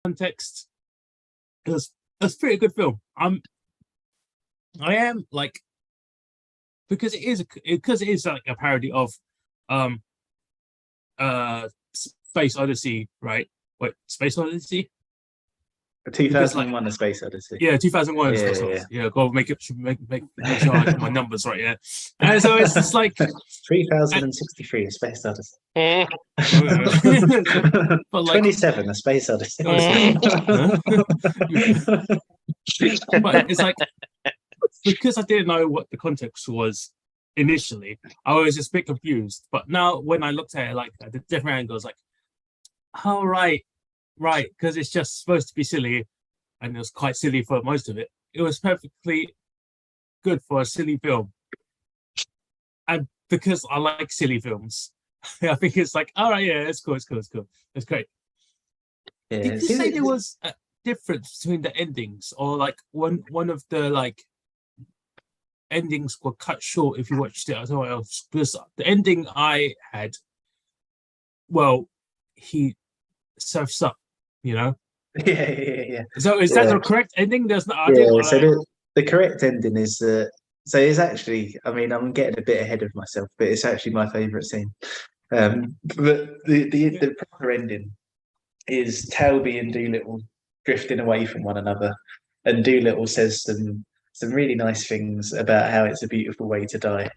context, it's a pretty good film. I am like, because it is like a parody of um Space Odyssey, right? Wait, Space Odyssey? 2001: A Space Odyssey. Yeah, 2001. Yeah. Go make sure I get my numbers right. Yeah, and so it's just like 3063: A Space Odyssey. but like 27: A Space Odyssey. But it's like, because I didn't know what the context was initially, I was just a bit confused. But now when I looked at it like at the different angles, like, oh right, because it's just supposed to be silly, and it was quite silly for most of it. It was perfectly good for a silly film, and because I like silly films, I think it's like, all right, yeah, it's cool, it's great. Yeah, Did you say there was a difference between the endings, or like one of the like endings were cut short if you watched it somewhere else? Because the ending I had, well, he surfs up, Yeah. So is that the correct ending? There's not. So the correct ending is that. So it's actually, I mean, I'm getting a bit ahead of myself, but it's actually my favourite scene. But the proper ending is Talby and Doolittle drifting away from one another, and Doolittle says some really nice things about how it's a beautiful way to die,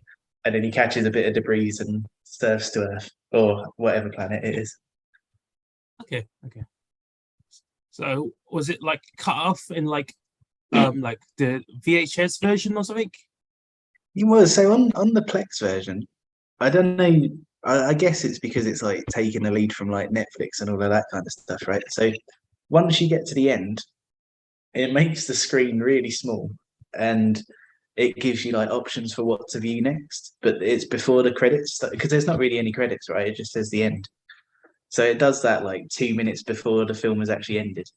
and then he catches a bit of debris and surfs to Earth or whatever planet it is. Okay. So was it like cut off in like the VHS version or something? Well, so on the Plex version, I don't know. I guess it's because it's like taking the lead from like Netflix and all of that kind of stuff, right? So once you get to the end, it makes the screen really small, and it gives you like options for what to view next. But it's before the credits, because there's not really any credits, right? It just says the end. So it does that like 2 minutes before the film has actually ended,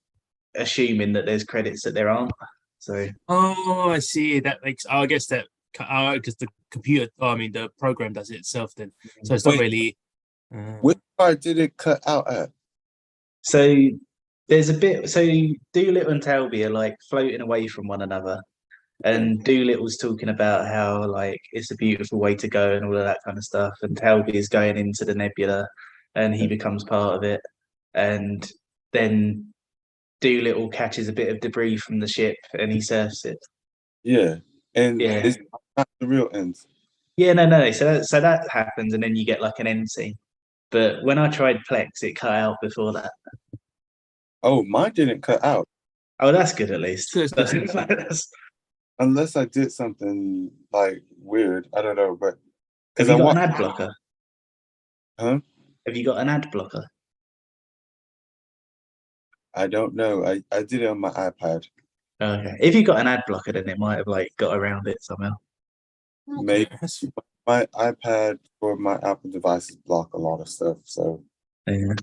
assuming that there's credits that there aren't. So I see. That makes. I guess that because the computer, the program does it itself. Then, so it's not really. Which part did it cut out at? So there's a bit. So Doolittle and Talby are like floating away from one another, and Doolittle's talking about how like it's a beautiful way to go and all of that kind of stuff, and Talby is going into the nebula, and he becomes part of it, and then Doolittle catches a bit of debris from the ship and he surfs it. Yeah, and it's not the real end. Yeah, no. So that happens, and then you get like an end scene. But when I tried Plex, it cut out before that. Oh, mine didn't cut out. Oh, that's good at least. Unless I did something like weird, I don't know. But have you got an ad blocker? Huh? Have you got an ad blocker? I don't know. I did it on my iPad. Okay. If you got an ad blocker, then it might have like got around it somehow. Maybe my iPad or my Apple devices block a lot of stuff, so it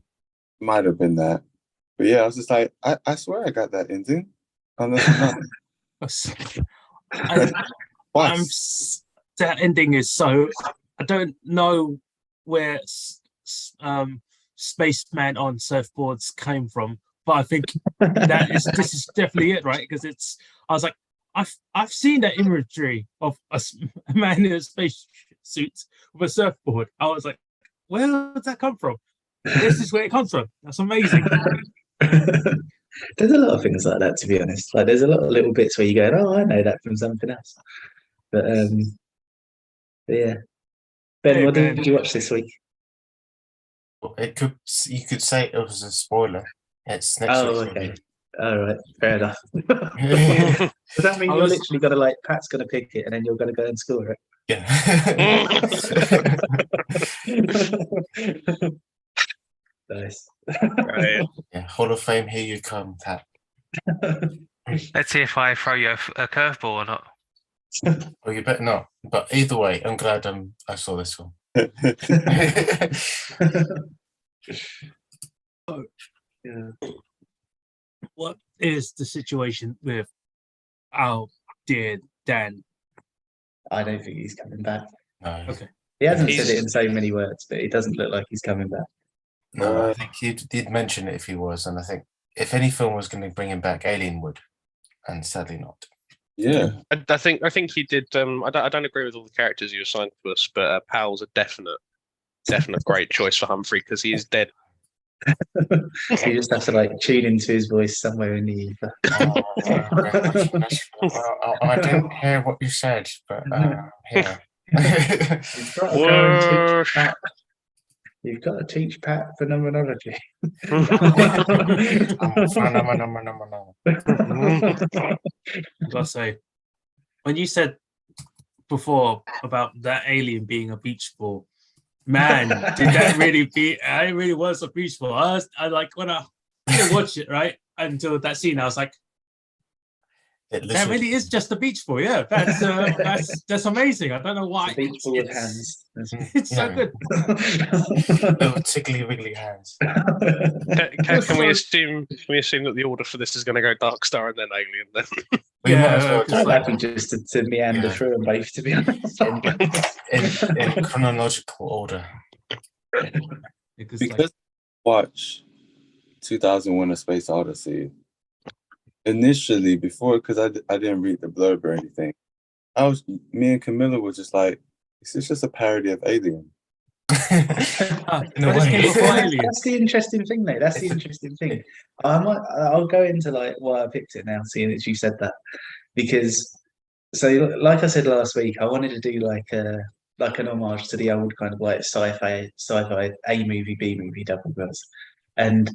might have been that. But yeah, I was just like, I swear I got that ending. Unless that ending is so. I don't know where Spaceman on surfboards came from, but I think this is definitely it, right? Because I was like, I've seen that imagery of a man in a space suit with a surfboard. I was like, where did that come from? This is where it comes from. That's amazing. There's a lot of things like that, to be honest. Like there's a lot of little bits where you go, oh, I know that from something else. But yeah. Ben, what did you watch this week? You could say it was a spoiler. It's next week. Oh, okay. All right, fair enough. Does that mean you're literally gonna like Pat's gonna pick it and then you're gonna go and score it? Yeah. Nice. Right. Yeah, Hall of Fame, here you come, Pat. Let's see if I throw you a curveball or not. Oh, you better not. But either way, I'm glad I saw this one. What is the situation with our dear Dan? I don't think he's coming back. No. Okay. He hasn't said it in so many words, but it doesn't look like he's coming back. No, I think he did mention it if he was, and I think if any film was going to bring him back, Alien would, and sadly not. Yeah. I think he did. I don't agree with all the characters you assigned to us, but Powell's a definite great choice for Humphrey because he is dead. You just have to like tune into his voice somewhere in the ether. I didn't hear what you said, but yeah. You've got to go and teach Pat. You've got to teach Pat phenomenology. I gotta say, when you said before about that alien being a beach ball, man, did that really be? I really was a beach ball. I like when I didn't watch it right until that scene. I was like, that really is just a beach ball. Yeah, that's amazing. I don't know why. Beach ball with hands. It's so good. Little tickly wiggly hands. Can we assume that the order for this is going to go Dark Star and then Alien? Then We might as well I'm happy just to meander through them both, to be honest. in chronological order. Because watch 2001: A Space Odyssey. Initially, before, because I didn't read the blurb or anything, me and Camilla were just like, is this just a parody of Alien? No way. That's the interesting thing, though. That's the interesting thing. I'll go into like why I picked it now, seeing that you said that, because so like I said last week, I wanted to do like an homage to the old kind of like sci-fi A movie, B movie double bills, and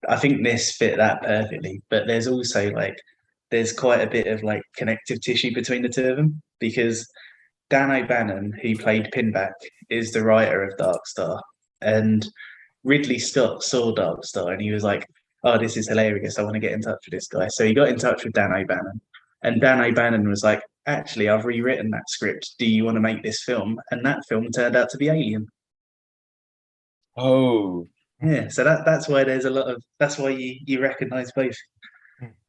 I think this fit that perfectly. But there's also like there's quite a bit of like connective tissue between the two of them, because Dan O'Bannon, who played Pinback, is the writer of Dark Star, and Ridley Scott saw Dark Star and he was like, "Oh, this is hilarious! I want to get in touch with this guy." So he got in touch with Dan O'Bannon, and Dan O'Bannon was like, "Actually, I've rewritten that script. Do you want to make this film?" And that film turned out to be Alien. Oh, Yeah, so that's why there's a lot of that's why you recognise both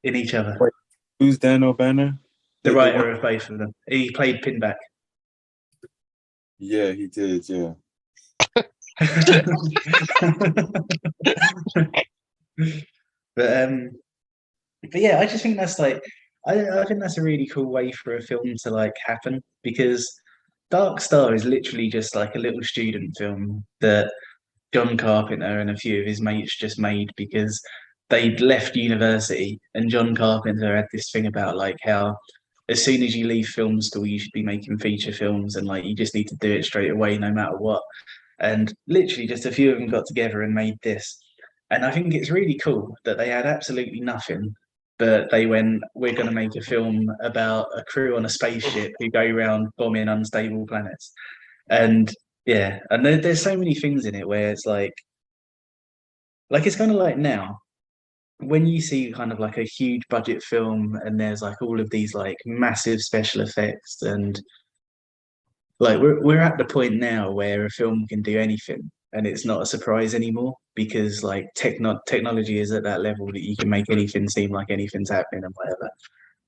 in each other. Wait, who's Dan O'Bannon? The writer of both of them. He played Pinback. Yeah, he did. Yeah. But yeah, I just think that's like I think that's a really cool way for a film to like happen, because Dark Star is literally just like a little student film that John Carpenter and a few of his mates just made because they'd left university, and John Carpenter had this thing about like how as soon as you leave film school you should be making feature films, and like you just need to do it straight away no matter what. And literally just a few of them got together and made this. And I think it's really cool that they had absolutely nothing, but they went, we're going to make a film about a crew on a spaceship who go around bombing unstable planets. And yeah, and there's so many things in it where it's like it's kind of like now when you see kind of like a huge budget film and there's like all of these like massive special effects, and like we're at the point now where a film can do anything and it's not a surprise anymore, because like technology is at that level that you can make anything seem like anything's happening and whatever.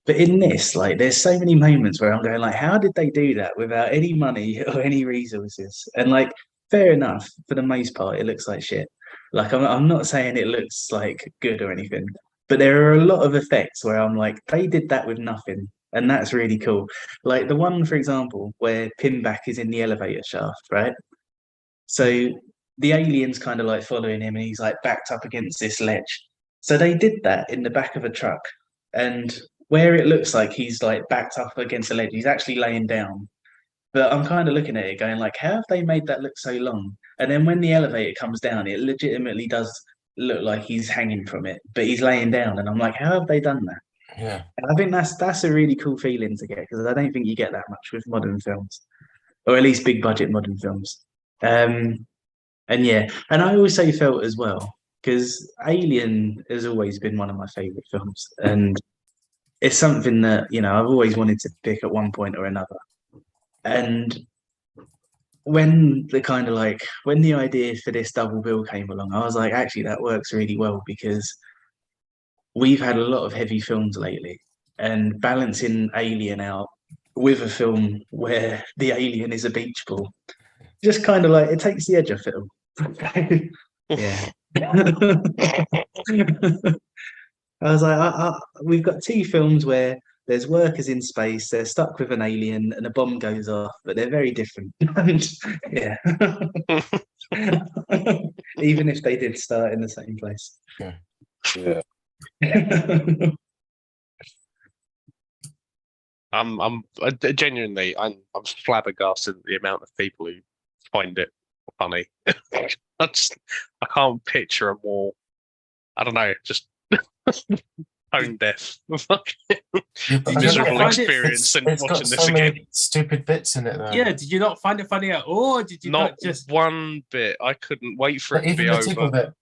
But in this, like, there's so many moments where I'm going, like, how did they do that without any money or any resources? And like, fair enough, for the most part, it looks like shit. Like, I'm not saying it looks like good or anything, but there are a lot of effects where I'm like, they did that with nothing, and that's really cool. Like the one, for example, where Pinback is in the elevator shaft, right? So the alien's kind of like following him, and he's like backed up against this ledge. So they did that in the back of a truck, and where it looks like he's like backed up against a ledge, he's actually laying down. But I'm kind of looking at it going like, how have they made that look so long? And then when the elevator comes down, it legitimately does look like he's hanging from it, but he's laying down. And I'm like, how have they done that? Yeah. And I think that's a really cool feeling to get, because I don't think you get that much with modern films, or at least big budget modern films. And yeah, and I also felt as well, because Alien has always been one of my favorite films, and it's something that, you know, I've always wanted to pick at one point or another. And when the idea for this double bill came along, I was like, actually, that works really well, because we've had a lot of heavy films lately, and balancing Alien out with a film where the alien is a beach ball, just kind of like, it takes the edge off it all. Yeah. I was like, we've got two films where there's workers in space, they're stuck with an alien, and a bomb goes off, but they're very different. And, yeah. Even if they did start in the same place. Yeah. Genuinely, I'm flabbergasted at the amount of people who find it funny. I can't picture a more, I don't know, just tone deaf Yeah, but miserable find it- experience and it's got watching this so many again. stupid bits in it though. Yeah, did you not find it funny at all? Or did you not Not just one bit. I couldn't wait for But it to even be the tip over. of it.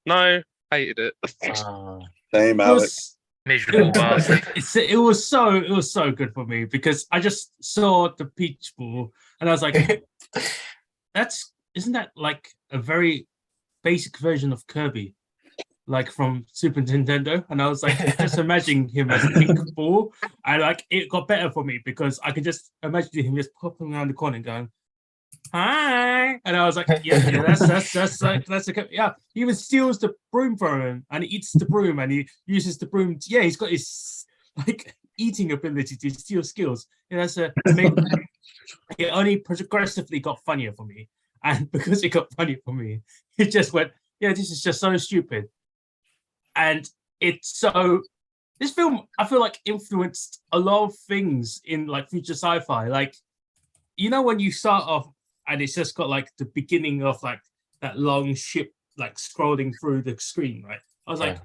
No, hated it. Same, it Alex. was, Miserable bastard. it was so good for me because I just saw the peach ball and I was like, isn't that like a very basic version of Kirby, like from Super Nintendo? And I was like, just imagining him as a pink ball, and like it got better for me because I could just imagine him just popping around the corner and going, "Hi," and I was like, yeah, that's a yeah. He even steals the broom from him and he eats the broom and he uses the broom. Yeah, he's got his like eating ability to steal skills. Yeah, that's a. It only progressively got funnier for me. And because it got funny for me, it just went, yeah, this is just so stupid. And it's so, this film, I feel like influenced a lot of things in like future sci-fi. Like, you know, when you start off and it's just got like the beginning of like that long ship, like scrolling through the screen, right? I was like,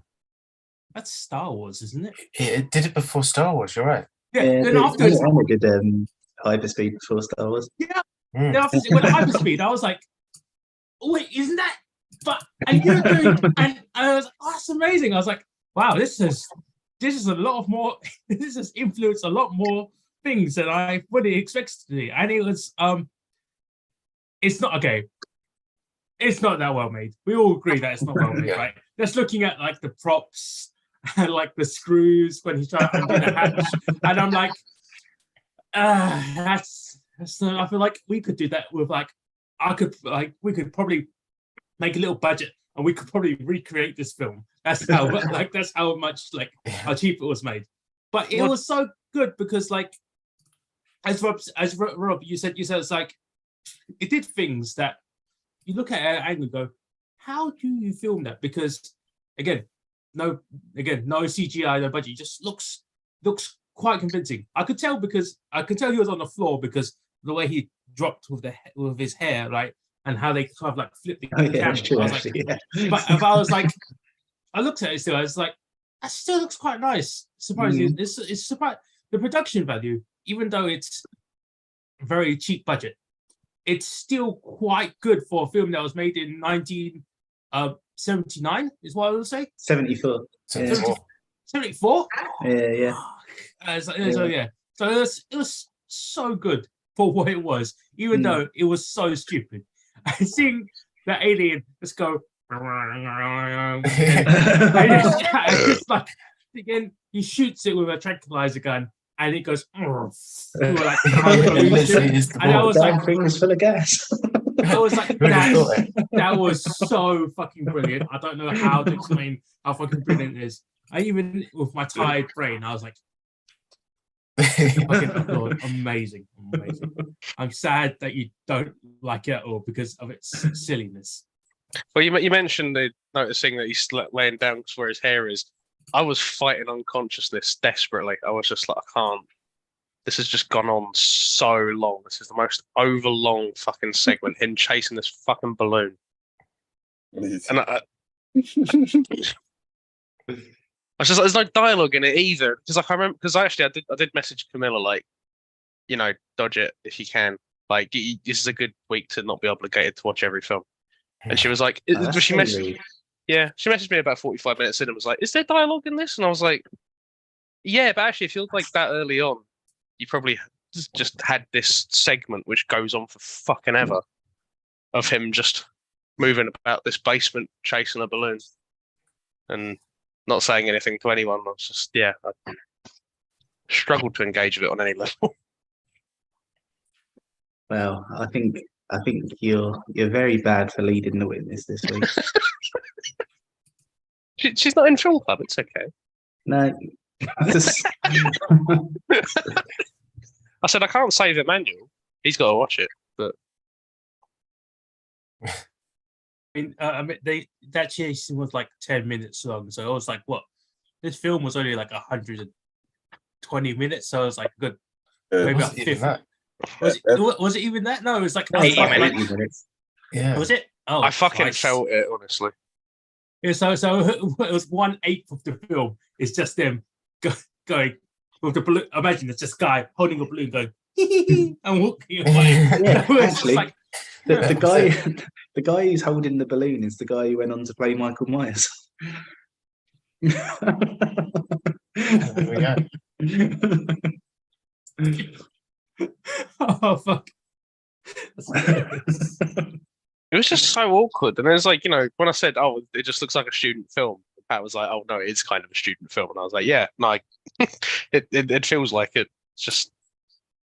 that's Star Wars, isn't it? It did it before Star Wars, you're right. Yeah. Yeah, Then afterwards, I did hyperspeed before Star Wars. Mm. then after it went hyperspeed, I was like, wait, isn't that? But and you were doing, and I was, oh, that's amazing. I was like, wow, this is a lot of more. This has influenced a lot more things than I fully expected to do. And it was, it's not okay. It's not that well made. We all agree that it's not well made, Yeah. right? Just looking at like the props and like the screws when he's trying to undo the hatch, and I'm like, that's I feel like we could do that with like we could probably make a little budget and we could probably recreate this film. That's how like that's how much like how cheap it was made. But it was so good because like as Rob you said it's like it did things that you look at it and go, how do you film that? Because again, no CGI, no budget, it just looks quite convincing. I could tell he was on the floor because the way he dropped with his hair, right, and how they kind of like flipped the camera. True, I was like, actually, yeah. but if I was like, I looked at it still, I was like, that still looks quite nice. Surprisingly, it's surprising the production value, even though it's very cheap budget, it's still quite good for a film that was made in 1979. Is what I would say. 74. Yeah. 74. Yeah. So yeah, so it was so good for what it was, even though it was so stupid. And seeing the alien just go, and it's like again, he shoots it with a tranquilizer gun, and it goes. Like, and I was like, thing was full of gas. I was like, Who'd have thought it? that was so fucking brilliant. I don't know how to explain how fucking brilliant it is. I even with my tired brain, I was like, fucking applaud. Amazing. I'm sad that you don't like it at all because of its silliness. Well, you mentioned noticing that he's laying down where his hair is. I was fighting unconsciousness desperately. I was just like, I can't. This has just gone on so long. This is the most overlong fucking segment. Him chasing this fucking balloon, and I was just like, there's no dialogue in it either. Because like I remember, because I did message Camilla like, you know, dodge it if you can. Like this is a good week to not be obligated to watch every film. And she was like, she messaged me about 45 minutes in and was like, is there dialogue in this? And I was like, yeah, but actually, it feels like that early on, you probably just had this segment which goes on for fucking ever of him just moving about this basement chasing a balloon and not saying anything to anyone. I was just, I struggled to engage with it on any level. Well, I think I think you're very bad for leading the witness this week. She's not in film club. It's okay. No. Just- I said I can't save Emmanuel. He's got to watch it. But I mean, that chase scene was like 10 minutes long, so it was like what? This film was only like 120 minutes, so it was like good. Yeah. Maybe a Wasn't even fifth. that. Was it even that? No, it was like, No, I it's felt like like 80 minutes. Yeah. was it? Oh, I fucking Christ. felt it, honestly. Yeah, so it was 1/8 of the film. It's just them going with the balloon. Imagine it's just guy holding a balloon, going and walking away. Yeah, It was just actually, like, the guy, the guy who's holding the balloon is the guy who went on to play Michael Myers. There we go. oh fuck. That's hilarious. It was just so awkward. And it was like, when I said, "Oh, it just looks like a student film," Pat was like, "Oh no, it's kind of a student film," and I was like, "Yeah, no, it feels like it. It's just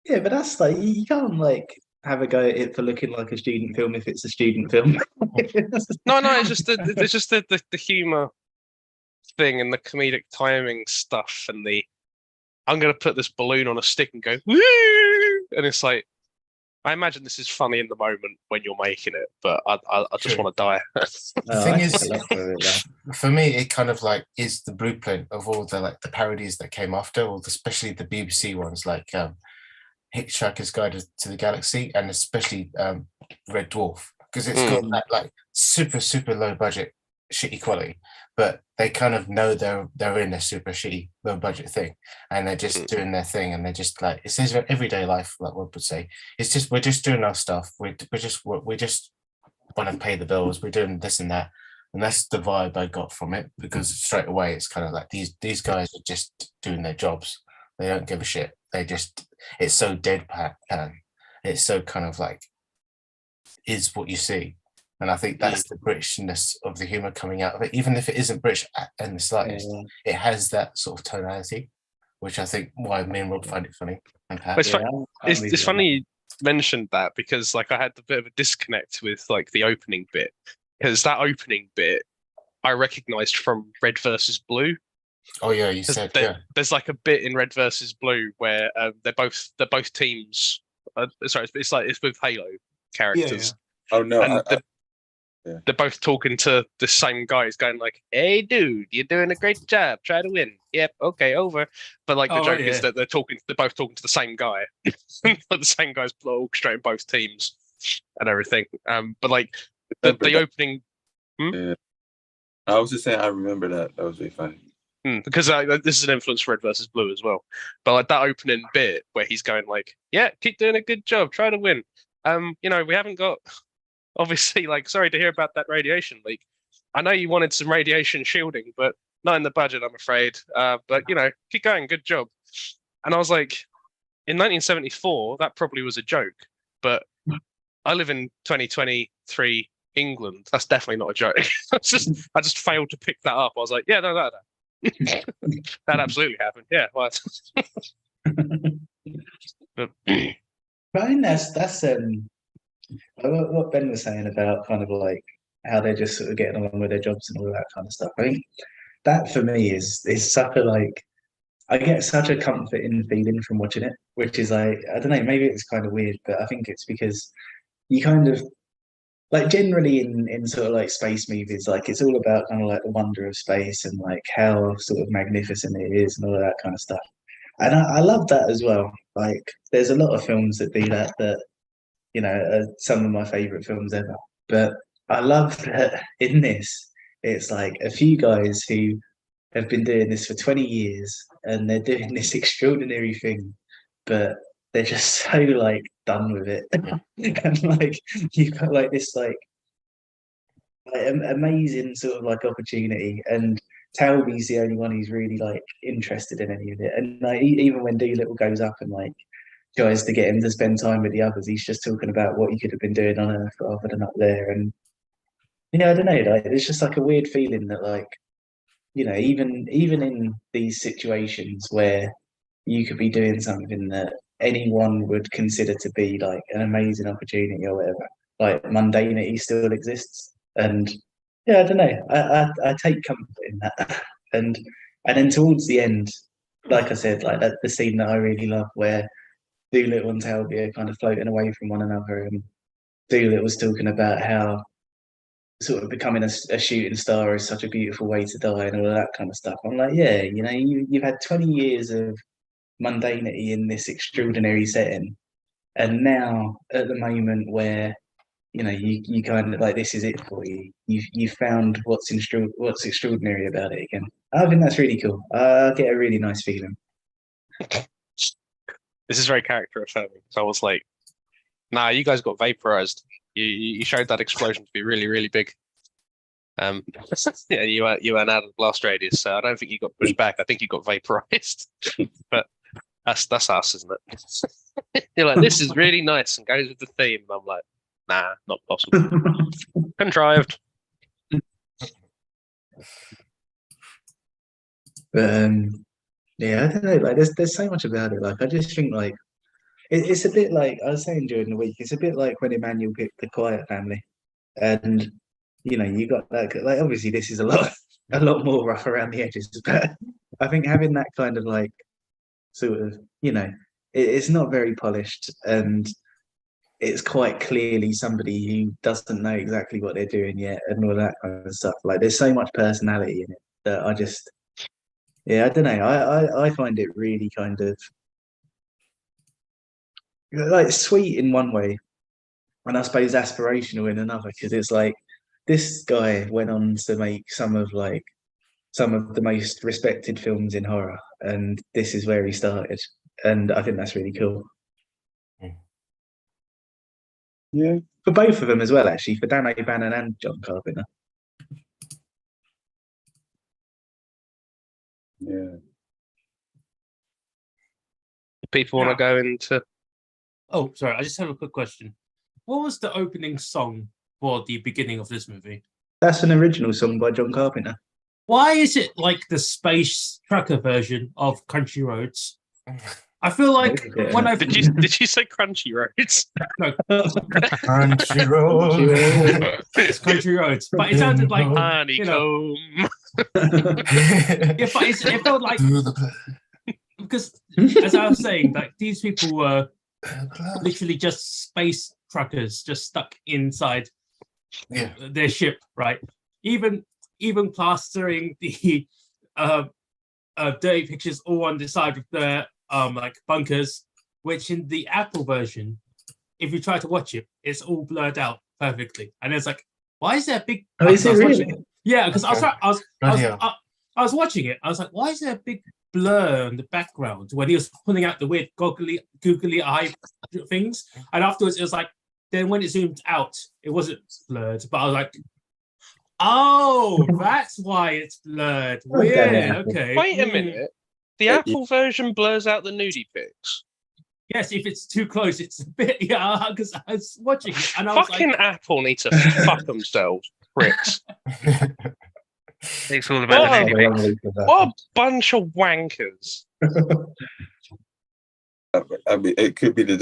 Yeah, but that's like you can't like have a go at it for looking like a student film if it's a student film. no. It's just the humor thing and the comedic timing stuff and the I'm gonna put this balloon on a stick and go woo, and it's like. I imagine this is funny in the moment when you're making it, but I just True. want to die. The thing is, for me, it kind of like is the blueprint of all the the parodies that came after, or especially the BBC ones like Hitchhiker's Guide to the Galaxy, and especially Red Dwarf, because it's got that like super low budget shitty quality, but they kind of know they're in a super shitty low budget thing, and they're just doing their thing, and they're just like it's their everyday life, like Rob would say. It's just we're just doing our stuff. We just want to pay the bills. We're doing this and that, and that's the vibe I got from it, because straight away it's kind of like these guys are just doing their jobs. They don't give a shit. It's so deadpan. It's so kind of like is what you see. And I think that's the Britishness of the humour coming out of it. Even if it isn't British in the slightest, it has that sort of tonality, which I think why me and Rob find it funny. And Pat. It's funny you mentioned that, because like I had a bit of a disconnect with like the opening bit, because that opening bit I recognised from Red versus Blue. Oh yeah, you said there's like a bit in Red versus Blue where they're both teams. Sorry, it's with Halo characters. Oh no, And they're both talking to the same guy. He's going like, "Hey, dude, you're doing a great job. Try to win." Yep. Okay. Over. But like the joke is that they're both talking to the same guy. But the same guy's orchestrating both teams and everything. But like the opening. Yeah. I was just saying, I remember that. That was really funny. Because this is an influence for Red versus Blue as well. But like that opening bit where he's going like, "Yeah, keep doing a good job. Try to win." We haven't got. Obviously, like, sorry to hear about that radiation leak. I know you wanted some radiation shielding, but not in the budget, I'm afraid. But keep going, good job. And I was like, in 1974, that probably was a joke. But I live in 2023 England. That's definitely not a joke. I just failed to pick that up. I was like, yeah, no. That absolutely happened. Yeah. Well, But I think that's what Ben was saying about kind of like how they're just sort of getting along with their jobs and all that kind of stuff. I think that for me is such a like I get such a comforting feeling from watching it, which is like I don't know, maybe it's kind of weird, but I think it's because you kind of like generally in sort of like space movies, like it's all about kind of like the wonder of space and like how sort of magnificent it is and all of that kind of stuff. And I love that as well. Like there's a lot of films that do that are some of my favorite films ever. But I love that in this, it's like a few guys who have been doing this for 20 years and they're doing this extraordinary thing, but they're just so like done with it. And like you've got like this like amazing sort of like opportunity, and Talby's the only one who's really like interested in any of it. And like even when Doolittle goes up and like tries to get him to spend time with the others, he's just talking about what he could have been doing on Earth rather than up there. And I don't know, like it's just like a weird feeling that like even in these situations where you could be doing something that anyone would consider to be like an amazing opportunity or whatever. Like mundanity still exists, and yeah, I don't know. I take comfort in that, and then towards the end, like I said, like that the scene that I really love where Doolittle and Talby are kind of floating away from one another, and Doolittle's talking about how sort of becoming a shooting star is such a beautiful way to die and all of that kind of stuff. I'm like, yeah, you know, you've had 20 years of mundanity in this extraordinary setting, and now at the moment where you know you kind of like this is it for you. You've found what's extraordinary about it again. I think that's really cool. I get a really nice feeling. This is very character affirming. So I was like, nah, you guys got vaporized. You showed that explosion to be really, really big. Yeah, you weren't out of the blast radius, so I don't think you got pushed back. I think you got vaporized. But that's us, isn't it? You're like, this is really nice and goes with the theme. I'm like, nah, not possible. Contrived. But yeah, I don't know. Like, there's so much about it. Like, I just think like it's a bit like I was saying during the week. It's a bit like when Emmanuel picked The Quiet Family, and you know, you got that. Like, obviously, this is a lot more rough around the edges, but I think having that kind of like sort of, you know, it's not very polished, and it's quite clearly somebody who doesn't know exactly what they're doing yet, and all that kind of stuff. Like, there's so much personality in it that I just, yeah, I don't know. I find it really kind of like sweet in one way, and I suppose aspirational in another, because it's like this guy went on to make some of the most respected films in horror, and this is where he started, and I think that's really cool. Yeah. For both of them as well, actually, for Dan O'Bannon and John Carpenter. Yeah. People want to go into. Oh, sorry. I just have a quick question. What was the opening song for the beginning of this movie? That's an original song by John Carpenter. Why is it like the space trucker version of Country Roads? I feel like when I Did you say Crunchy Roads? Country road. It's Country Roads, but it sounded like Honeycomb. yeah, but it felt like because as I was saying, like these people were literally just space truckers, just stuck inside their ship, right? Even plastering the dirty pictures all on the side of the like bunkers, which in the Apple version, if you try to watch it, it's all blurred out perfectly, and it's like, why is there a big? Oh, is it really? Yeah, because I was watching it. I was like, why is there a big blur in the background when he was pulling out the weird googly eye things? And afterwards, it was like, then when it zoomed out, it wasn't blurred. But I was like, oh, that's why it's blurred. Weird. Okay. Wait a minute. The Apple version blurs out the nudie pics. Yes, if it's too close, it's a bit. Yeah, because I was watching it and I was Fucking like, Apple need to fuck themselves, pricks. It's all about the nudie pics. What a bunch of wankers. I mean, it could be the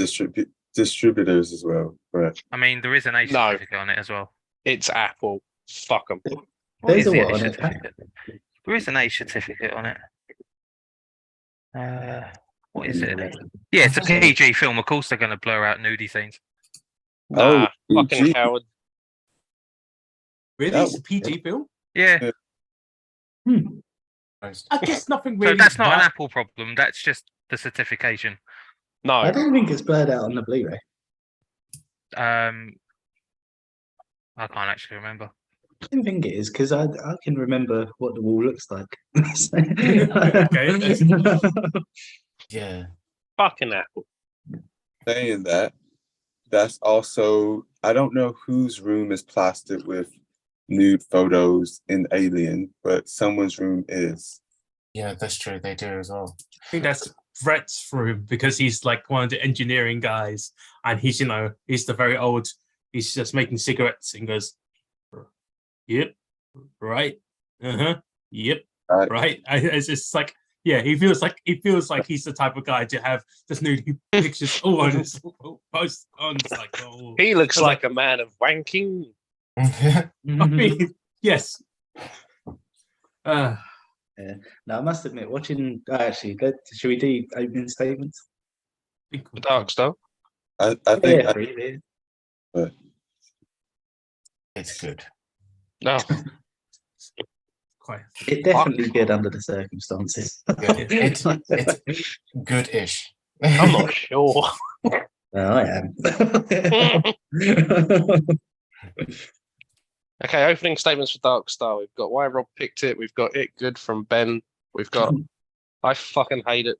distributors as well, but I mean, there is an age No. certificate on it as well. It's Apple. Fuck them. What There's is a the what age on it? certificate? There is an age certificate on it. What is it? Yeah, it's a PG film. Of course, they're going to blur out nudie scenes. Nah, fucking PG. coward. really? That It's a PG film? Yeah, I guess nothing so really. that's not an bad. Apple problem. That's just the certification. I No. don't think it's blurred out on the Blu-ray. I can't actually remember. I don't think it is, because I can remember what the wall looks like. Yeah. Fucking Apple. saying that, that's also, I don't know whose room is plastered with nude photos in Alien, but someone's room is. Yeah, that's true. They do as well. I think that's Brett's room because he's like one of the engineering guys, and he's he's the very old. He's just making cigarettes and goes, "Yep, right, yep, Right. right." It's just like Yeah, he feels like he's the type of guy to have just nudie pictures all on his post on. It's like, oh, He looks I was like a man of wanking. I mean, yes. Now, I must admit, watching. Actually, should we do opening statements? Dark Star. I think Yeah, really. It's good. No, Quite. It's definitely good under the circumstances. Good. It's good-ish. I'm not sure. No, I am. Okay, opening statements for Dark Star. We've got why Rob picked it. We've got it good from Ben. We've got I fucking hate it.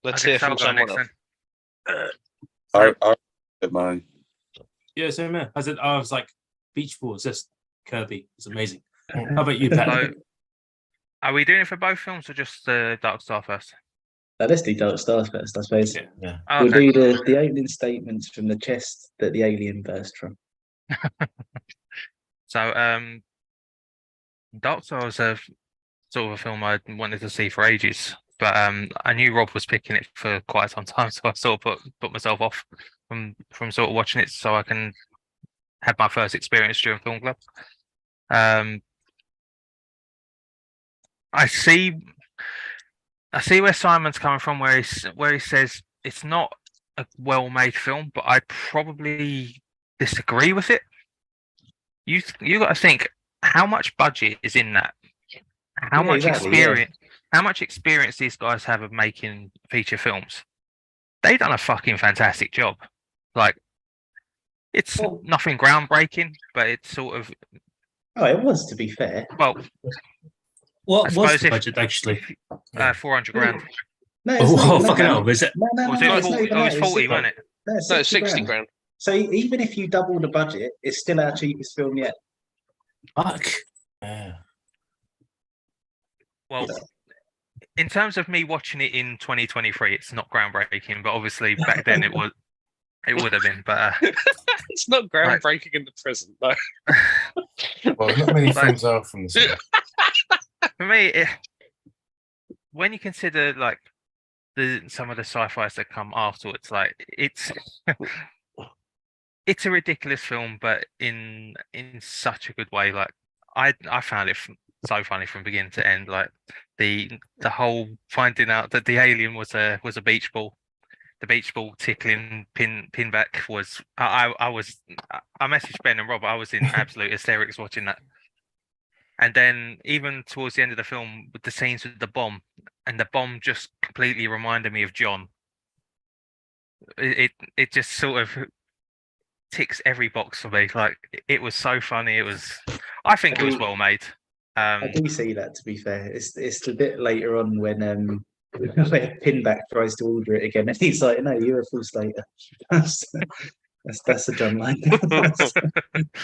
Let's hear from someone else. I at mine. Yeah, same here. I was like, Beach Ball is just Kirby. It's amazing. How about you, Pat? So, are we doing it for both films or just Dark Star first? Let's do Dark Stars first, I suppose. Yeah. Oh, We'll okay. do the opening statements from the chest that the alien burst from. So, Dark Star was a sort of a film I wanted to see for ages, but I knew Rob was picking it for quite some time, so I sort of put myself off from sort of watching it, so I can have my first experience during film club. I see where Simon's coming from, where he says it's not a well-made film, but I probably disagree with it. You got to think how much budget is in that, how Yeah, much exactly, experience, how much experience these guys have of making feature films. They've done a fucking fantastic job. Like, it's nothing groundbreaking, but it's sort of Oh, it was, to be fair. well, What I was suppose the if- budget actually? 400 grand. No, it's not Oh, even fucking that. hell! Is it? No, Was no, it it's not 40? even It was that. 40, wasn't it? No, it's No, it's 60 60 grand. grand. So even if you double the budget, it's still our cheapest film yet. Fuck. Yeah. Well, in terms of me watching it in 2023, it's not groundbreaking, but obviously back then it would have been. But It's not groundbreaking in the present, though. Well, not many Like- films are from the same. for me, when you consider like some of the sci-fis that come afterwards, like it's a ridiculous film, but in such a good way. Like I found it so funny from beginning to end. Like the whole finding out that the alien was a beach ball. The beach ball tickling pin back was I messaged Ben and Rob. I was in absolute hysterics watching that. And then even towards the end of the film, with the scenes with the bomb, and the bomb just completely reminded me of John. It just sort of ticks every box for me. Like it was so funny. I think it was well made. I do see that, to be fair. It's the bit later on when where Pinback tries to order it again, and he's like, "No, you're a full slater." That's a John line.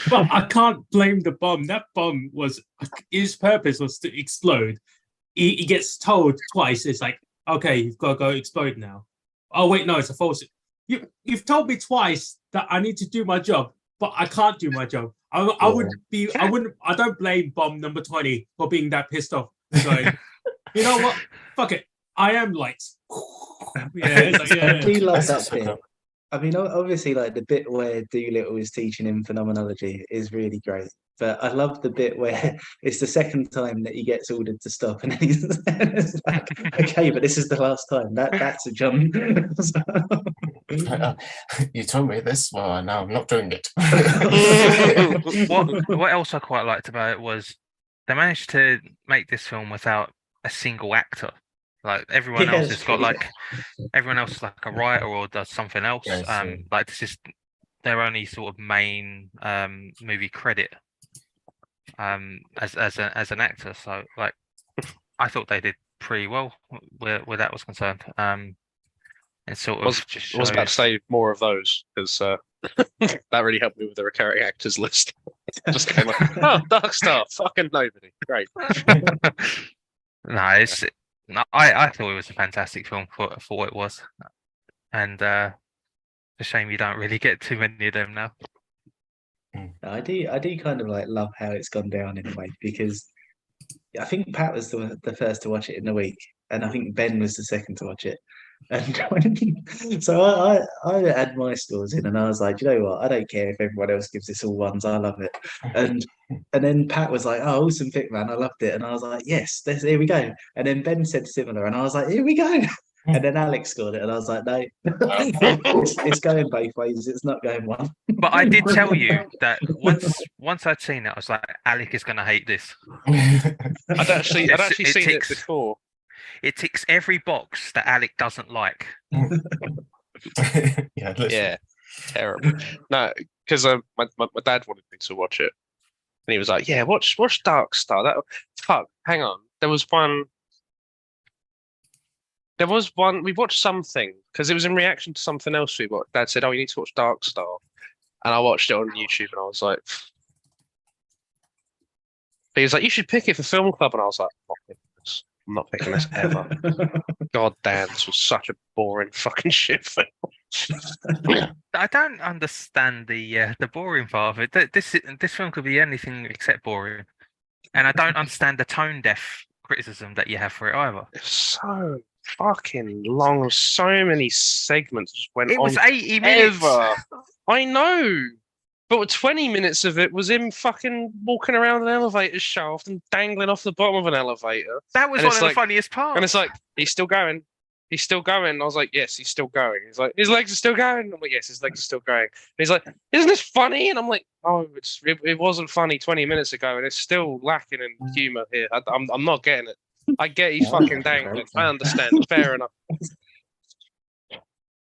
But I can't blame the bomb. That bomb was his purpose was to explode. He gets told twice. It's like, okay, you've got to go explode now. Oh wait, no, it's a false. You've told me twice that I need to do my job, but I can't do my job. I don't blame bomb number 20 for being that pissed off. Going, you know what? Fuck it. I am light. Yeah, it's like, I do yeah. love that bit. I mean, obviously, like the bit where Doolittle is teaching him phenomenology is really great. But I love the bit where it's the second time that he gets ordered to stop, and he's it's like, "Okay, but this is the last time." That's a John. You told me this. Well, now I'm not doing it. What else I quite liked about it was they managed to make this film without a single actor. Like everyone Yeah, else it's has got true. like everyone else is like a writer or does something else. Yeah, I see. Like this is their only sort of main movie credit as an actor. So like I thought they did pretty well where that was concerned. And sort of just I was about to shows- say more of those because that really helped me with the recurring actors list. Just came like, oh, Dark Star, fucking nobody. Great. No, I thought it was a fantastic film for what it was, and it's a shame you don't really get too many of them now. I do kind of like love how it's gone down in a way, because I think Pat was the first to watch it in the week, and I think Ben was the second to watch it. And so I had my scores in, and I was like, "Do you know what? I don't care if everyone else gives this all ones. I love it." And then Pat was like, "Oh, awesome pick, man! I loved it." And I was like, "Yes, here we go." And then Ben said similar, and I was like, "Here we go." And then Alex scored it, and I was like, "No, it's going both ways. It's not going one." But I did tell you that once I'd seen it, I was like, Alec is gonna hate this. I'd actually It seen it ticks. before. It ticks every box that Alec doesn't like. Yeah, literally. Yeah, terrible. No, because my dad wanted me to watch it, and he was like, "Yeah, watch Dark Star." Hang on. There was one. We watched something because it was in reaction to something else we watched. Dad said, "Oh, you need to watch Dark Star," and I watched it on YouTube, and I was like, he was like, "You should pick it for film club," and I was like, I'm not picking this ever. God damn, this was such a boring fucking shit film. I don't understand the boring part of it. This film could be anything except boring, and I don't understand the tone deaf criticism that you have for it either. It's so fucking long. So many segments just went It on was 80 minutes. ever. I know. But 20 minutes of it was him fucking walking around an elevator shaft and dangling off the bottom of an elevator. That was And one it's of the like- funniest parts. And it's like, he's still going. He's still going. I was like, yes, he's still going. He's like, his legs are still going. I'm like, yes, his legs are still going. And he's like, isn't this funny? And I'm like, oh, it wasn't funny 20 minutes ago, and it's still lacking in humor here. I'm not getting it. I get he's fucking dangling. I understand. Fair enough.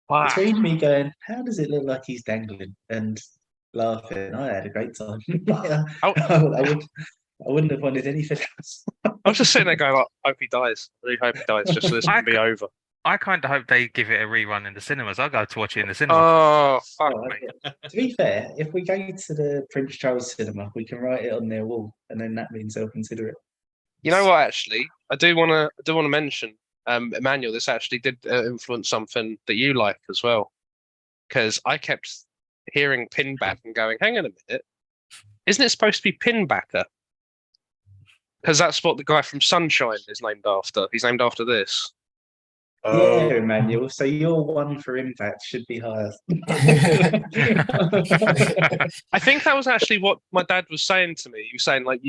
Wow. Between me going, how does it look like he's dangling, and laughing, I had a great time. I wouldn't have wanted anything else. I was just sitting there going, like, hope he dies. I really hope he dies just so this can be over. I kind of hope they give it a rerun in the cinemas. I'll go to watch it in the cinema. Oh, fuck Oh, me. To be fair, if we go to the Prince Charles cinema, we can write it on their wall, and then that means they'll consider it. You know what? Actually, I do want to mention, Emmanuel. This actually did influence something that you like as well, because I kept hearing Pinback and going, "Hang on a minute, isn't it supposed to be Pinbacker?" Because that's what the guy from Sunshine is named after. He's named after this. Yeah, Emmanuel. So your one for impact should be higher. I think that was actually what my dad was saying to me. He was saying like,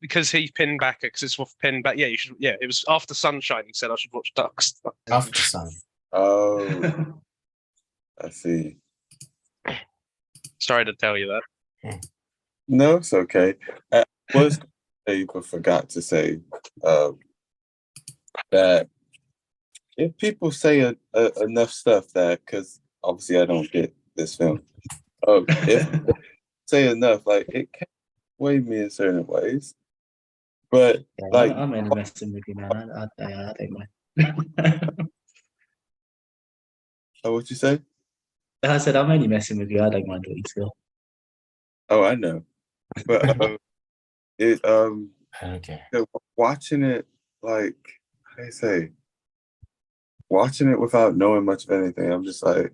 because he's Pinbacker, because it's for Pinback. Yeah, you should. Yeah, it was after Sunshine. He said I should watch Dark Star. After Sun. Oh, I see. Sorry to tell you that. No, it's okay. I was going to say, but forgot to say that if people say enough stuff that, because obviously I don't get this film, if they say enough, like it can sway me in certain ways. But Yeah, like, I'm only messing with you, man. I don't mind. oh, what you say? I said I'm only messing with you. I don't mind what you feel. Oh, I know. But Okay. watching it, like, how do you say, watching it without knowing much of anything, I'm just like,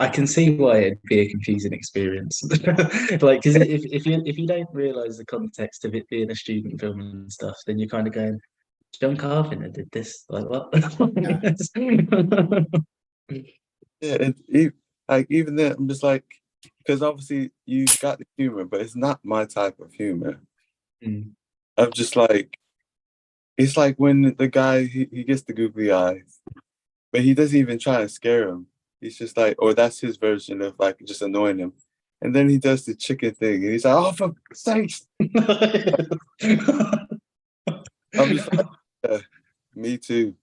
I can see why it'd be a confusing experience. Like, because if you don't realize the context of it being a student film and stuff, then you're kind of going, John Carpenter did this. Like what? yeah, like even then, I'm just like, because obviously you got the humor, but it's not my type of humor. Mm. I'm just like, it's like when the guy he gets the googly eyes, but he doesn't even try and scare him. He's just like, or that's his version of like just annoying him. And then he does the chicken thing, and he's like, "Oh, for sakes!" I'm just like, me too.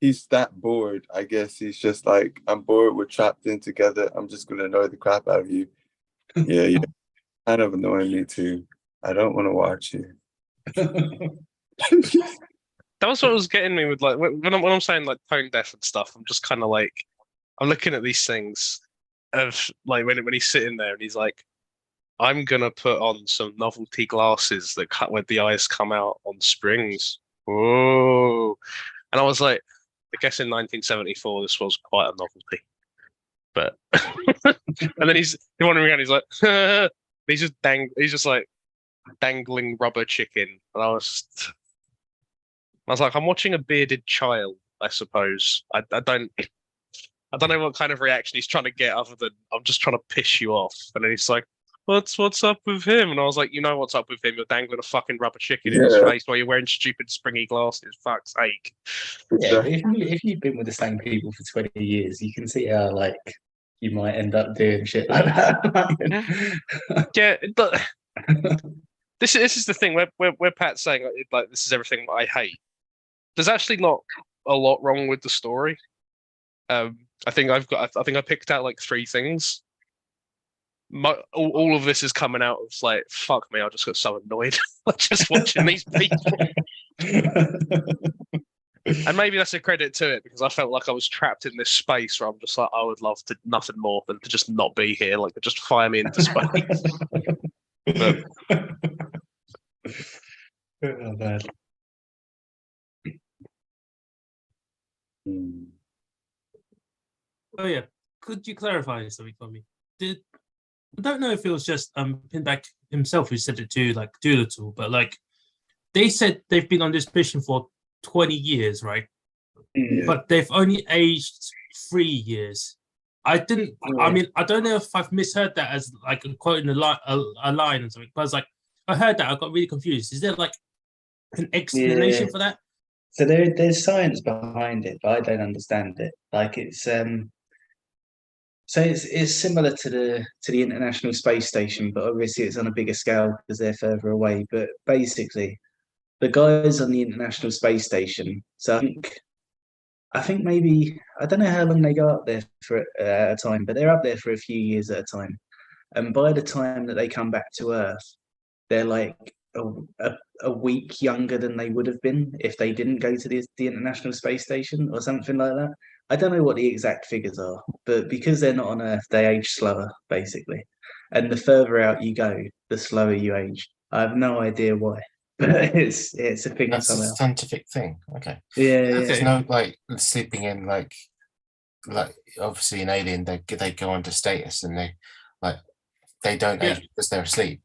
He's that bored. I guess he's just like, I'm bored. We're trapped in together. I'm just gonna annoy the crap out of you. Yeah, kind of annoying me too. I don't want to watch you. That was what was getting me with like when I'm saying like tone deaf and stuff. I'm just kind of like, I'm looking at these things of like when he's sitting there and he's like, I'm gonna put on some novelty glasses that cut where the eyes come out on springs. Whoa! And I was like, I guess in 1974 this was quite a novelty. But and then he's wandering around. He's like, He's just like dangling rubber chicken, and I was like, I'm watching a bearded child, I suppose. I don't know what kind of reaction he's trying to get other than I'm just trying to piss you off. And then he's like, what's up with him? And I was like, you know what's up with him? You're dangling a fucking rubber chicken in his Yeah. face while you're wearing stupid springy glasses. Fuck's sake. Yeah, if you've been with the same people for 20 years, you can see how like you might end up doing shit like that. Yeah, but this is the thing where Pat's saying like this is everything I hate. There's actually not a lot wrong with the story. I think I picked out like 3 things. All of this is coming out of like, fuck me, I just got so annoyed just watching these people. And maybe that's a credit to it, because I felt like I was trapped in this space where I'm just like, I would love to nothing more than to just not be here, like just fire me into space. But Oh, man. Hmm. Oh yeah, could you clarify something for me? I don't know if it was just Pinback himself who said it to like Doolittle, but like they said they've been on this mission for 20 years, right? Yeah. But they've only aged 3 years. I didn't. I mean, I don't know if I've misheard that as like a quote in a line or something. But I was like, I heard that, I got really confused. Is there like an explanation Yeah. for that? So there's science behind it, but I don't understand it. Like it's so it's similar to the International Space Station, but obviously it's on a bigger scale because they're further away. But basically, the guys on the International Space Station. So I think maybe I don't know how long they go up there for at a time, but they're up there for a few years at a time. And by the time that they come back to Earth, they're like a week younger than they would have been if they didn't go to the International Space Station or something like that. I don't know what the exact figures are, but because they're not on Earth, they age slower, basically. And the further out you go, the slower you age. I have no idea why, but it's a thing That's a somehow. scientific thing. Okay. Yeah, There's Okay. no like sleeping in like obviously in Alien they go under status and they don't Yeah. age because they're asleep.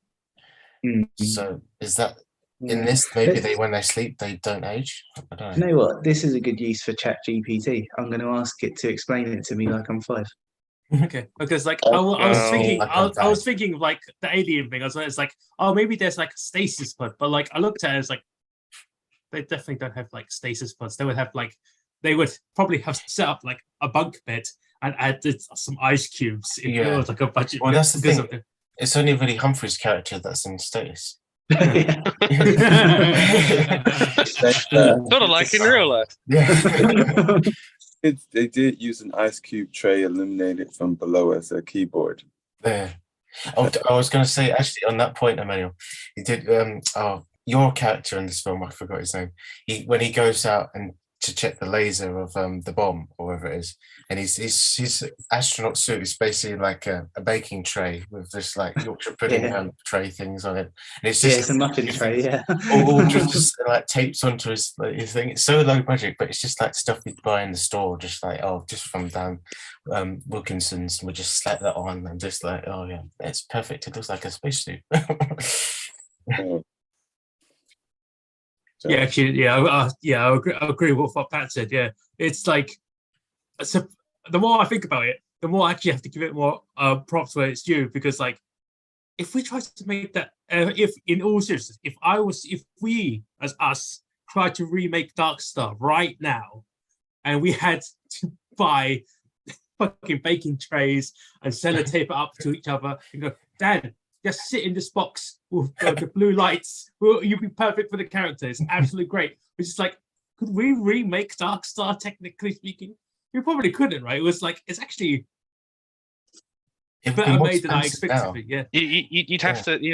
Mm. So is that in Yeah. this maybe But- when they sleep they don't age? I don't You know. know what? This is a good use for Chat GPT. I'm going to ask it to explain it to me like I'm 5. Okay, because like I was no. thinking, Like I was thinking of like the alien thing. It's like, oh, maybe there's like a stasis pod, but like I looked at it, it's like they definitely don't have like stasis pods. They would have like they would probably have set up like a bunk bed and added some ice cubes if it Yeah. was like a budget. Well, that's the because thing. of the- It's only really Humphrey's character that's in status. Yeah. Sort of like in real life. Yeah. They did use an ice cube tray illuminated from below as a keyboard. There. Oh, I was going to say actually on that point, Emmanuel, he did. Your character in this film, I forgot his name. When he goes out and to check the laser of the bomb or whatever it is, and his astronaut suit is basically like a baking tray with this like Yorkshire pudding Yeah. tray things on it. And it's Yeah, just it's a muffin tray, yeah. all just like taped onto his thing. It's so low budget, but it's just like stuff you'd buy in the store, just from Dan Wilkinson's. We just slap that on and just like, oh yeah, it's perfect. It looks like a spacesuit. So, Yeah, actually, yeah, I agree with what Pat said. Yeah, it's like, so the more I think about it, the more I actually have to give it more props where it's due, because like, if we try to make that, if in all seriousness, if we as us try to remake Dark Star right now, and we had to buy fucking baking trays and sellotape it up to each other and go, Dad, just sit in this box with the blue lights. You'll be perfect for the characters. Absolutely great. It's just like, could we remake Dark Star? Technically speaking, we probably couldn't, right? It was like it's actually It would be better more made than I expensive expected. now. Yeah. You'd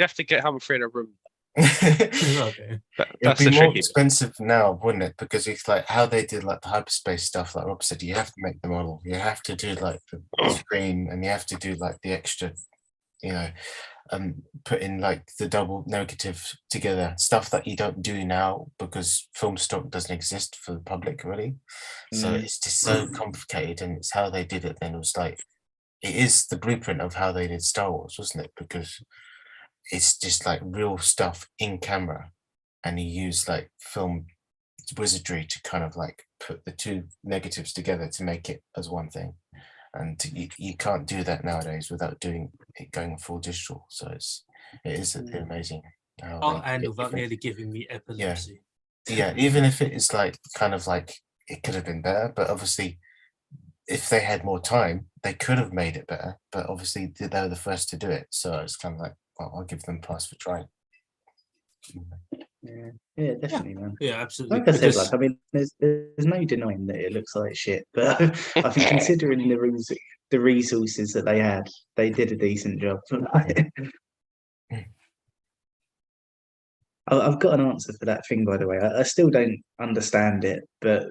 have to get Humphrey in a room. Okay. It'd That's be the more tricky. expensive now, wouldn't it? Because it's like how they did like the hyperspace stuff, like Rob said, you have to make the model, you have to do like the screen, and you have to do like the extra, put in like the double negative together, stuff that you don't do now because film stock doesn't exist for the public really. So it's just so complicated, and it's how they did it then. It was like, it is the blueprint of how they did Star Wars, wasn't it? Because it's just like real stuff in camera, and he used like film wizardry to kind of like put the two negatives together to make it as one thing. And you can't do that nowadays without doing it going full digital. So it is amazing. How Oh, they and get without different- nearly giving me epilepsy. yeah, even if it is like kind of like it could have been better, but obviously if they had more time, they could have made it better. But obviously they were the first to do it, so it's kind of like, well, I'll give them pass for trying. Yeah, definitely, man. Yeah, absolutely. Like I said, Because- like I mean, there's no denying that it looks like shit, but I think considering the resources that they had, they did a decent job. I've got an answer for that thing, by the way. I still don't understand it, but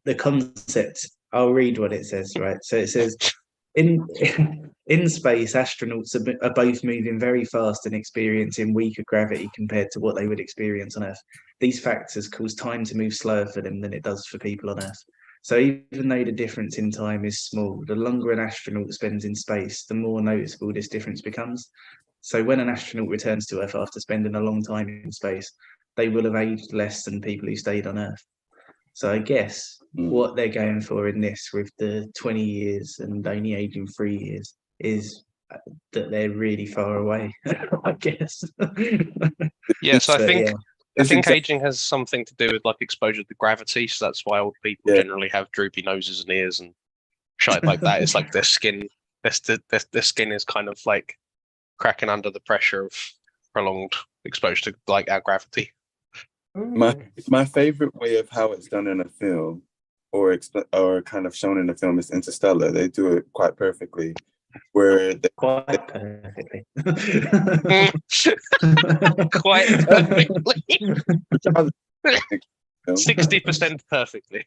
the concept. I'll read what it says. Right, so it says in in space, astronauts are both moving very fast and experiencing weaker gravity compared to what they would experience on Earth. These factors cause time to move slower for them than it does for people on Earth. So even though the difference in time is small, the longer an astronaut spends in space, the more noticeable this difference becomes. So when an astronaut returns to Earth after spending a long time in space, they will have aged less than people who stayed on Earth. So I guess what they're going for in this with the 20 years and only aging 3 years is that they're really far away, I guess. Yes, I But think yeah. I think exact- aging has something to do with like exposure to gravity, so that's why old people Yeah. generally have droopy noses and ears and shit like that. It's like their skin, their skin is kind of like cracking under the pressure of prolonged exposure to like our gravity. My favorite way of how it's done in a film, or kind of shown in a film, is Interstellar. They do it quite perfectly, where they, Quite perfectly. Quite perfectly. 60% perfectly.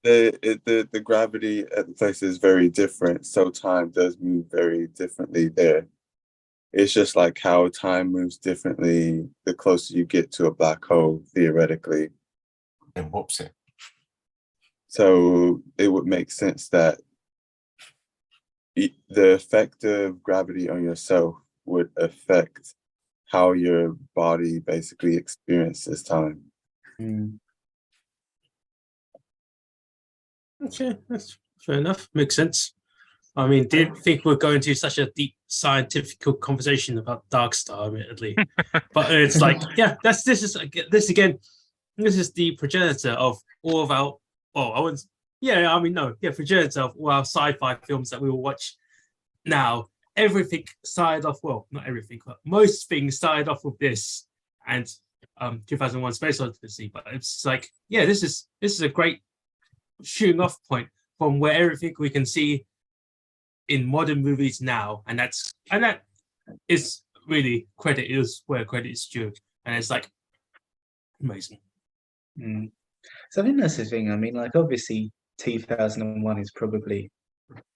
The gravity at the place is very different, so time does move very differently there. It's just like how time moves differently the closer you get to a black hole, theoretically. And whoops it. So it would make sense that the effect of gravity on yourself would affect how your body basically experiences time. Okay, that's fair enough. Makes sense. I mean, didn't think we'd go into such a deep scientific conversation about Dark Star, admittedly, but it's like, yeah, this is the progenitor of all of our. Oh, I wouldn't. Yeah, I mean, no, yeah, progenitor of all our sci-fi films that we will watch now. Everything started off, well, not everything, but most things started off with this and 2001: Space Odyssey. But it's like, yeah, this is a great shooting off point from where everything we can see in modern movies now, and that is really credit is where credit is due, and it's like amazing. So I think that's the thing. I mean, like obviously 2001 is probably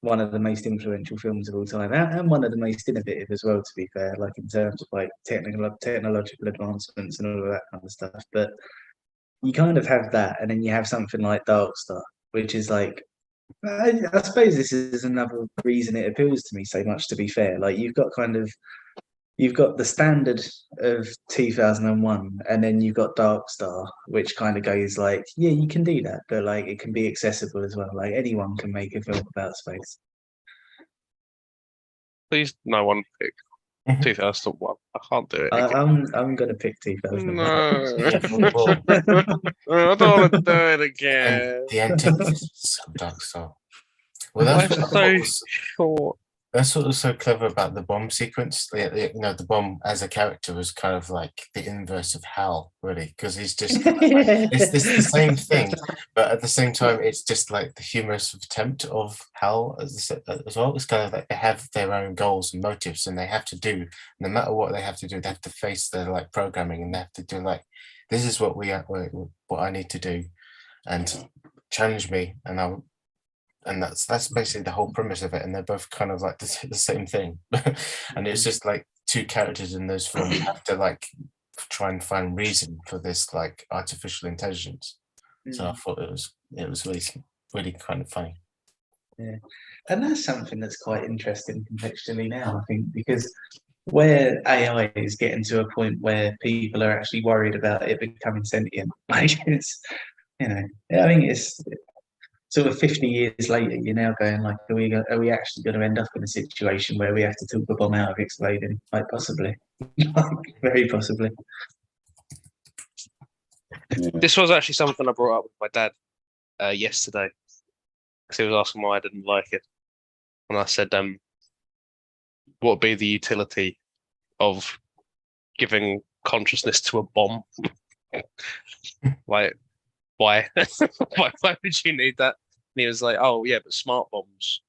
one of the most influential films of all time, and one of the most innovative as well, to be fair, like in terms of like technological advancements and all of that kind of stuff. But you kind of have that, and then you have something like Dark Star, which is like, I suppose this is another reason it appeals to me so much, to be fair. Like you've got the standard of 2001, and then you've got Dark Star, which kind of goes like, yeah, you can do that, but like it can be accessible as well. Like anyone can make a film about space. Please, no one pick 2001. I can't do it. I'm gonna pick 2001. No. Well, I don't want to do it again. the antithesis of Dark Star. Well, Life's that's so what was, short. that's what was so clever about the bomb sequence. The bomb as a character was kind of like the inverse of Hal, really, because he's just it's the same thing, but at the same time, it's just like the humorous attempt of Hal as well. It's kind of like they have their own goals and motives, and they have to do, no matter what they have to do, they have to face their like programming, and they have to do like, this is what what I need to do, and challenge me, and that's basically the whole premise of it, and they're both kind of like the same thing. And it's just like two characters in those films have to like try and find reason for this like artificial intelligence. So I thought it was really kind of funny. Yeah, and that's something that's quite interesting contextually now, I think, because where AI is getting to a point where people are actually worried about it becoming sentient. Like it's, you know, I think it's sort of 50 years later. You're now going like, are we actually going to end up in a situation where we have to talk a bomb out of exploding? Like possibly, like, very possibly. Yeah. This was actually something I brought up with my dad yesterday because he was asking why I didn't like it, and I said, what would be the utility of giving consciousness to a bomb? Like, why? why would you need that? And he was like, oh yeah, but smart bombs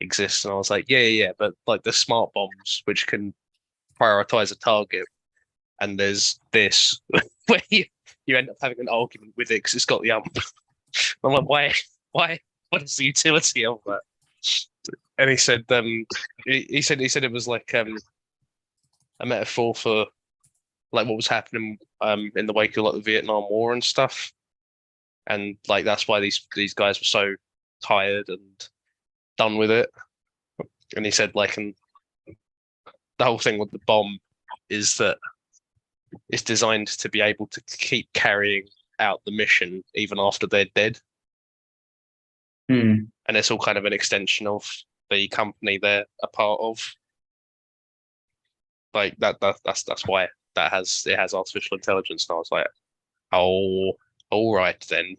exist. And I was like, yeah, but like the smart bombs which can prioritize a target, and there's this where you end up having an argument with it because it's got the ump. I'm like, why? What is the utility of that? And he said, he said it was like a metaphor for like what was happening in the wake of like the Vietnam War and stuff, and like that's why these guys were so tired and done with it. And he said like, and the whole thing with the bomb is that it's designed to be able to keep carrying out the mission even after they're dead. And it's all kind of an extension of the company they're a part of. Like that's why it has artificial intelligence. And I was like, oh, all right then.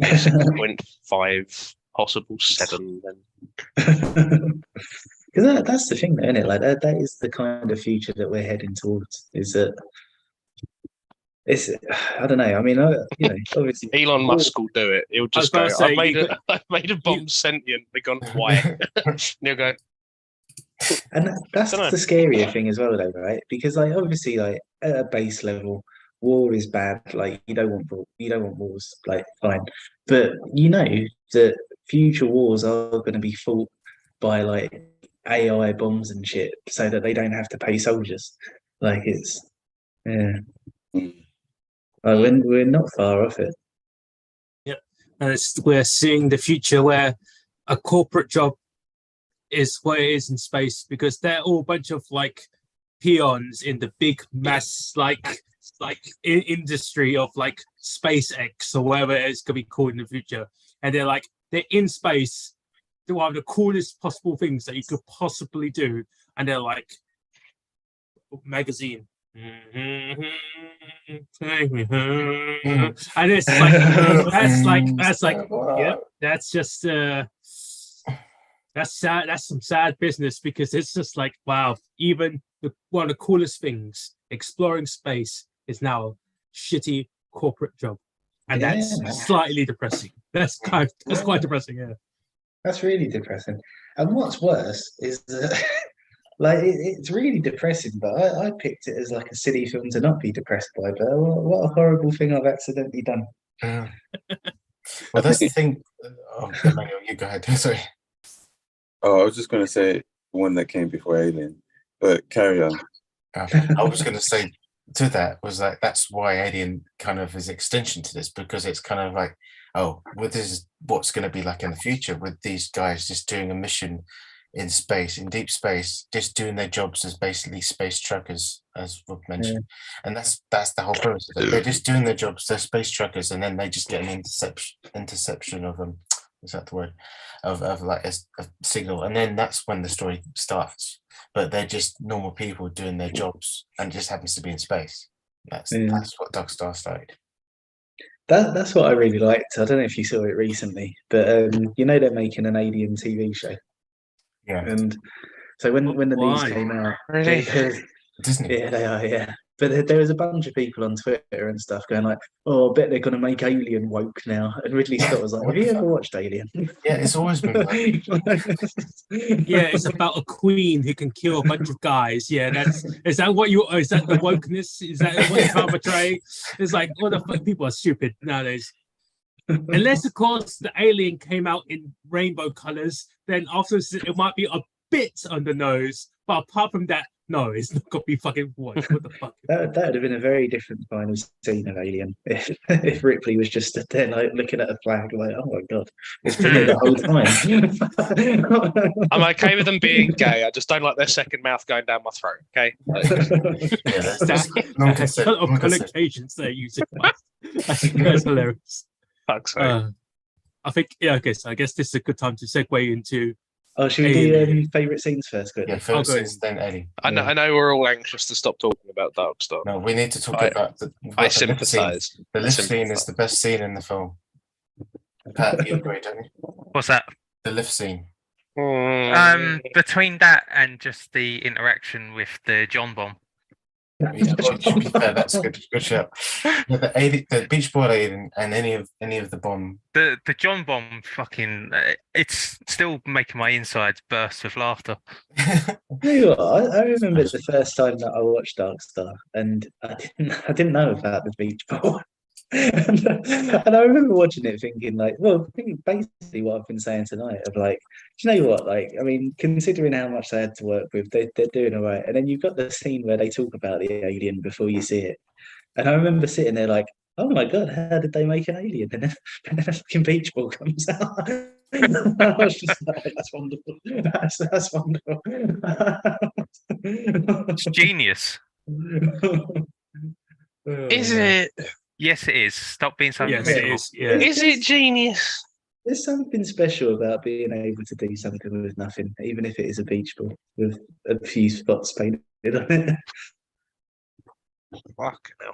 6.5, possible 7 then. Because that's the thing, though, isn't it? Like that is the kind of future that we're heading towards. Is that it's? I don't know. I mean, you know, obviously, Elon Musk will do it. He'll just go, was gonna say, I've made a bomb sentient. They're gone, why? And he'll go, and that's Dunno. the scarier thing as well, though, right? Because like obviously, like at a base level, war is bad. Like you don't want wars. Like fine, but you know that future wars are going to be fought by like AI bombs and shit, so that they don't have to pay soldiers. Like it's yeah. Like we're not far off it. And we're seeing the future where a corporate job is what it is in space, because they're all a bunch of like peons in the big mass like industry of like SpaceX or whatever it's gonna be called in the future. And they're in space, they're one of the coolest possible things that you could possibly do, and they're like magazine. And it's like that's like yeah, that's just that's sad. That's some sad business, because it's just like, wow, even one of the coolest things, exploring space, is now a shitty corporate job, and that's slightly depressing. That's quite depressing. Yeah, that's really depressing. And what's worse is that like it's really depressing, but I picked it as like a silly film to not be depressed by. But what a horrible thing I've accidentally done. Well, that's the thing. Oh, Emmanuel, you go ahead. Sorry. Oh, I was just going to say one that came before Alien, but carry on. I was going to say to that was like, that's why Alien kind of is extension to this, because it's kind of like, oh, well, this is what's going to be like in the future with these guys just doing a mission in space, in deep space, just doing their jobs as basically space truckers, as Rob mentioned. And that's the whole purpose of it. They're just doing their jobs, they're space truckers, and then they just get an interception of them. Is that the word? Of like a signal, and then that's when the story starts. But they're just normal people doing their jobs, and it just happens to be in space. That's what Dark Star started. That's what I really liked. I don't know if you saw it recently, but you know they're making an Alien TV show. Yeah. And so when the news came out, Really? Disney. Yeah, they are. Yeah. But there was a bunch of people on Twitter and stuff going like, "Oh, I bet they're going to make Alien woke now." And Ridley Scott was like, "Have you ever watched Alien?" Yeah, it's always been like, yeah, it's about a queen who can kill a bunch of guys. Yeah, is that the wokeness? Is that what you're trying to portray? It's like, what the fuck? People are stupid nowadays. Unless, of course, the Alien came out in rainbow colors, then afterwards it might be a bit on the nose. But apart from that, No, it's not gonna be fucking what? What the fuck? That would have been a very different final scene of Alien if Ripley was just stood there like looking at a flag like, oh my god, it's been here the whole time. I'm okay with them being gay. I just don't like their second mouth going down my throat. Okay. Like, Yeah, that's That non-consent. a lot of non-consent. collocations they're using. That's hilarious. fuck's sake. I think yeah. Okay, so I guess this is a good time to segue into. Oh, should we do favourite scenes first? Quickly? Yeah, first go is then Eddie. I know we're all anxious to stop talking about Dark Star. No, we need to talk I- about the I lift scene. sympathise. The I lift scene is sympathise. the best scene in the film. Pat, you agree, don't you? What's that? The lift scene. Between that and just the interaction with the John bomb. Yeah, to be fair, that's good. Good shout. Yeah, the Beach Boy alien, and any of the bomb. The John bomb fucking it's still making my insides burst with laughter. You know what? I remember the first time that I watched Dark Star, and I didn't know about the beach ball. And I remember watching it thinking like, well, I think basically what I've been saying tonight of like, do you know what? Like, I mean, considering how much they had to work with, they're doing all right. And then you've got the scene where they talk about the alien before you see it. And I remember sitting there like, oh my god, how did they make an alien? And then a fucking beach ball comes out. I was just like, that's wonderful. That's wonderful. It's genius. Is it? Yes, it is. Stop being so Yes, it critical. is. Yeah. Is it genius? There's something special about being able to do something with nothing, even if it is a beach ball with a few spots painted on it. Fuck no.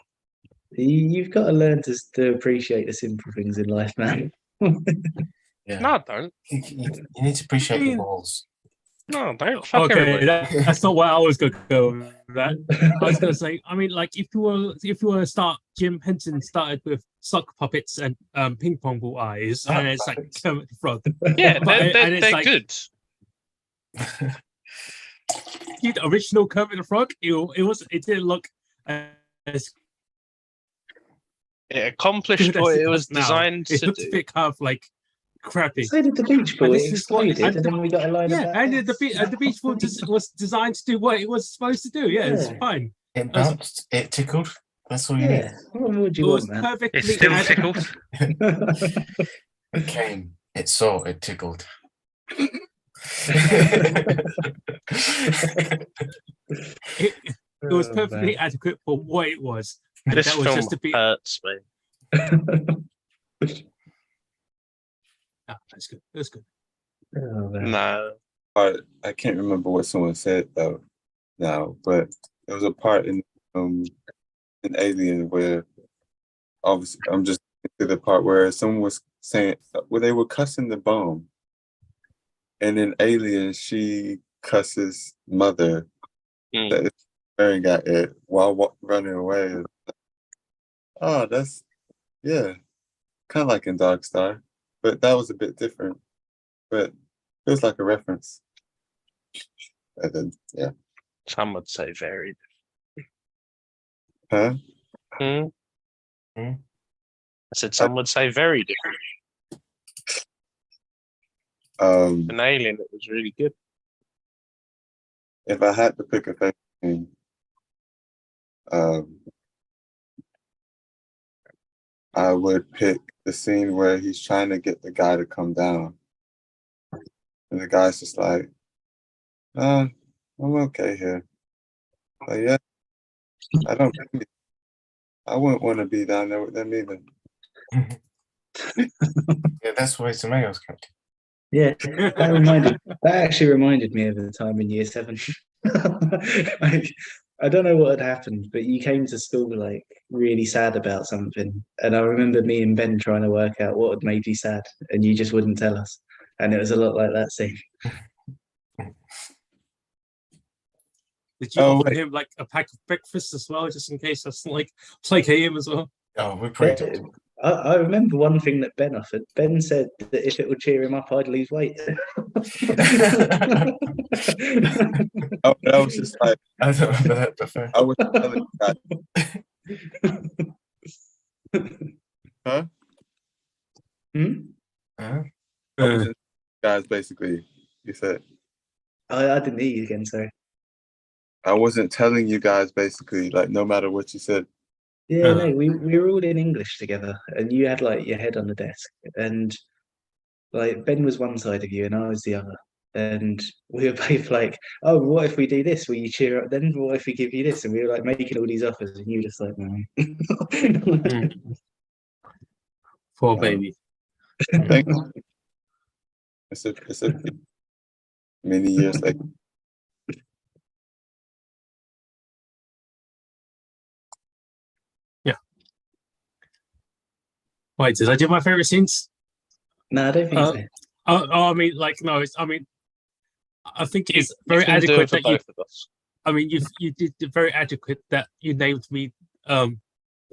You've got to learn to appreciate the simple things in life, man. Yeah. No, I don't. You need to appreciate the balls. No, I don't. Fuck Okay, everybody. that's not where I was gonna go with that. I was gonna say, I mean, like if you were to start, Jim Henson started with sock puppets and ping pong ball eyes, and it's like Puppets. Kermit the Frog. Yeah, But- and they're it's like- good. The original Kermit the Frog, it didn't look as It accomplished good as what it was does now. designed It to looked a do. bit kind of like crappy. So did the beach ball. And It this is what- exploded, and then we got a line Yeah, of and the beach ball was designed to do what it was supposed to do. Yeah, it's Yeah. fine. It bounced. It tickled. That's all you Yeah, what more do It you was want, man? perfectly. It still ad- tickles. It came. It saw. It tickled. It was Oh, perfectly man. adequate for what it was. And This that was film just a bit. hurts me. Ah, that's good. That's good. Oh, man. No. I can't remember what someone said though now, but there was a part in Alien where obviously I'm just to the part where someone was saying where they were cussing the bomb, and in Alien she cusses Mother Mm. that is staring at it while running away. Oh, that's yeah, kind of like in Dark Star, but that was a bit different. But feels like a reference. And then, yeah. Some would say very. Huh? Hmm? Hmm? I said some would say very different. An Alien, it was really good. If I had to pick a favorite scene, I would pick the scene where he's trying to get the guy to come down. And the guy's just like, I'm okay here. Like, yeah, I wouldn't want to be down there with them either. Yeah, that's why Tomatoes come. Yeah, that actually reminded me of the time in year 7. I don't know what had happened, but you came to school like really sad about something, and I remember me and Ben trying to work out what had made you sad, and you just wouldn't tell us, and it was a lot like that scene. Did you Oh, offer wait. him like a pack of breakfast as well, just in case that's like placate him as well? Oh, we probably did. I remember one thing that Ben offered. Ben said that if it would cheer him up, I'd lose weight. Oh, that was just like, I don't remember that before. I was telling guys, Hmm? Huh? guys, basically, you said, I didn't hear you again, sorry. I wasn't telling you guys basically, like no matter what you said. Yeah, no, we were all in English together, and you had like your head on the desk, and like Ben was one side of you, and I was the other, and we were both like, "Oh, what if we do this? Will you cheer up then? What if we give you this?" And we were like making all these offers, and you were just like, "No." Poor Um, baby. Thank it's a many years later. Wait, did I do my favorite scenes? No, I don't think Uh, so. I mean, like, no, I mean, I think it's You very can do it adequate for that you. both of us. I mean, you did very adequate that you named me for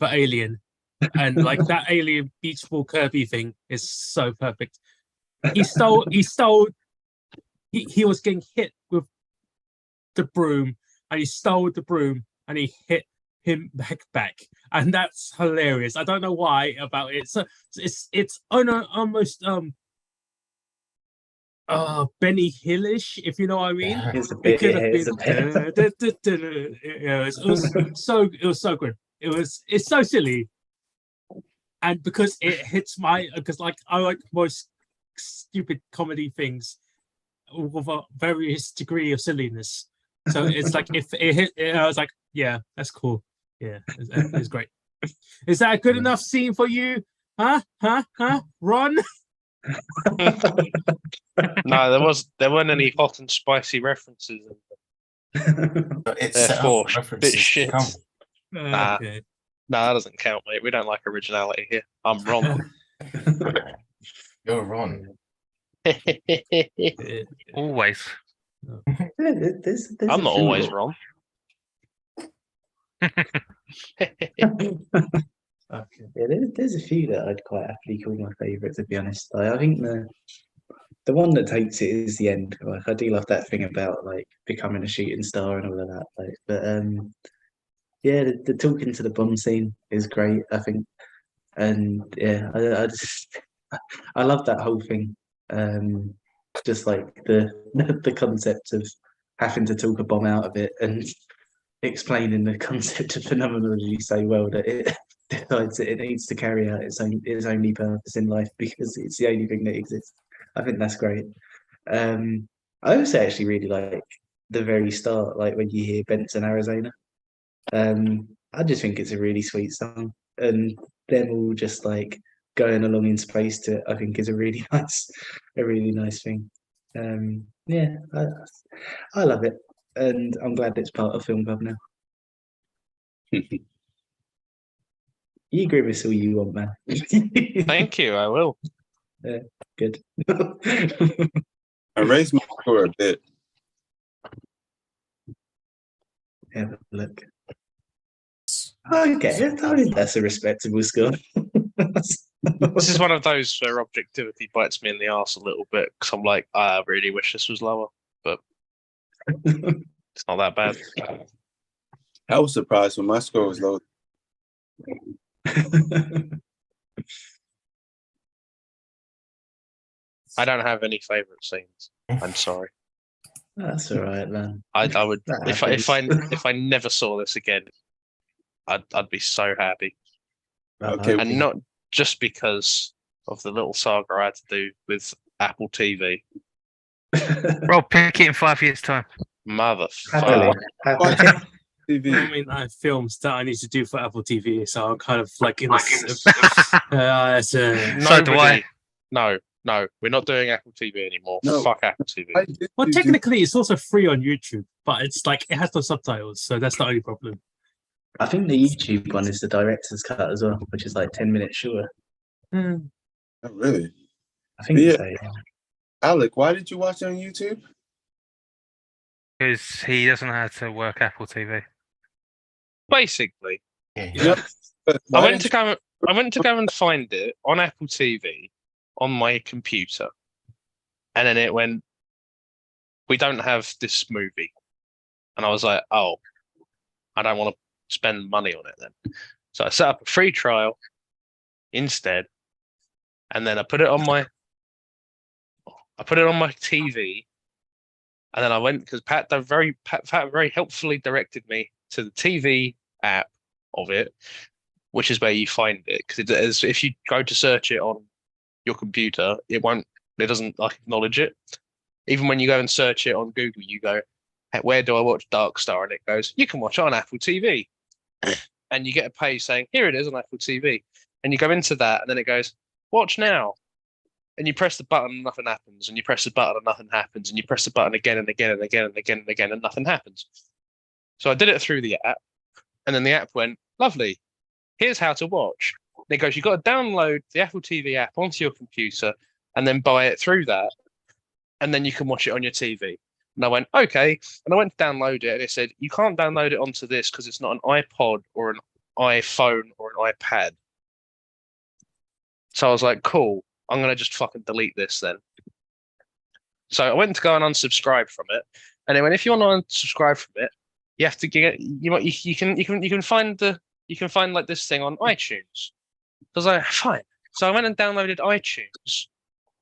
Alien, and like that Alien beach ball Kirby thing is so perfect. He was getting hit with the broom, and he stole the broom, and he hit him back, and that's hilarious. I don't know why about it. So it's almost Benny Hillish, if you know what I mean. It's a It bit. could Yeah, have it's been. a bit. It was so good. It's so silly, and because it hits because like I like most stupid comedy things with a various degree of silliness. So it's like if it hit, I was like, yeah, that's cool. Yeah, it's great. Is that a good enough scene for you? Huh? Ron? No, there weren't any hot and spicy references. But it's set Therefore, up for bit references to shit. come. Okay. No, that doesn't count, mate. We don't like originality here. I'm wrong. You're Ron. Always. There's I'm a not few always that- wrong. Okay. Yeah, there's a few that I'd quite happily call my favourite, to be honest. Like, I think the one that takes it is the end. Like, I do love that thing about like becoming a shooting star and all of that. Like, but yeah, the talking to the bomb scene is great, I think. And yeah, I just I love that whole thing. Just like the concept of having to talk a bomb out of it and explaining the concept of phenomenology so well that it decides that it needs to carry out its only purpose in life because it's the only thing that exists. I think that's great. I also actually really like the very start, like when you hear Benson, Arizona. I just think it's a really sweet song, and them all just like going along in space to it, I think is a really nice thing. Yeah, I love it, and I'm glad it's part of Film Club now. You grimace all you want, man. Thank you. I will. Good. I raised my score a bit. Have a look. Okay, I think that's a respectable score. This is one of those where objectivity bites me in the arse a little bit because I'm like, I really wish this was lower, but it's not that bad. I was surprised when my score was low. I don't have any favorite scenes. I'm sorry. That's all right, man. I would That if I never saw this again, I'd be so happy, Okay. and not just because of the little saga I had to do with Apple TV. Rob, pick it in 5 years' time. Happily, Motherfucker. happily. I TV. mean, I have films that I need to do for Apple TV, so I'm kind of like in this. It's So do I. No, we're not doing Apple TV anymore. No. Fuck Apple TV. I did well, do- technically, it's also free on YouTube, but it's like it has no subtitles, so that's the only problem. I think the YouTube one is the director's cut as well, which is like 10 minutes shorter. Oh, really? I think Yeah. so. Yeah. Alec, why did you watch it on YouTube? Because he doesn't know how to work Apple TV. Basically, Yeah. Yeah. But I why went to didn't go and find it on Apple TV on my computer, and then it went, "We don't have this movie," and I was like, "Oh, I don't want to spend money on it then." So I set up a free trial instead, and then I put it on my TV, And then I went because Pat very helpfully directed me to the TV app of it, which is where you find it. Because if you go to search it on your computer, it doesn't like acknowledge it. Even when you go and search it on Google, you go, hey, where do I watch Dark Star? And it goes, you can watch it on Apple TV. And you get a page saying, here it is on Apple TV. And you go into that, and then it goes, watch now. And you press the button and nothing happens. And you press the button and nothing happens. And you press the button again and again and again and again and again and nothing happens. So I did it through the app. And then the app went, lovely. Here's how to watch. And it goes, you've got to download the Apple TV app onto your computer and then buy it through that. And then you can watch it on your TV. And I went, okay. And I went to download it. And it said, you can't download it onto this because it's not an iPod or an iPhone or an iPad. So I was like, cool. I'm going to just fucking delete this then. So I went to go and unsubscribe from it. And then if you want to unsubscribe from it, you have to get you can find like this thing on iTunes. So I was like, fine. So I went and downloaded iTunes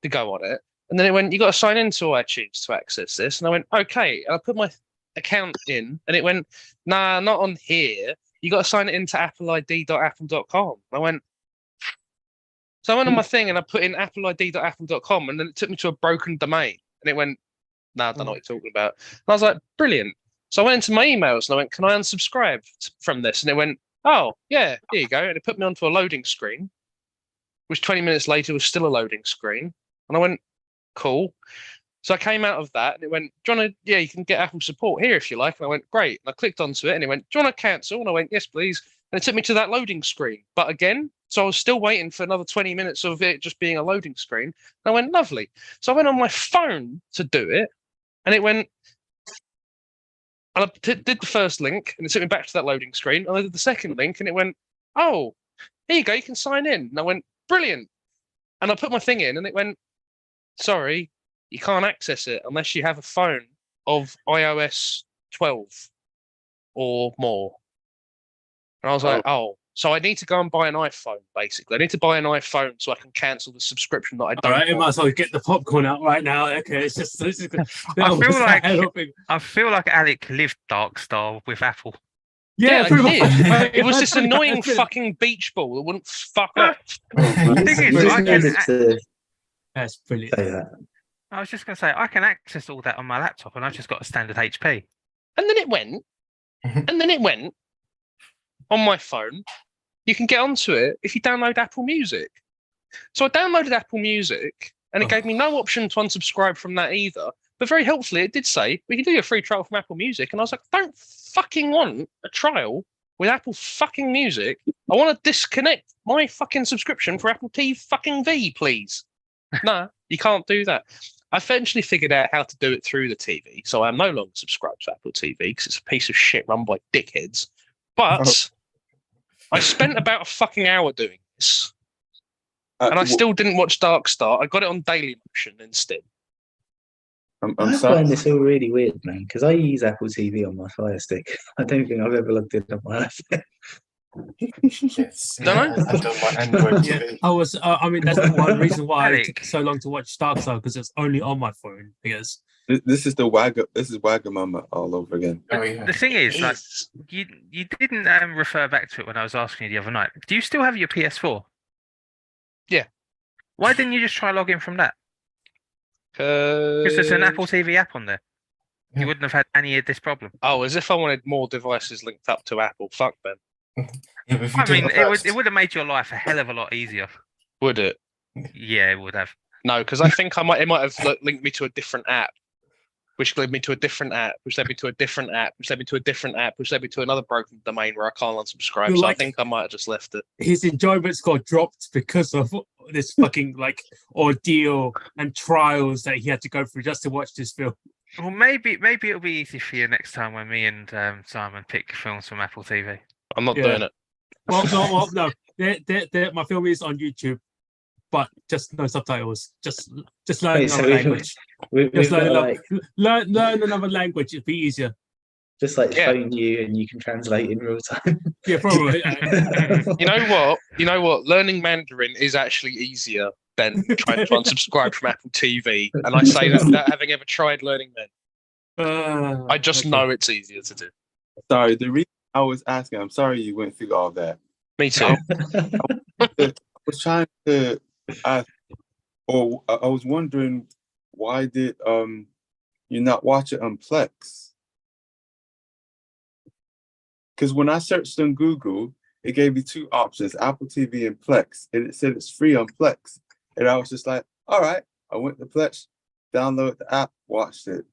to go on it. And then it went, you got to sign into iTunes to access this. And I went, okay. And I put my account in and it went, nah, not on here. You got to sign it into appleid.apple.com. I went, so I went on my thing and I put in appleid.apple.com and then it took me to a broken domain. And it went, nah, I don't know what you're talking about. And I was like, brilliant. So I went into my emails and I went, can I unsubscribe from this? And it went, oh, yeah, here you go. And it put me onto a loading screen, which 20 minutes later was still a loading screen. And I went, cool. So I came out of that and it went, do you want to, yeah, you can get Apple support here if you like. And I went, great. And I clicked onto it and it went, do you want to cancel? And I went, yes, please. And it took me to that loading screen. But again, so I was still waiting for another 20 minutes of it just being a loading screen. And I went, lovely. So I went on my phone to do it and it went, and I did the first link and it took me back to that loading screen. And I did the second link and it went, oh, here you go, you can sign in. And I went, brilliant. And I put my thing in and it went, sorry, you can't access it unless you have a phone of iOS 12 or more. And I was like, oh, so I need to go and buy an iPhone, basically. I need to buy an iPhone so I can cancel the subscription that I don't All right, you want. might as well get the popcorn out right now. Okay, it's just this is I feel like Alec lived Dark Star with Apple. yeah, I pretty did. much. It was this That's pretty annoying much it. fucking beach ball that wouldn't fuck up. The thing is, I can, That's brilliant. I was just going to say, I can access all that on my laptop and I've just got a standard HP. And then it went on my phone. You can get onto it if you download Apple Music. So I downloaded Apple Music and it gave me no option to unsubscribe from that either. But very helpfully, it did say, we can do a free trial from Apple Music. And I was like, I don't fucking want a trial with Apple fucking Music. I want to disconnect my fucking subscription for Apple TV fucking V, please. No, you can't do that. I eventually figured out how to do it through the TV. So I'm no longer subscribed to Apple TV because it's a piece of shit run by dickheads. But I spent about a fucking hour doing this. And I still didn't watch Dark Star. I got it on Dailymotion instead. I'm I sorry. find this all really weird, man, because I use Apple TV on my Fire Stick. I don't think I've ever logged in on my iPhone. Yes. Don't know. I've done my Android Yeah, TV. I was. I mean, that's the one reason why it Alec. took so long to watch Dark Star because it's only on my phone. Because This is Wagamama all over again. Oh, yeah. The thing is, like, Yes. you didn't refer back to it when I was asking you the other night. Do you still have your PS4? Yeah. Why didn't you just try log in from that? Because there's an Apple TV app on there. Yeah. You wouldn't have had any of this problem. Oh, as if I wanted more devices linked up to Apple. Fuck them. Yeah, but if you I do mean, it it first- would have made your life a hell of a lot easier. Would it? Yeah, it would have. No, because I think it might have linked me to a different app, which led me to a different app, which led me to a different app, which led me to a different app, which led me to another broken domain where I can't unsubscribe. You're So like- I think I might have just left it. his enjoyments got dropped because of this fucking like ordeal and trials that he had to go through just to watch this film. Well, maybe it'll be easy for you next time when me and Simon pick films from Apple TV. I'm not Yeah. doing it. No. My film is on YouTube, but just no subtitles. Just learn Wait, so another language. We've Just got learn, to, learn another language. It'd be easier. just like Yeah. phone you and you can translate in real time. Yeah, probably. You know what? Learning Mandarin is actually easier than trying to unsubscribe from Apple TV. And I say that without having ever tried learning Mandarin. I just okay. know it's easier to do. Sorry, the reason I was asking, I'm sorry you went through all that. Me too. I was trying to ask, or I was wondering, why did you not watch it on Plex? Because when I searched on Google, it gave me two options, Apple TV and Plex, and it said it's free on Plex. And I was just like, all right, I went to Plex, downloaded the app, watched it.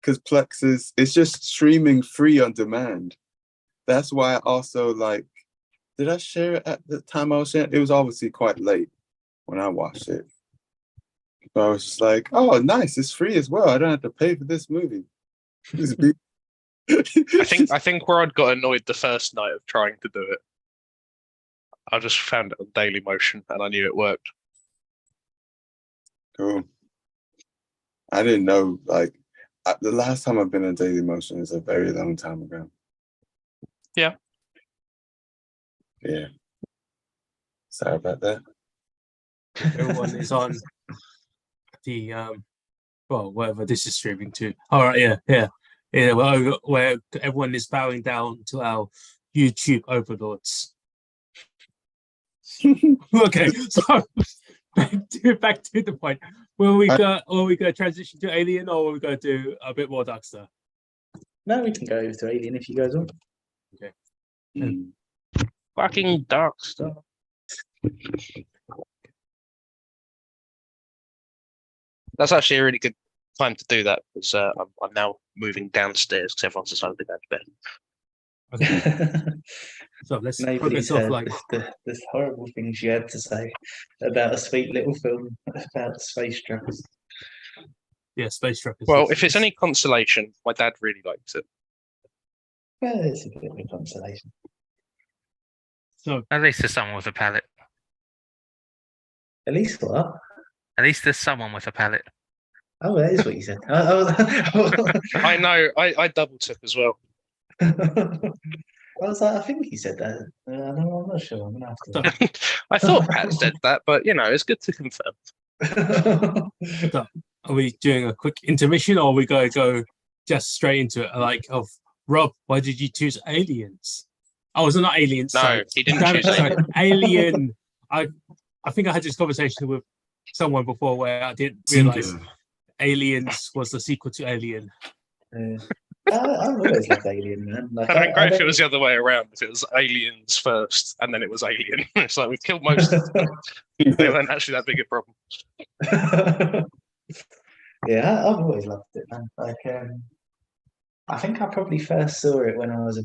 Because Plex it's just streaming free on demand. That's why I also like, did I share it at the time I was sharing? It was obviously quite late when I watched it. But I was just like, oh, nice, it's free as well. I don't have to pay for this movie. I think where I'd got annoyed the first night of trying to do it, I just found it on Daily Motion and I knew it worked. Cool. I didn't know, like, the last time I've been on Daily Motion is a very long time ago. Yeah. Yeah. Sorry about that. Everyone is on the well, whatever this is streaming to. All right, yeah. Well, where everyone is bowing down to our YouTube overlords. Okay, so back to the point. Will we go transition to Alien, or will we go do a bit more Darkstar? No, we can go over to Alien if you guys want. Mm. Fucking dark stuff. That's actually a really good time to do that because I'm now moving downstairs because everyone's decided to go to bed. Okay. So let's focus Nobody's off heard like the horrible things you had to say about a sweet little film about space truckers. Space truckers. Well, if it's any consolation, my dad really likes it. Well, it's a bit of a consolation. So At least there's someone with a palate. At least what? At least there's someone with a palate. Oh, that is what you said. I know. I double took as well. I was like, I think he said that. No, I'm not sure. I'm gonna have to. I thought Pat said that, but it's good to confirm. are we doing a quick intermission, or are we going to go just straight into it? Like, Rob, why did you choose Aliens? Oh, was it not Aliens? No, sorry. he didn't choose sorry, Alien. Alien. I think I had this conversation with someone before where I didn't realize Aliens was the sequel to Alien. I've always loved Alien, man. Like, I'd been great if it was the other way around. If it was Aliens first and then it was Alien. It's like we've killed most of them. They weren't actually that big a problem. Yeah, I've always loved it, man. Like, I think I probably first saw it when I was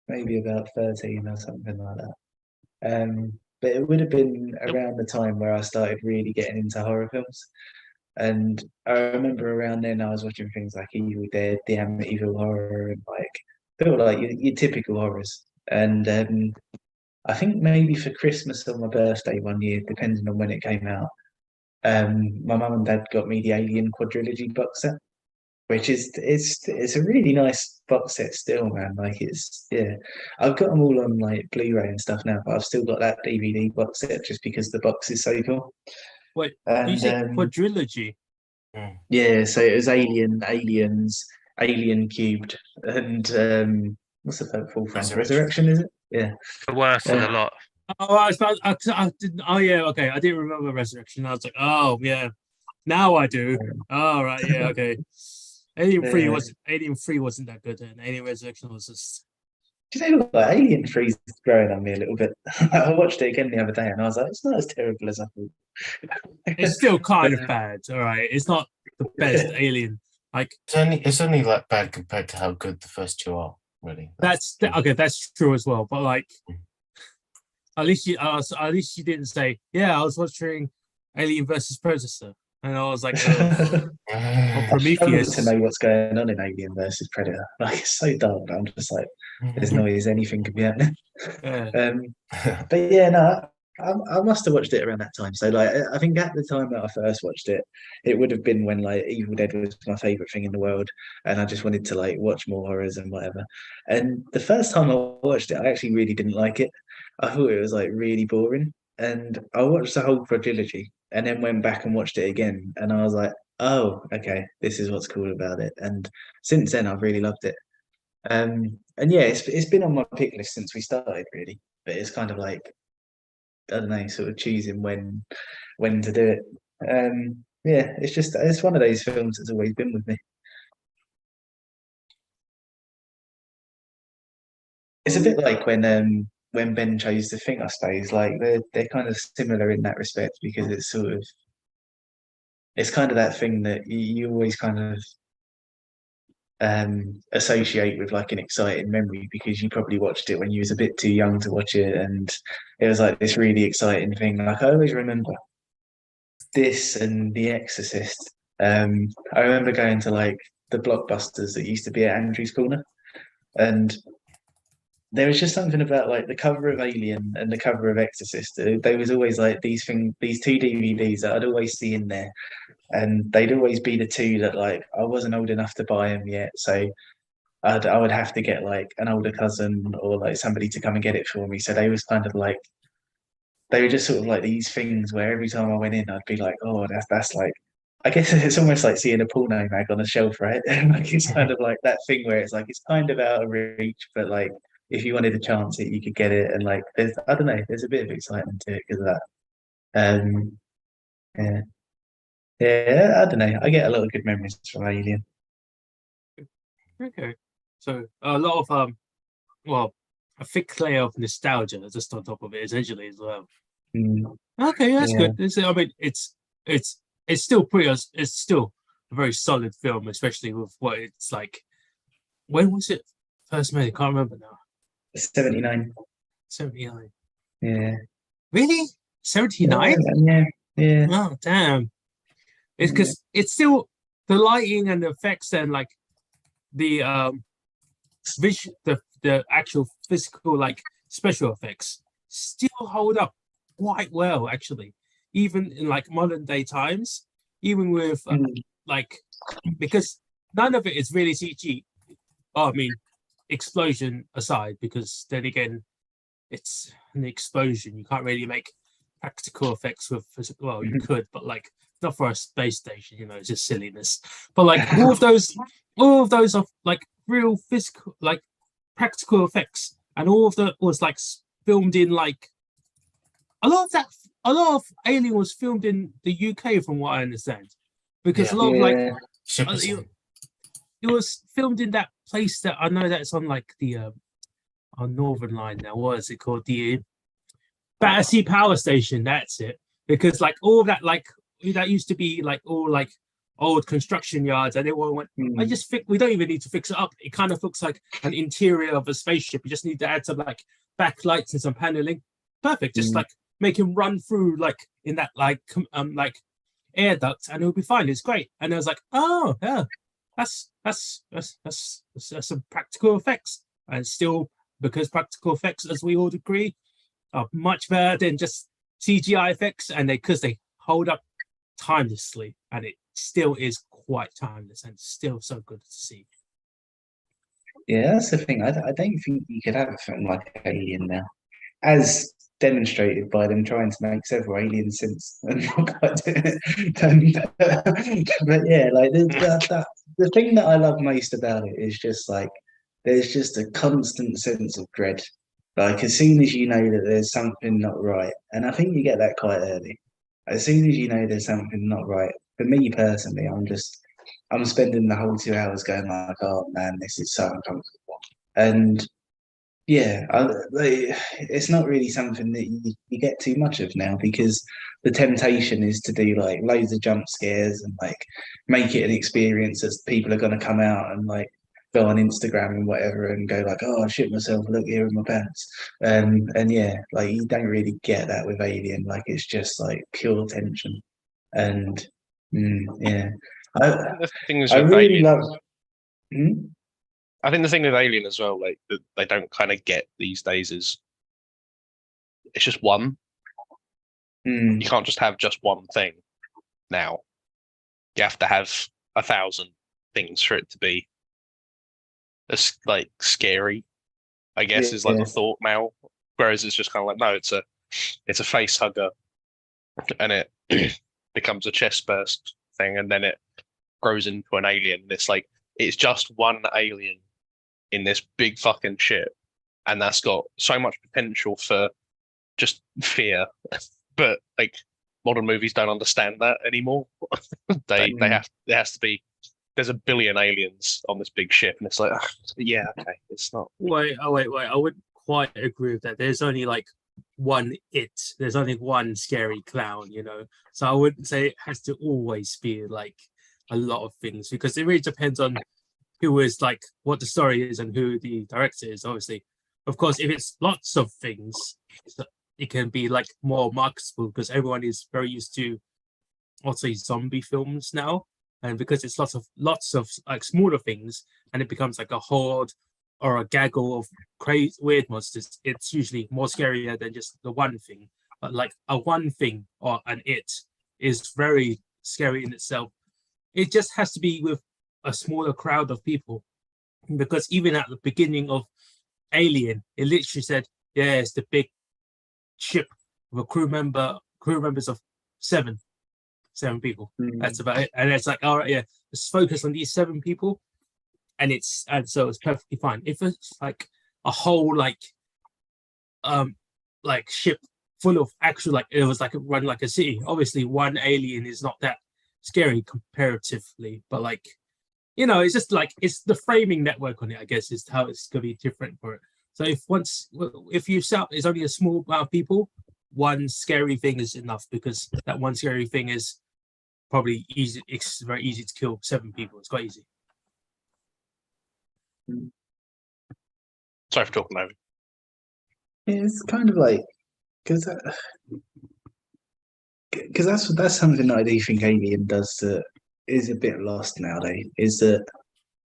maybe about 13 or something like that. But it would have been around the time where I started really getting into horror films. And I remember around then I was watching things like Evil Dead, The Amityville Horror, and like your typical horrors. And I think maybe for Christmas or my birthday one year, depending on when it came out, my mum and dad got me the Alien quadrilogy box set, which is it's a really nice box set still, man. Like I've got them all on like Blu-ray and stuff now, but I've still got that DVD box set just because the box is so cool. Wait, And, you say quadrilogy? Yeah, so it was Aliens, Alien Cubed, and what's the full one? Resurrection, is it? Yeah. The worst of the lot. Oh, I didn't. Oh, yeah. Okay, I didn't remember Resurrection. I was like, oh, yeah. Now I do. Oh, right. Yeah. Okay. Alien 3 wasn't that good, and Alien Resurrection was just. Do you know what? Alien 3 is growing on me a little bit. I watched it again the other day, and I was like, it's not as terrible as I thought. It's still kind of bad. All right, it's not the best Alien. Like it's only like bad compared to how good the first two are. Really. That's true as well. But like, at least you didn't say, yeah, I was watching Alien versus Predator, and I was like, or Prometheus. To know what's going on in Alien versus Predator, like it's so dark. But I'm just like, there's no way anything could be happening. Yeah. But yeah, no. I must have watched it around that time. So like, I think at the time that I first watched it, it would have been when like Evil Dead was my favorite thing in the world, and I just wanted to like watch more horrors and whatever. And the first time I watched it, I actually really didn't like it. I thought it was like really boring, and I watched the whole quadrilogy, and then went back and watched it again, and I was like, oh, okay, this is what's cool about it. And since then, I've really loved it. And yeah, it's been on my pick list since we started, really. But it's kind of like, I don't know, sort of choosing when to do it. Yeah, it's one of those films that's always been with me. It's a bit like when Ben chose the thing, I suppose. Like they're kind of similar in that respect because it's kind of that thing that you always kind of associate with like an exciting memory because you probably watched it when you was a bit too young to watch it, and it was like this really exciting thing. Like I always remember this and The Exorcist. I remember going to like the blockbusters that used to be at Andrew's Corner, and there was just something about like the cover of Alien and the cover of Exorcist. There was always like these two DVDs that I'd always see in there, and they'd always be the two that like I wasn't old enough to buy them yet, so I would have to get like an older cousin or like somebody to come and get it for me. So they was kind of like they were just sort of like these things where every time I went in, I'd be like, oh, that's like, I guess it's almost like seeing a porno mag on a shelf, right? Like it's kind of like that thing where it's like it's kind of out of reach, but like if you wanted to chance it, you could get it, and like there's I don't know, there's a bit of excitement to it because of that. Um, yeah, yeah, I don't know. I get a lot of good memories from Alien. Okay, so a lot of well, a thick layer of nostalgia just on top of it, essentially as well. Mm, Okay, that's yeah. good. I mean, it's still it's still a very solid film, especially with what it's like. When was it first made? I can't remember now. 79. 79. Yeah. Really? 79? Yeah, yeah. Oh, damn. It's because it's still the lighting and the effects and like the the actual physical like special effects still hold up quite well actually, even in like modern day times, even with like because none of it is really CG. Oh, I mean, explosion aside, because then again, it's an explosion. You can't really make practical effects with physical. Well, you could, but like not for a space station. You know, it's just silliness. But like all of those are like real physical, like practical effects, and all of that was like filmed in like a lot of that. A lot of Alien was filmed in the UK, from what I understand, because a lot of like it was filmed in that place that I know that's on like the on Northern Line now. What is it called? The Battersea Power Station. That's it. Because like all that like that used to be like all like old construction yards, and everyone went, I just think we don't even need to fix it up. It kind of looks like an interior of a spaceship. You just need to add some like backlights and some paneling. Perfect. Just like make him run through like in that like air duct, and it'll be fine. It's great. And I was like, oh yeah, that's some practical effects, and still because practical effects, as we all agree, are much better than just CGI effects, and because they hold up timelessly, and it still is quite timeless and still so good to see. Yeah, that's the thing. I don't think you could have a film like Alien now, as demonstrated by them trying to make several aliens since and not quite doing it. But yeah, like the thing that I love most about it is just like there's just a constant sense of dread. Like as soon as you know that there's something not right, and I think you get that quite early. As soon as you know there's something not right, for me personally, I'm spending the whole 2 hours going like, oh man, this is so uncomfortable. And yeah, it's not really something that you get too much of now because the temptation is to do like loads of jump scares and like make it an experience that people are going to come out and like go on Instagram and whatever and go like, oh, I shit myself, look here in my pants. And yeah, like you don't really get that with Alien. Like it's just like pure tension. And yeah, The things I with really Alien, love. Hmm? I think the thing with Alien as well, like that they don't kind of get these days is it's just one. You can't just have just one thing now. You have to have 1,000 things for it to be as like scary, I guess, is like the thought now. Whereas it's just kind of like, no, it's a face hugger, and it becomes a chest burst thing, and then it grows into an alien. And it's like it's just one alien in this big fucking ship, and that's got so much potential for just fear. But like modern movies don't understand that anymore. They have there has to be there's a billion aliens on this big ship, and it's like yeah, okay, it's not. Wait, I wouldn't quite agree with that. There's only like one there's only one scary clown, you know. So I wouldn't say it has to always be like a lot of things, because it really depends on who is like what the story is and who the director is. Obviously, of course, if it's lots of things, it can be like more marketable because everyone is very used to, I'll say, zombie films now, and because it's lots of like smaller things, and it becomes like a horde or a gaggle of crazy weird monsters. It's usually more scarier than just the one thing. But like a one thing or an it is very scary in itself. It just has to be with a smaller crowd of people, because even at the beginning of Alien, it literally said, "Yeah, it's the big ship with a crew members of seven people." That's about it. And it's like, all right, yeah, let's focus on these 7 people, and so it's perfectly fine. If it's like a whole like ship full of actual, like it was like run like a city, obviously one alien is not that scary comparatively, but like, you know, it's just like it's the framing network on it, I guess, is how it's gonna be different for it. So if you set up it's only a small amount of people, one scary thing is enough, because that one scary thing is probably easy. It's very easy to kill 7 people. It's quite easy. Sorry for talking over. It's kind of like because that's something that I do think Alien does that is a bit lost nowadays. Is that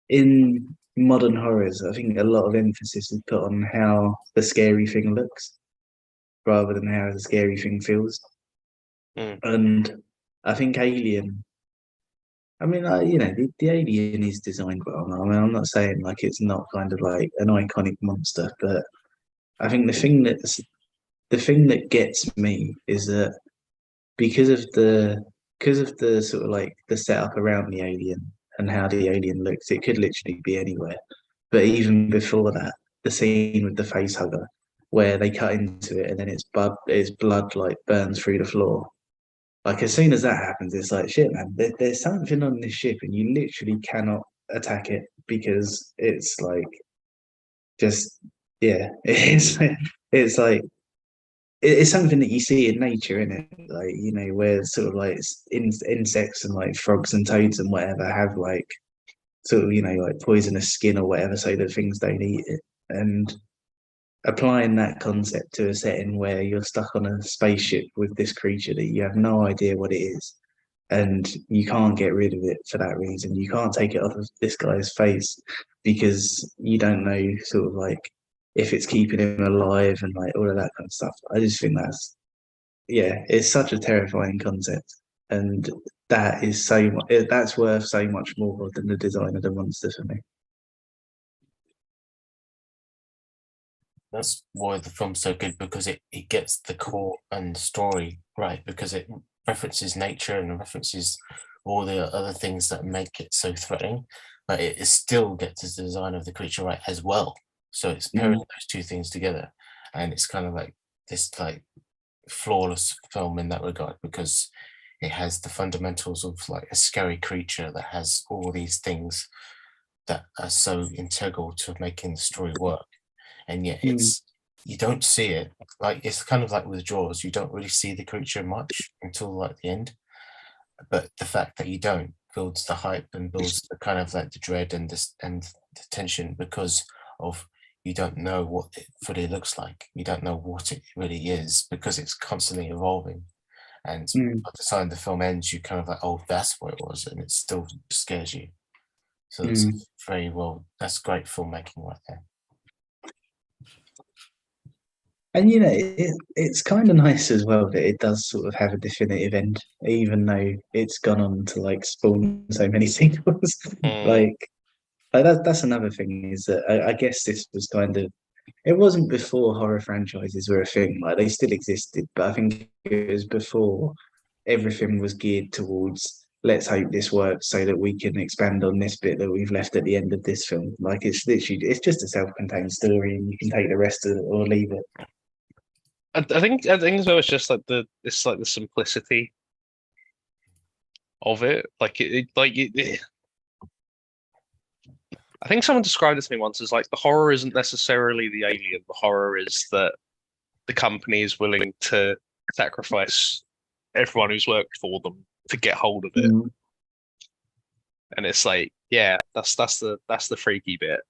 in modern horrors, I think a lot of emphasis is put on how the scary thing looks rather than how the scary thing feels. And I think Alien, I mean, you know, the Alien is designed well. I mean, I'm not saying like it's not kind of like an iconic monster, but I think the thing that gets me is that because of the sort of like the setup around the alien and how the alien looks, it could literally be anywhere. But even before that, the scene with the face hugger, where they cut into it and then its blood like burns through the floor. Like as soon as that happens, it's like shit, man. There's something on this ship, and you literally cannot attack it because it's like just yeah. It's like it's something that you see in nature, isn't it? Like, you know, where sort of like insects and like frogs and toads and whatever have like sort of, you know, like poisonous skin or whatever, so that things don't eat it. And applying that concept to a setting where you're stuck on a spaceship with this creature that you have no idea what it is, and you can't get rid of it for that reason. You can't take it off of this guy's face because you don't know sort of like if it's keeping him alive and like all of that kind of stuff. I just think it's such a terrifying concept, and that is that's worth so much more than the design of the monster for me. That's why the film's so good, because it gets the core and story right, because it references nature and references all the other things that make it so threatening, but it still gets the design of the creature right as well. So it's pairing those two things together, and it's kind of like this like flawless film in that regard, because it has the fundamentals of like a scary creature that has all these things that are so integral to making the story work. And yet you don't see it. Like it's kind of like with Jaws, you don't really see the creature much until like the end. But the fact that you don't builds the hype and builds the kind of like the dread and the tension, because of you don't know what it fully looks like. You don't know what it really is, because it's constantly evolving. And by the time the film ends, you kind of like, oh, that's what it was, and it still scares you. So it's very well. That's great filmmaking right there. And you know, it's kind of nice as well that it does sort of have a definitive end, even though it's gone on to like spawn so many sequels. Like that's another thing, is that I guess this was kind of, it wasn't before horror franchises were a thing. Like they still existed, but I think it was before everything was geared towards let's hope this works so that we can expand on this bit that we've left at the end of this film. Like it's literally, it's just a self-contained story, and you can take the rest of it or leave it. I think as well, it's just like the simplicity of it. I think someone described it to me once as like the horror isn't necessarily the alien. The horror is that the company is willing to sacrifice everyone who's worked for them to get hold of it. Mm. And it's like, yeah, that's the freaky bit.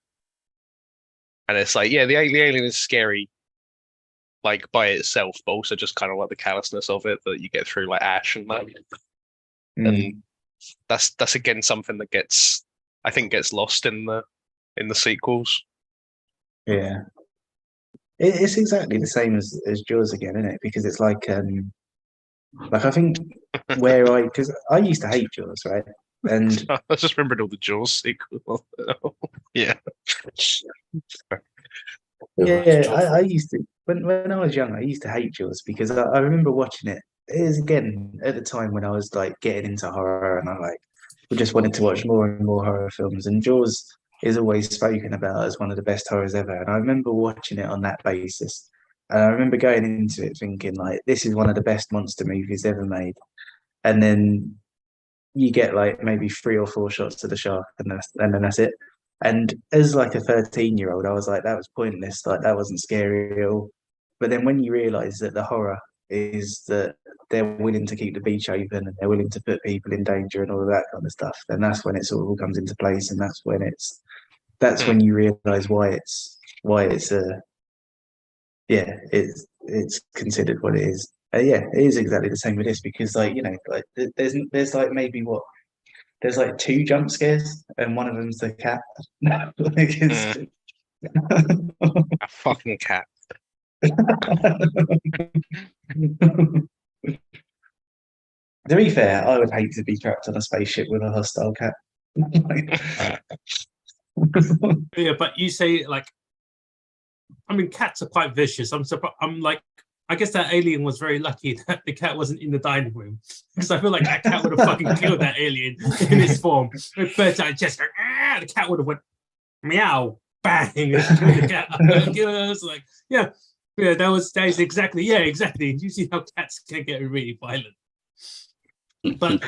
And it's like, yeah, the alien is scary, like by itself, but also just kind of like the callousness of it that you get through like Ash and that. And that's again something that gets lost in the sequels. Yeah, it's exactly the same as Jaws again, isn't it? Because it's like I think because I used to hate Jaws, right? And I just remembered all the Jaws sequels. Yeah. yeah, I used to when I was young, I used to hate Jaws because I remember watching it. It was again at the time when I was like getting into horror, and I like just wanted to watch more and more horror films. And Jaws is always spoken about as one of the best horrors ever. And I remember watching it on that basis. And I remember going into it thinking like, this is one of the best monster movies ever made. And then you get like maybe 3 or 4 shots to the shark, and then that's it. And as like a 13-year-old, I was like, that was pointless. Like that wasn't scary at all. But then when you realise that the horror is that they're willing to keep the beach open and they're willing to put people in danger and all of that kind of stuff, then that's when it sort of all comes into place, and that's when you realise why it's it's considered what it is. Yeah, it is exactly the same with this, because like like there's like maybe there's like 2 jump scares and one of them's the cat. A fucking cat. To be fair, I would hate to be trapped on a spaceship with a hostile cat. Yeah, but you say like, I mean, cats are quite vicious. I'm surprised. I'm like, I guess that alien was very lucky that the cat wasn't in the dining room, because I feel like that cat would have fucking killed that alien in its form. With birds out chest, the cat would have went meow, bang, and killed the cat. I was like, yeah, that is exactly, exactly. You see how cats can get really violent. But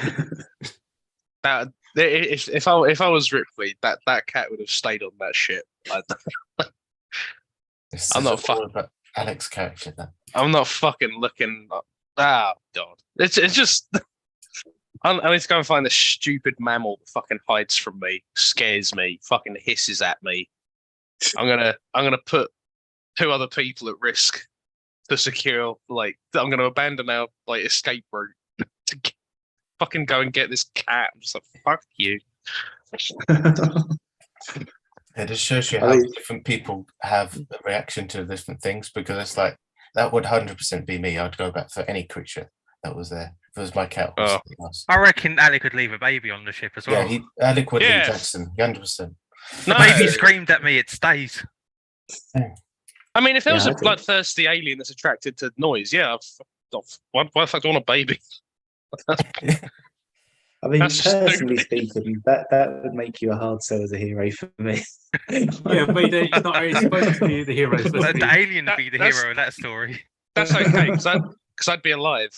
if I was Ripley, that cat would have stayed on that ship. I'm not fucking Alex character. Then I'm not fucking looking. Oh God! It's just. I need to go and find this stupid mammal that fucking hides from me, scares me, fucking hisses at me. I'm gonna put 2 other people at risk to secure. Like I'm gonna abandon our like escape route to fucking go and get this cat. I'm just like, fuck you. it just shows you how different people have a reaction to different things, because it's like that would 100% be me. I'd go back for any creature that was there. If it was my cat, I reckon Alec would leave a baby on the ship as well. Yeah, Alec would leave Jackson, 100%. The baby screamed at me, it stays. I mean, if there was a bloodthirsty alien that's attracted to noise, why the fuck do I want a baby? I mean, personally speaking, that would make you a hard sell as a hero for me. Yeah, but he's not really supposed to be the hero. The alien would be the hero of that story. That's okay, because I'd be alive.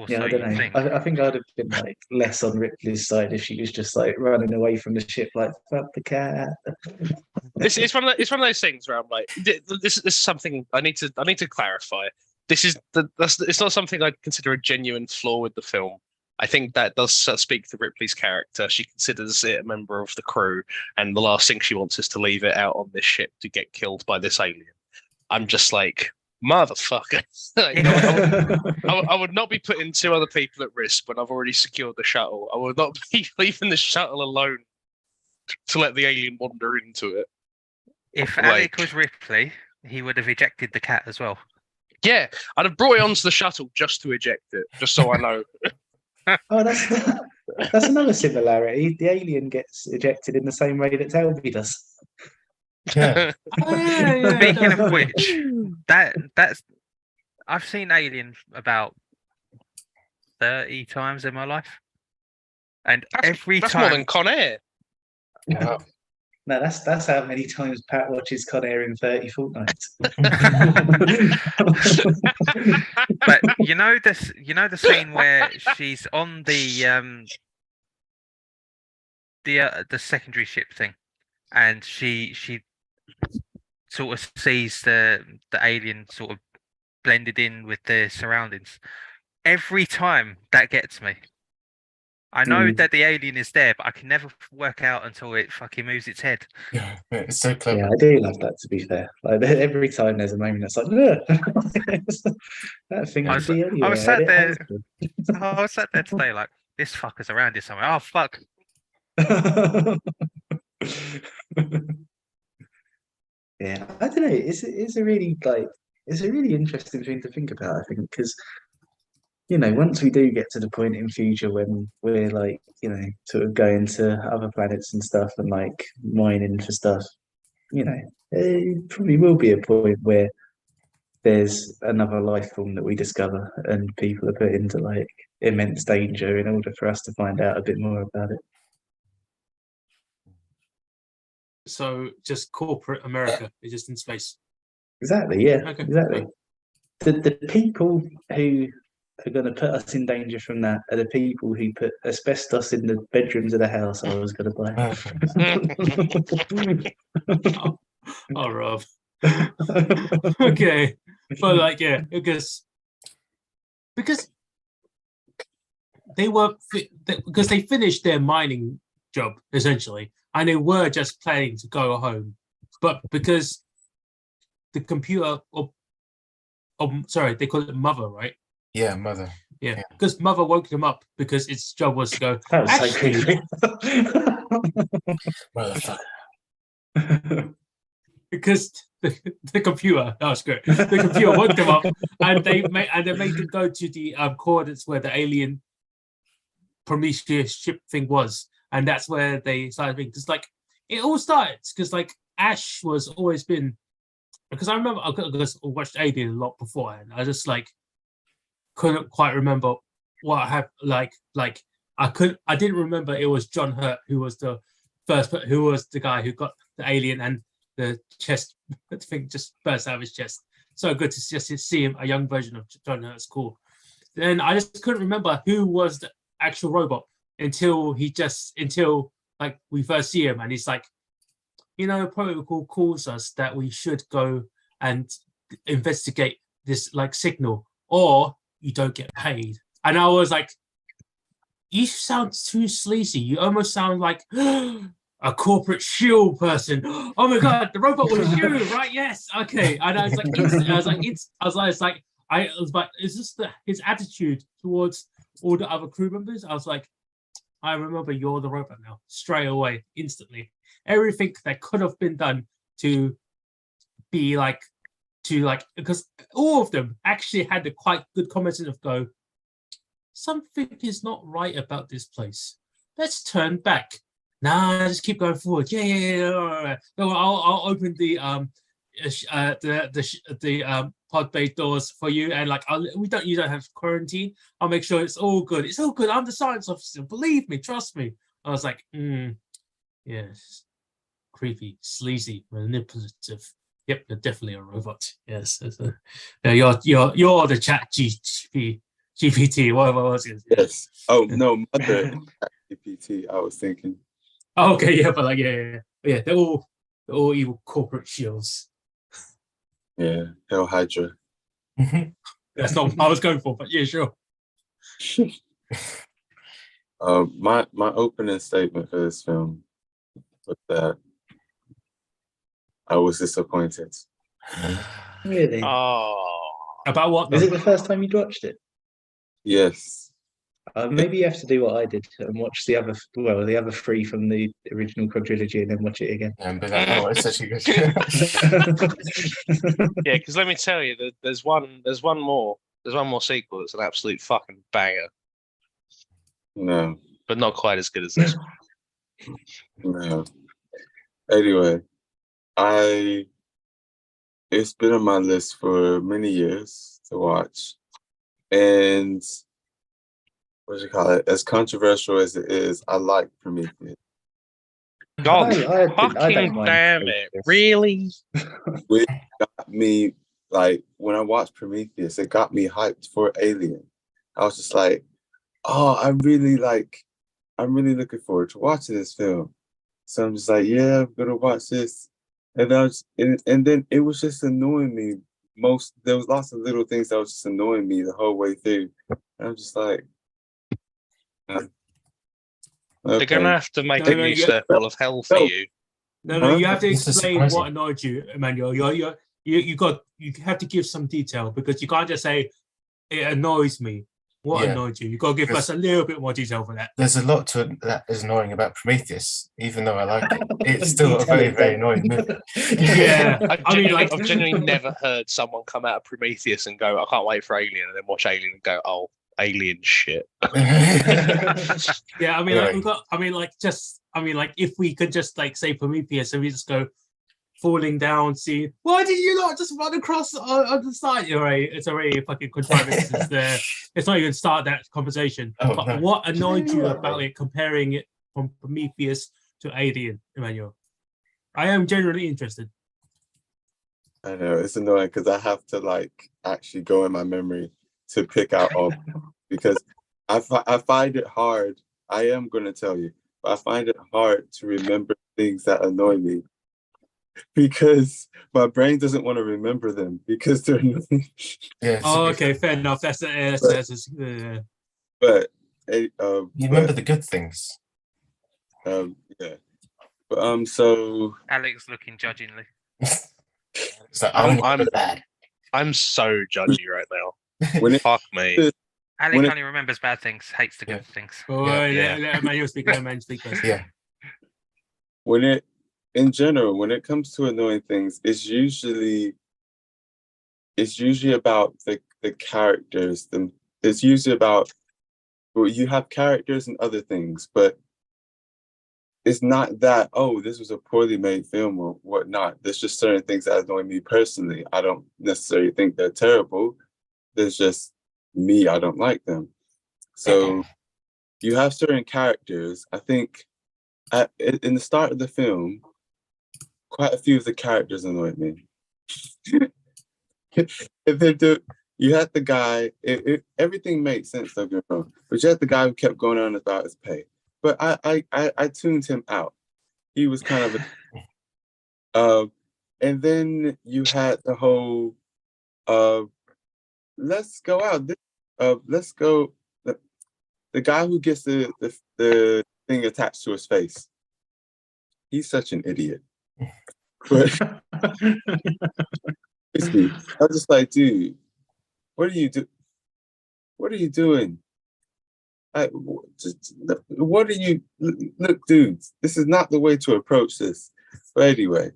Yeah, I don't know. I think I'd have been like less on Ripley's side if she was just like running away from the ship, like fuck the cat. It's one of those things where I'm like, this is something I need to clarify. It's not something I'd consider a genuine flaw with the film. I think that does speak to Ripley's character. She considers it a member of the crew, and the last thing she wants is to leave it out on this ship to get killed by this alien. I'm just like, motherfucker. I would not be putting 2 other people at risk when I've already secured the shuttle. I would not be leaving the shuttle alone to let the alien wander into it. If Alec was Ripley, he would have ejected the cat as well. Yeah, I'd have brought it onto the shuttle just to eject it, just so I know. Oh, that's another similarity. The alien gets ejected in the same way that Telby does. Yeah. Speaking of which, that's I've seen Alien about 30 times in my life, and That's, every that's time more than Con Air. Wow. No, that's how many times Pat watches Con Air in 30 fortnights. But you know this, you know the scene where she's on the secondary ship thing, and she sort of sees the alien sort of blended in with the surroundings. Every time that gets me. I know Mm. that the alien is there, but I can never work out until it fucking moves its head. Yeah, it's so Yeah, clever. I do love that, to be fair. Like every time there's a moment that's like, look, that thing I could was, be I anywhere. was sat and it there. has been. I was sat there today, like this fucker's around here somewhere. Oh fuck! Yeah, I don't know. It's a really like it's a really interesting thing to think about. I think because once we do get to the point in future when we're like sort of going to other planets and stuff and like mining for stuff, it probably will be a point where there's another life form that we discover and people are put into like immense danger in order for us to find out a bit more about it. So just corporate America is just in space. Exactly. Yeah. Okay. Exactly. The people who are going to put us in danger from that are the people who put asbestos in the bedrooms of the house I was going to buy. Oh, Rob. Okay, but like, yeah, because they were because they finished their mining job essentially, and they were just planning to go home, but because the computer, sorry, they call it Mother, right? Yeah, Mother. Yeah, Yeah. because Mother woke them up because its job was to go. That was so Actually, creepy. Motherfucker. because the computer, that was great. The computer woke them up, and they made them go to the coordinates where the alien Prometheus ship thing was, and that's where they started being. Because like it all started because like Ash was always been. Because I remember I watched Alien a lot before, and I just like couldn't quite remember what I had like I didn't remember it was John Hurt who was the guy who got the alien and the chest thing just burst out of his chest. So good to just see him, a young version of John Hurt's cool. Then I just couldn't remember who was the actual robot until like we first see him and he's like, protocol calls us that we should go and investigate this like signal or you don't get paid. And I was like, you sound too sleazy. You almost sound like a corporate shield person. Oh my god, the robot was you, right? Yes, okay. And I was like, is this his attitude towards all the other crew members? I was like, I remember you're the robot now, straight away, instantly. Everything that could have been done to be because all of them actually had the quite good comments of go, something is not right about this place. Let's turn back. Nah, just keep going forward. Yeah. No, I'll open the pod bay doors for you, and like you don't have quarantine. I'll make sure it's all good. It's all good. I'm the science officer. Believe me, trust me. I was like, yes, creepy, sleazy, manipulative. Yep, you're definitely a robot. Yes, you're the chat GPT. What was it? Yes. Oh no, Mother GPT. I was thinking. Oh, okay, yeah, but like yeah. They're all evil corporate shields. Yeah, Hell Hydra. That's not what I was going for, but yeah, sure. My opening statement for this film was that I was disappointed. Really? About what? Is it the first time you'd watched it? Yes. Maybe you have to do what I did and watch the other three from the original quadrilogy and then watch it again. And be like, oh, it's actually good. Yeah, because let me tell you, there's one more sequel that's an absolute fucking banger, No. but not quite as good as this. No. Anyway, it's been on my list for many years to watch, and what do you call it? As controversial as it is, I like Prometheus. God, I don't fucking mind damn it! Prometheus. Really? It got me like when I watched Prometheus, it got me hyped for Alien. I was just like, oh, I'm really looking forward to watching this film. So I'm just like, yeah, I'm gonna watch this. And and then it was just annoying me. There was lots of little things that was just annoying me the whole way through. And I'm just like, They're okay. gonna have to make No, a no, new you- circle of hell for No. you. No, you have to This is explain surprising. what annoyed you, Emmanuel. You have to give some detail because you can't just say it annoys me. What Yeah. annoyed you? You got to give us a little bit more detail for that. There's a lot to that is annoying about Prometheus, even though I like it. It's still You a tell very, it, very don't annoying you? movie. Yeah. I mean, like- I've genuinely never heard someone come out of Prometheus and go, "I can't wait for Alien," and then watch Alien and go, "Oh, Alien shit." Yeah, I mean, Anyway. like if we could just like say Prometheus and we just go falling down, see why did you not just run across on the side? It's already fucking contrivance. It's not even start that conversation. Oh, But no. what annoyed you about it comparing it from Prometheus to Alien, Emmanuel? I am genuinely interested. I know it's annoying because I have to like actually go in my memory to pick out all because I find it hard. I am going to tell you, but I find it hard to remember things that annoy me because my brain doesn't want to remember them because they're annoying. Yeah, Oh, so okay, fair enough. That's But you remember the good things. yeah. But so Alex looking judgingly. It's like I'm bad. I'm so judgy right now. when it Fuck me. Alex When it- only remembers bad things, hates the good things. Oh, Yeah. let Emmanuel speak. Let Emmanuel speak first. Yeah. in general, when it comes to annoying things, it's usually about the characters. It's usually about, well, you have characters and other things, but it's not that, oh, this was a poorly made film or whatnot. There's just certain things that annoy me personally. I don't necessarily think they're terrible. There's just me, I don't like them. So you have certain characters. I think in the start of the film, quite a few of the characters annoyed me. You had the guy, everything made sense, don't get me wrong, but you had the guy who kept going on about his pay. But I tuned him out. He was kind of and then you had the whole let's go out. Let's go. The guy who gets the thing attached to his face. He's such an idiot. But I was just like, dude, what are you doing? What are you? Look, dudes, this is not the way to approach this. But anyway,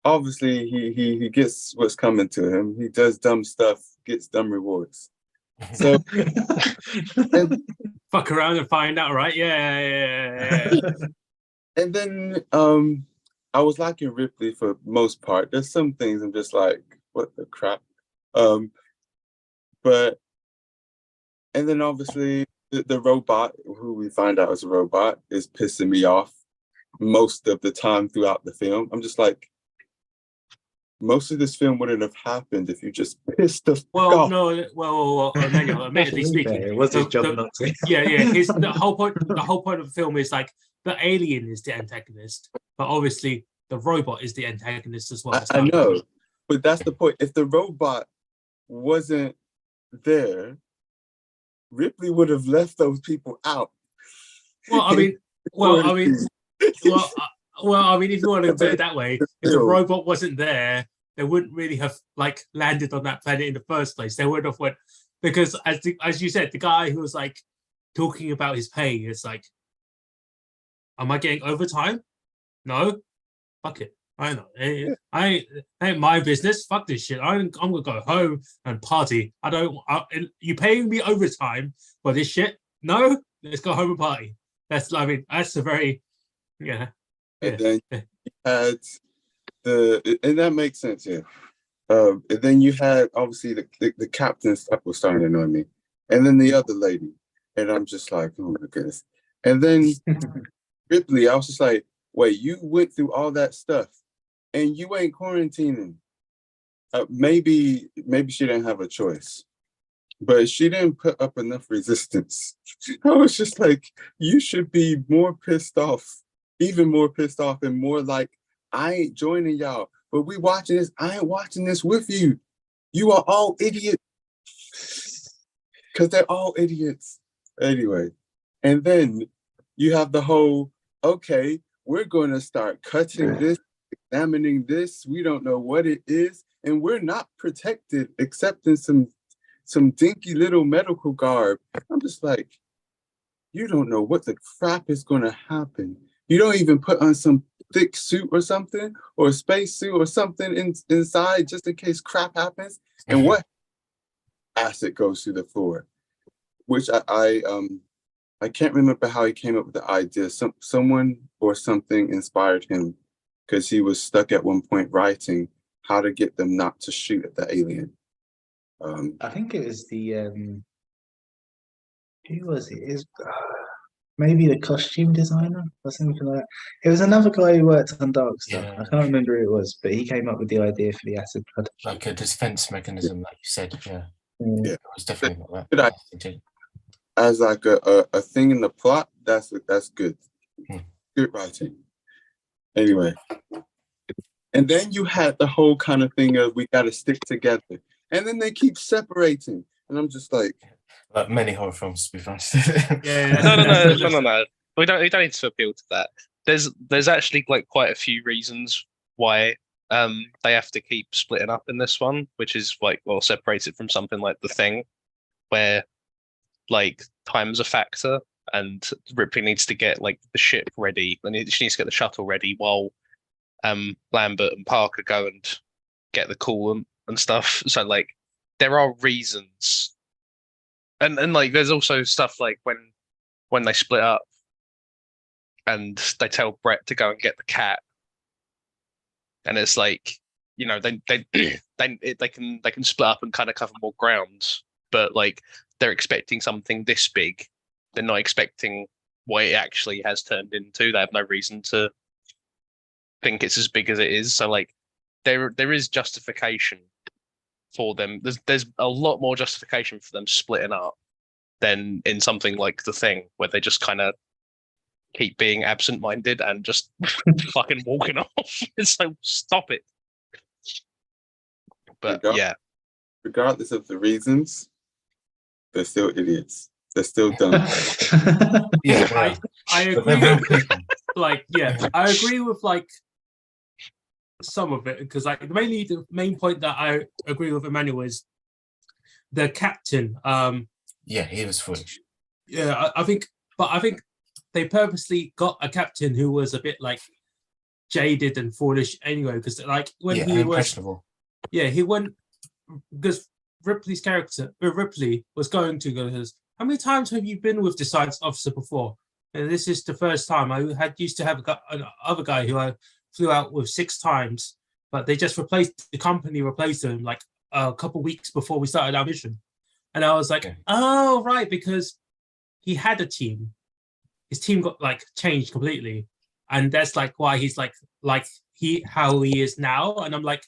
obviously he gets what's coming to him. He does dumb stuff, gets dumb rewards. So Fuck around and find out, right? Yeah. and then I was liking Ripley for most part. There's some things I'm just like, what the crap? But and then obviously the robot, who we find out is a robot, is pissing me off most of the time throughout the film. I'm just like, most of this film wouldn't have happened if you just pissed the fuck off. Emmanuel, admittedly speaking, it was his job not to. Yeah. The whole point of the film is like the alien is the antagonist, but obviously the robot is the antagonist as well. I know, but that's the point. If the robot wasn't there, Ripley would have left those people out. I mean, if you want to do it that way, if the robot wasn't there, they wouldn't really have like landed on that planet in the first place. They would have went because, as you said, the guy who was like talking about his pay is like, "Am I getting overtime? No, fuck it. I know. I ain't my business. Fuck this shit. I'm gonna go home and party. You paying me overtime for this shit? No, let's go home and party. That's a very yeah. And then you had and that makes sense, yeah. And then you had obviously the captain stuff was starting to annoy me, and then the other lady. And I'm just like, oh my goodness. And then Ripley, I was just like, wait, you went through all that stuff and you ain't quarantining. Maybe she didn't have a choice, but she didn't put up enough resistance. I was just like, you should be more pissed off, even more pissed off, and more like, I ain't joining y'all, but we watching this. I ain't watching this with you. You are all idiots. Because they're all idiots. Anyway, and then you have the whole, okay, we're going to start cutting this, examining this. We don't know what it is. And we're not protected except in some dinky little medical garb. I'm just like, you don't know what the crap is going to happen. You don't even put on some thick suit or something, or a space suit or something inside just in case crap happens. And what? Acid goes through the floor, which I can't remember how he came up with the idea. Someone or something inspired him because he was stuck at one point writing how to get them not to shoot at the alien. I think it was the who was it? Is maybe the costume designer or something like that. It was another guy who worked on Dark Stuff. Yeah. I can't remember who it was, but he came up with the idea for the acid flood. Like a defense mechanism, like you said. Yeah, Yeah. it was definitely like Good that. As like a thing in the plot, that's good. Hmm. Good writing. Anyway. And then you had the whole kind of thing of we got to stick together. And then they keep separating. And I'm just like many horror films, to be honest. Yeah. No. We don't need to appeal to that. There's actually like quite a few reasons why they have to keep splitting up in this one, which is like, well, separated from something like The Thing, where like time's a factor and Ripley needs to get like the ship ready, and she needs to get the shuttle ready while Lambert and Parker go and get the coolant and stuff. So like there are reasons, and like there's also stuff like when they split up and they tell Brett to go and get the cat, and it's like, you know, they can split up and kind of cover more ground, but like they're expecting something this big, they're not expecting what it actually has turned into. They have no reason to think it's as big as it is. So like there is justification for them. There's a lot more justification for them splitting up than in something like The Thing, where they just kind of keep being absent-minded and just fucking walking off. So stop it. But yeah, regardless of the reasons, they're still idiots. They're still dumb. Yeah, I agree. Like, yeah, I agree with like some of it, because like the main point that I agree with Emmanuel is the captain. Yeah, he was foolish. Yeah, I think they purposely got a captain who was a bit like jaded and foolish anyway, because like when he was impressionable. Yeah, he went because Ripley's character, Ripley was going to go. How many times have you been with the science officer before? And this is the first time. I used to have another guy who I flew out with 6 times, but they just replaced him like a couple weeks before we started our mission. And I was like, Okay. Oh, right, because he had a team. His team got like changed completely. And that's like why he's like how he is now. And I'm like,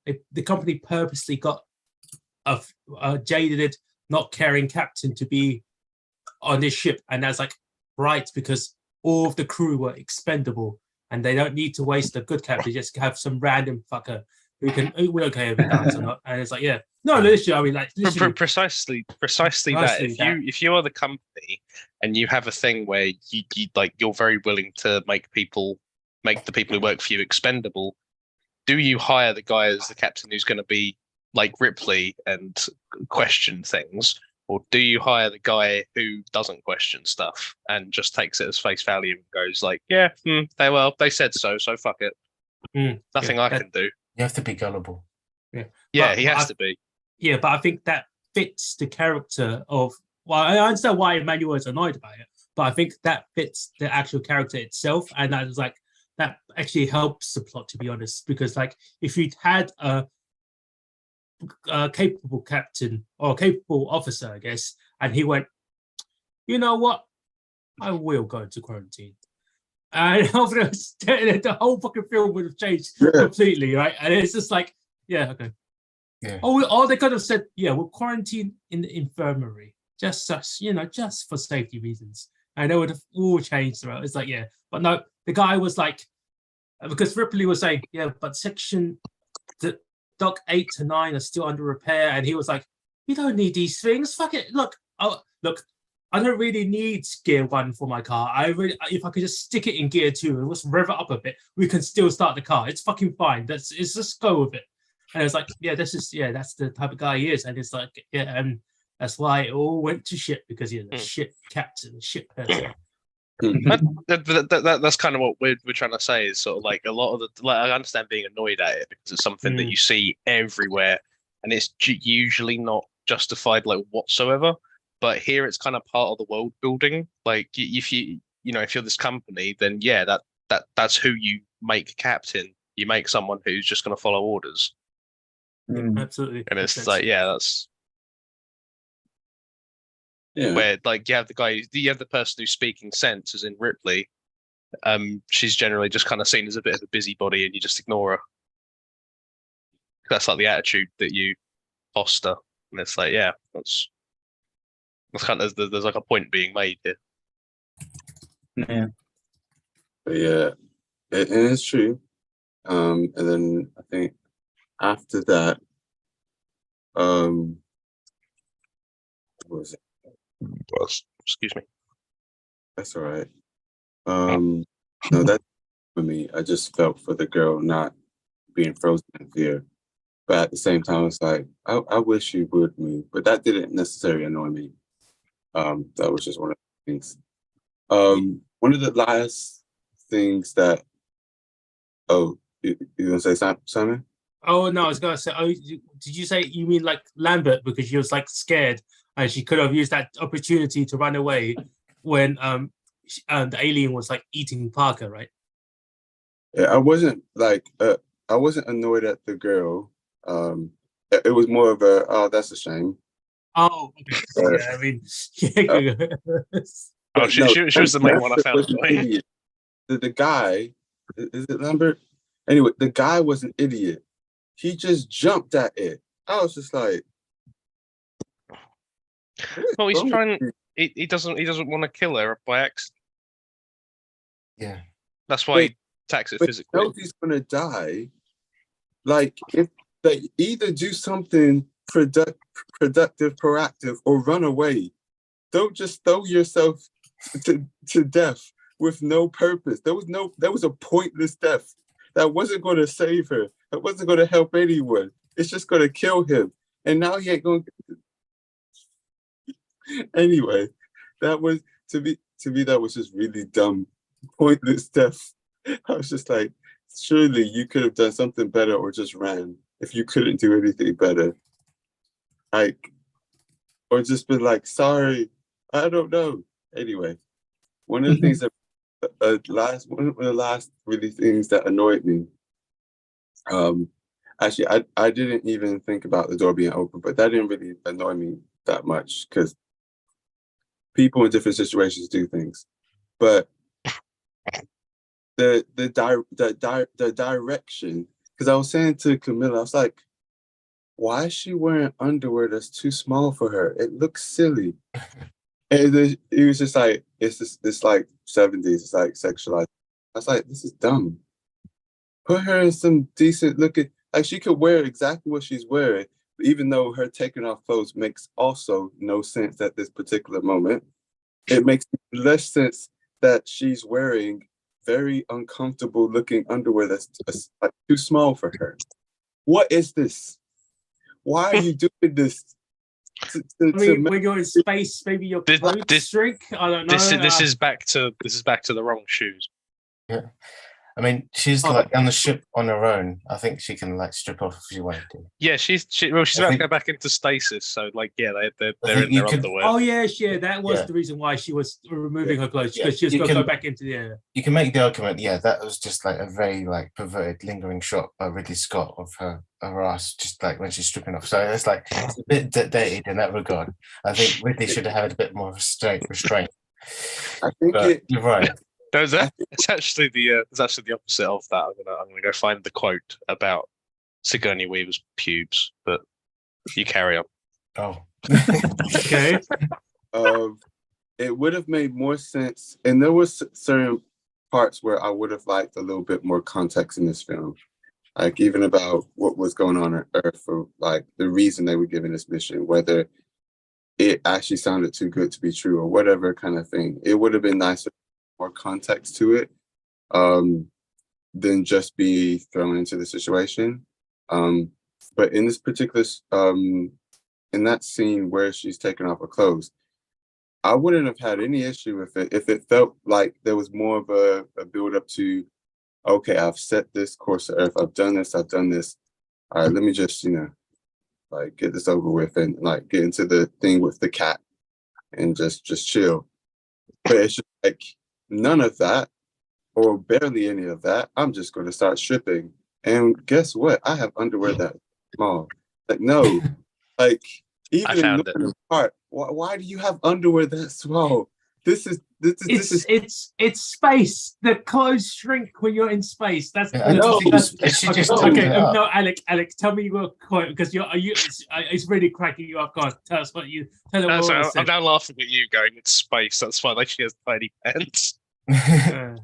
the company purposely got a jaded, not caring captain to be on this ship. And that's like, right, because all of the crew were expendable and they don't need to waste a good captain, just have some random fucker who we don't care if he dies or not. And it's like, yeah, no, literally, I mean, like, precisely that. If you are the company and you have a thing where you like, you're very willing to make the people who work for you expendable, do you hire the guy as the captain who's going to be like Ripley and question things, or do you hire the guy who doesn't question stuff and just takes it as face value and goes like, yeah, they said so fuck it. Nothing I can do. You have to be gullible. Yeah, he has to be. Yeah, but I think that fits the character of. Well, I understand why Emmanuel is annoyed about it, but I think that fits the actual character itself, and that is like that actually helps the plot, to be honest. Because like if you'd had a capable captain or capable officer, I guess, and he went, you know what? I will go into quarantine. And after the whole fucking film would have changed completely, right? And it's just like, yeah, okay. Yeah. Or they could have said, yeah, we'll quarantine in the infirmary, just for safety reasons. And they would have all changed throughout. It's like, yeah, but no, the guy was like, because Ripley was saying, yeah, but dock 8 to 9 are still under repair, and he was like, you don't need these things. Fuck it. Look, I don't really need gear 1 for my car. If I could just stick it in gear 2 and just rev it up a bit, we can still start the car. It's fucking fine. It's just go with it. And it's like, yeah, that's the type of guy he is. And it's like, yeah, and that's why it all went to shit, because he's a shit captain, shit person. That's kind of what we're trying to say, is sort of like a lot of the, like, I understand being annoyed at it because it's something that you see everywhere, and it's usually not justified like whatsoever. But here it's kind of part of the world building. Like if you're this company, then yeah, that's who you make captain. You make someone who's just going to follow orders. Absolutely. And it's like, yeah, that's where, like, you have the person who's speaking sense, as in Ripley. She's generally just kind of seen as a bit of a busybody, and you just ignore her. That's like the attitude that you foster, and it's like, yeah, that's kind of, there's like a point being made here. Yeah. But yeah, and it's true. And then I think after that, what was it? Well, excuse me. That's all right. No, that's for me. I just felt for the girl not being frozen in fear. But at the same time, it's like, I wish you would move. But that didn't necessarily annoy me. That was just one of the things. One of the last things that, you gonna say Simon? Oh no, I was gonna say, did you say you mean like Lambert, because she was like scared and she could have used that opportunity to run away when the alien was like eating Parker, right? Yeah, I wasn't annoyed at the girl. It was more of a, oh, that's a shame. Oh, okay. Yeah, I mean, she was the main one I found annoying. The guy, is it Lambert? Anyway, the guy was an idiot. He just jumped at it. I was just like, well, he's trying. He doesn't want to kill her by accident. Yeah, that's why he attacks it physically. He knows he's gonna die. Like, if they either do something productive, proactive, or run away. Don't just throw yourself to death with no purpose. There was a pointless death that wasn't going to save her. That wasn't going to help anyone. It's just going to kill him. And now he ain't going to. Anyway, that was, to me, that was just really dumb, pointless death. I was just like, surely you could have done something better or just ran if you couldn't do anything better. Like, or just been like, sorry, I don't know. Anyway, one of the things that one of the last really things that annoyed me. Actually, I didn't even think about the door being open, but that didn't really annoy me that much because people in different situations do things. But the direction, because I was saying to Camilla, I was like, why is she wearing underwear that's too small for her? It looks silly. And then he was just like, it's like 70s, it's like sexualized. I was like, this is dumb. Put her in some decent looking, like she could wear exactly what she's wearing, even though her taking off clothes makes also no sense at this particular moment. It makes less sense that she's wearing very uncomfortable looking underwear that's like too small for her. What is this? Why are you doing this? When you're in space, maybe your clothes shrink. I don't know. This is back to the wrong shoes. Yeah, I mean, she's Oh. like on the ship on her own. I think she can like strip off if she wanted to. Yeah, she's I about to think- go back into stasis. So like, yeah, they're think in you their could- underwear. Oh yeah, that was Yeah. the reason why she was removing her clothes Yeah. because she was You going to go can- back into the air. You can make the argument, yeah, that was just like a very like perverted, lingering shot by Ridley Scott of her ass, just like when she's stripping off. So it's like it's a bit dated in that regard. I think Ridley should have had a bit more restraint. I think But it. you're right. No, it's actually the opposite of that. I'm gonna go find the quote about Sigourney Weaver's pubes, but you carry on. Oh, Okay. It would have made more sense, and there was certain parts where I would have liked a little bit more context in this film, like even about what was going on Earth, or like the reason they were given this mission, whether it actually sounded too good to be true or whatever kind of thing. It would have been nicer, more context to it, than just be thrown into the situation. But in this particular, in that scene where she's taking off her clothes, I wouldn't have had any issue with it if it felt like there was more of a build up to, okay, I've set this course to Earth, I've done this. All right, let me just, like get this over with and like get into the thing with the cat and just chill. But it's just like none of that or barely any of that. I'm just going to start stripping. And guess what? I have underwear that small. Like, no, like even I in found it. Northern part, why do you have underwear that small? This is It's space. The clothes shrink when you're in space. That's Yeah, I know. that's- She okay. just Okay, opened it up. no, Alex, tell me your quote because it's really cracking you up. God, tell us what you tell them No, what sorry, was I'm said. now laughing at you going, it's space. That's fine. Like she has tiny pants. Uh,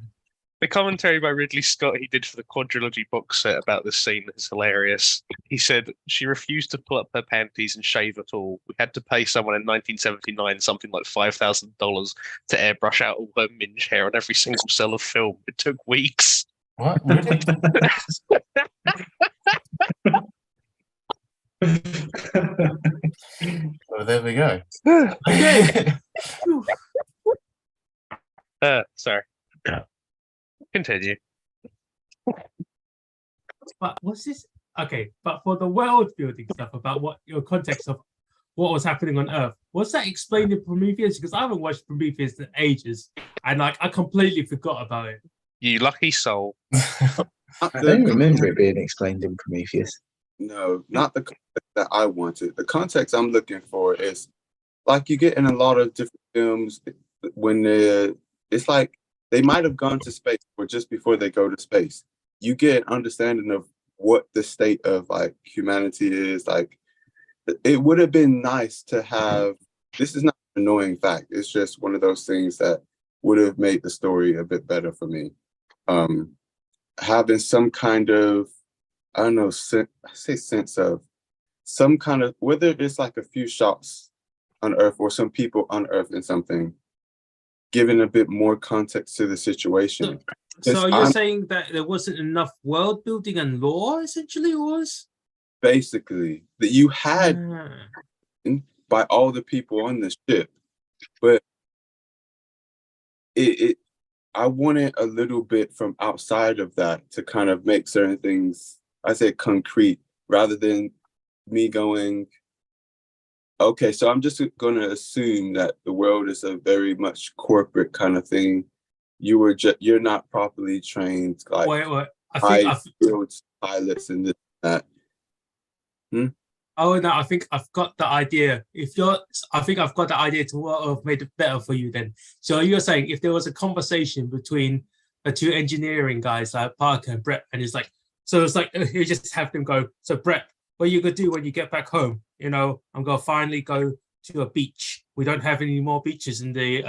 The commentary by Ridley Scott he did for the quadrilogy box set about this scene is hilarious. He said she refused to pull up her panties and shave at all. We had to pay someone in 1979 something like $5,000 to airbrush out all her minge hair on every single cell of film. It took weeks. what? Really? Well, there we go. Sorry. Continue. But what's this? Okay, but for the world building stuff about what your context of what was happening on Earth, was that explained in Prometheus? Because I haven't watched Prometheus in ages, and like I completely forgot about it. You lucky soul. I don't remember it being explained in Prometheus. No, not the context that I wanted. The context I'm looking for is like you get in a lot of different films when it's like they might have gone to space or just before they go to space. You get an understanding of what the state of like humanity is. Like it would have been nice to have, this is not an annoying fact. It's just one of those things that would have made the story a bit better for me. Having some kind of, I don't know, sense of some kind of, whether it's like a few shots on Earth or some people on Earth and something, giving a bit more context to the situation. So you're saying that there wasn't enough world building and lore, essentially, was? Basically, that you had by all the people on the ship, but I wanted a little bit from outside of that to kind of make certain things, I say, concrete, rather than me going, okay, so I'm just going to assume that the world is a very much corporate kind of thing. You're not properly trained, like Wait. I think pilots and this and that. Oh no, I think I've got the idea. I think I've got the idea to what have made it better for you then. So you're saying if there was a conversation between the two engineering guys like Parker and Brett, and it's like, so it's like you just have them go, so Brett, what are you gonna do when you get back home? I'm gonna finally go to a beach. We don't have any more beaches in the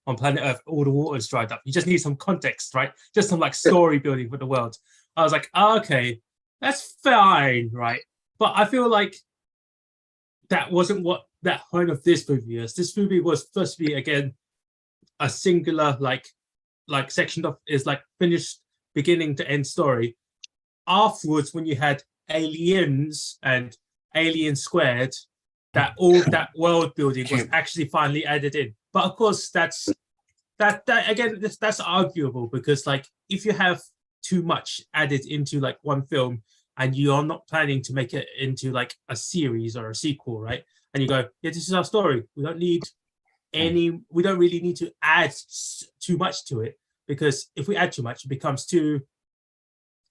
on planet Earth. All the water's dried up. You just need some context, right? Just some like story building for the world. I was like, okay, that's fine, right? But I feel like that wasn't what that point of this movie is. This movie was supposed to be again a singular like section of is like finished beginning to end story. Afterwards, when you had Aliens and Alien Squared, that all that world building was actually finally added in. But of course, that's arguable because like if you have too much added into like one film, and you are not planning to make it into like a series or a sequel, right? And you go, yeah, this is our story. We don't really need to add too much to it, because if we add too much, it becomes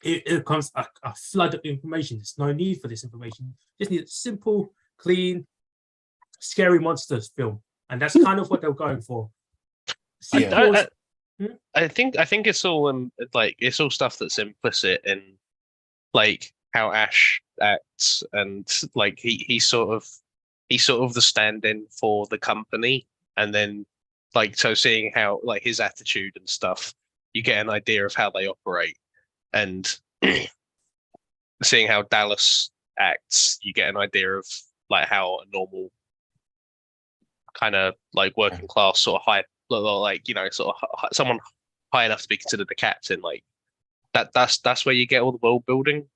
it becomes a flood of information. There's no need for this information. Just need a simple, clean, scary monsters film, and that's kind of what they're going for. Sequels, I think it's all like it's all stuff that's implicit in like how Ash acts, and like he's sort of the stand-in for the company, and then like so seeing how like his attitude and stuff, you get an idea of how they operate, and seeing how Dallas acts, you get an idea of like how a normal kind of like working class sort of high, like you know, sort of someone high enough to be considered a captain, like that's where you get all the world building.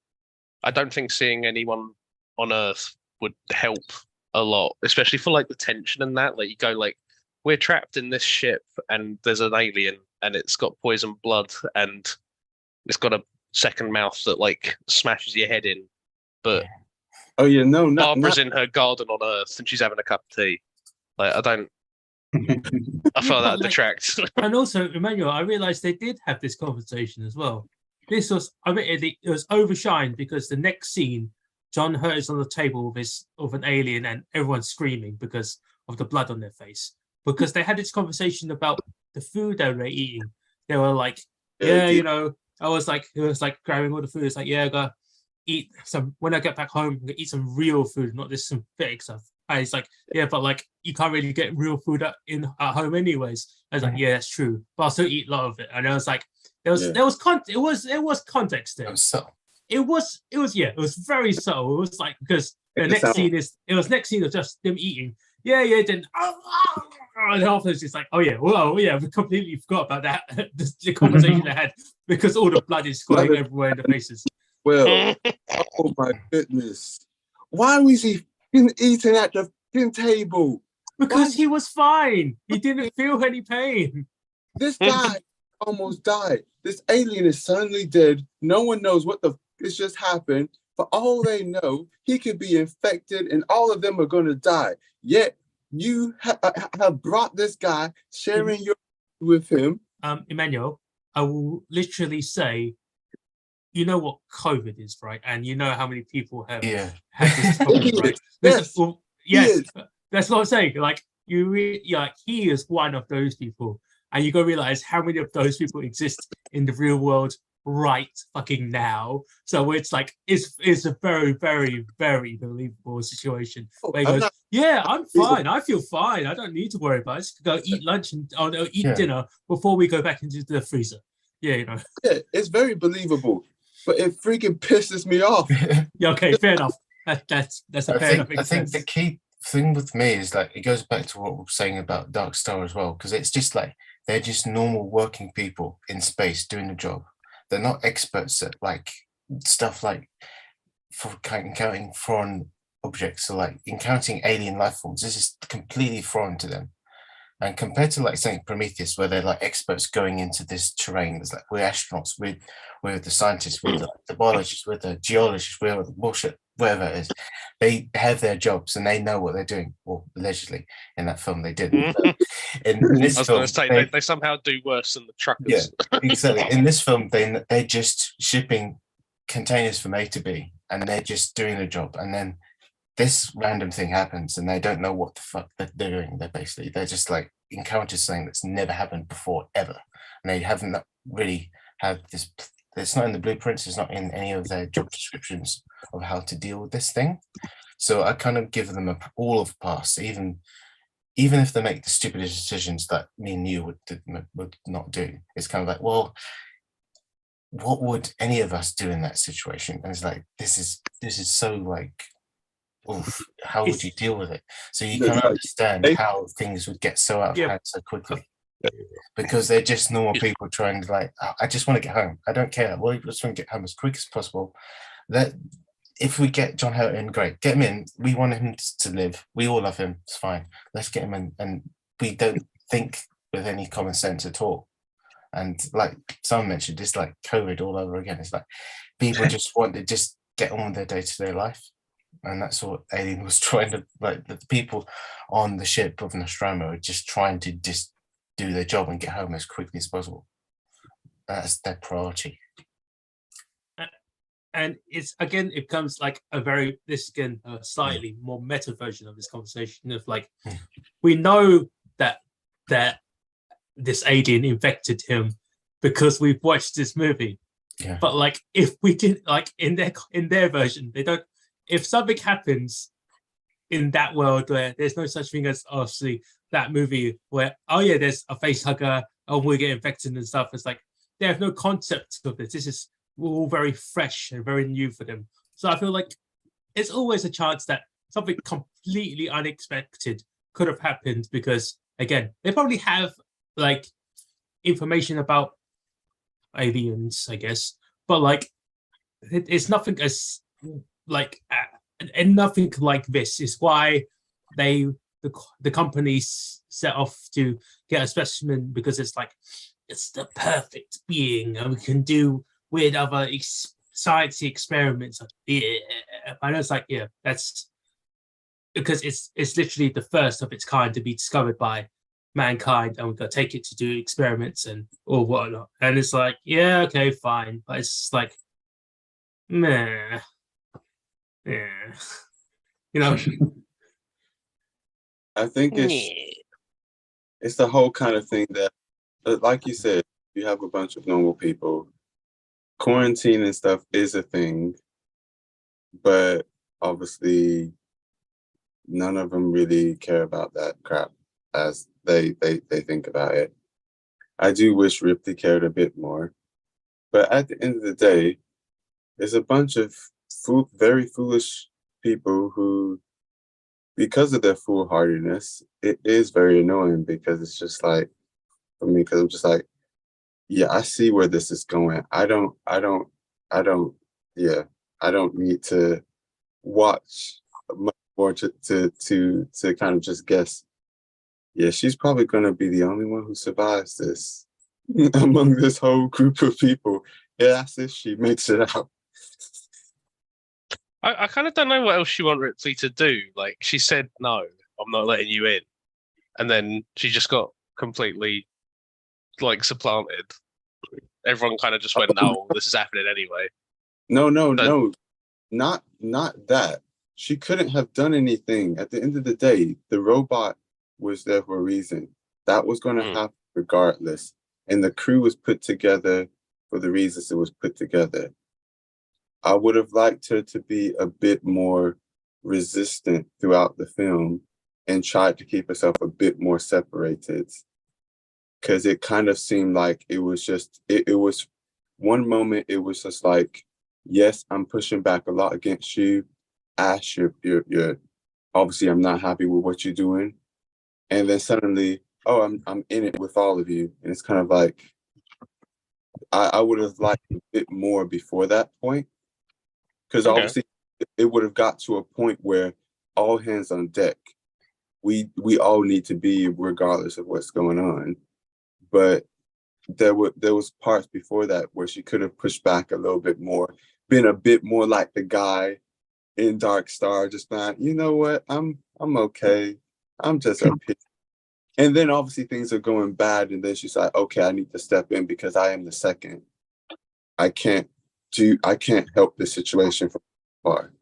I don't think seeing anyone on Earth would help a lot, especially for like the tension and that. Like you go like, we're trapped in this ship and there's an alien and it's got poison blood and it's got a second mouth that like smashes your head in. But oh yeah, no, Barbara's in her garden on Earth and she's having a cup of tea. Like I felt that detracts. And also, Emmanuel, I realized they did have this conversation as well. This was, I mean, it was overshined because the next scene, John Hurt is on the table with an alien and everyone's screaming because of the blood on their face. Because they had this conversation about the food they were eating. They were like, yeah, you know, it was like grabbing all the food. It's like, yeah, I gotta eat some, when I get back home, I'm gonna eat some real food, not this synthetic stuff. And it's like, yeah, but like you can't really get real food at home anyways. I was like, yeah, that's true, but I'll still eat a lot of it. And I was like, there was context there. It was very subtle. It was like, because the next scene is just them eating. Yeah, then and afterwards it's like, oh yeah, well, yeah, we completely forgot about that. the conversation they had, because all the blood is going everywhere in the faces. Well, oh my goodness, why was he eating at the table? Because he was fine. He didn't feel any pain. This guy almost died. This alien is suddenly dead. No one knows what the it's just happened. For all they know, he could be infected and all of them are going to die. Yet you have brought this guy, sharing your with him. Emmanuel, I will literally say, you know what COVID is, right? And you know how many people have had this problem, right? Yes, that's what I'm saying. Like he is one of those people, and you gotta realize how many of those people exist in the real world right fucking now. So it's like it's a very, very, very believable situation. Where he goes, yeah, I'm fine. I feel fine. I don't need to worry about it. Just go eat lunch and eat dinner before we go back into the freezer. Yeah, you know. Yeah, it's very believable, but it freaking pisses me off. Yeah, okay, fair enough. That's a fair enough. I think the key thing with me is like it goes back to what we were saying about Dark Star as well, because it's just like they're just normal working people in space doing the job. They're not experts at like stuff like for encountering foreign objects, so like encountering alien life forms. This is completely foreign to them. And compared to like something Prometheus, where they're like experts going into this terrain, it's like we're astronauts, we're the scientists, we're the biologists, we're the geologists, we're the bullshit, whatever it is. They have their jobs and they know what they're doing. Well, allegedly in that film they didn't. In this I was going to say they somehow do worse than the truckers. Yeah, exactly. In this film, they're just shipping containers from A to B, and they're just doing the job. And then this random thing happens, and they don't know what the fuck they're doing. They're just like encountered something that's never happened before ever, and they haven't really had this. It's not in the blueprints. It's not in any of their job descriptions of how to deal with this thing. So I kind of give them all of pass, even if they make the stupidest decisions that me and you would not do. It's kind of like, well, what would any of us do in that situation? And it's like, this is so like, oof, how would you deal with it? So you can understand how things would get so out of hand so quickly. Because they're just normal people trying to like, I just want to get home. I don't care. Well, I just want to get home as quick as possible. That if we get John Hurt in, great. Get him in. We want him to live. We all love him. It's fine. Let's get him in. And we don't think with any common sense at all. And like someone mentioned, it's like COVID all over again. It's like people just want to just get on with their day-to-day life. And that's what Alien was trying to, like, the people on the ship of Nostromo are just trying to just do their job and get home as quickly as possible. That's their priority. And it's again, it becomes like a slightly more meta version of this conversation of like, we know that this alien infected him because we've watched this movie. Yeah. But like, if we did, like, in their version, they don't. If something happens in that world where there's no such thing as obviously that movie where there's a face hugger, we get infected and stuff. It's like they have no concept of this. This is all very fresh and very new for them. So I feel like it's always a chance that something completely unexpected could have happened because, again, they probably have like information about aliens, I guess, but like it's nothing as like and nothing like this is why the companies set off to get a specimen, because it's like it's the perfect being and we can do weird other science experiments. I know it's like, that's because it's literally the first of its kind to be discovered by mankind, and we've got to take it to do experiments and or whatnot. And it's like, okay, fine, but it's just like, meh, you know. I think it's the whole kind of thing that, like you said, you have a bunch of normal people. Quarantine and stuff is a thing, but obviously none of them really care about that crap as they think about it. I do wish Ripley cared a bit more, but at the end of the day, there's a bunch of very foolish people who, because of their foolhardiness, it is very annoying, because it's just like, for me, because I'm just like, I see where this is going. I don't need to watch much more to kind of just guess. Yeah, she's probably going to be the only one who survives this among this whole group of people. Yeah, that's if she makes it out. I kind of don't know what else she wanted Ripley to do. Like, she said, no, I'm not letting you in. And then she just got completely, like, supplanted. Everyone kind of just went, no, this is happening anyway. No, not that. She couldn't have done anything. At the end of the day, the robot was there for a reason. That was going to happen regardless. And the crew was put together for the reasons it was put together. I would have liked her to be a bit more resistant throughout the film and tried to keep herself a bit more separated. Because it kind of seemed like it was just, it was one moment, it was just like, yes, I'm pushing back a lot against you. Ash, you're obviously, I'm not happy with what you're doing. And then suddenly, I'm in it with all of you. And it's kind of like, I would have liked a bit more before that point. Because obviously it would have got to a point where all hands on deck. We all need to be regardless of what's going on. But there was parts before that where she could have pushed back a little bit more, been a bit more like the guy in Dark Star, just not, you know what, I'm okay. I'm just up here. And then obviously things are going bad, and then she's like, okay, I need to step in because I am the second. I can't help this situation from far.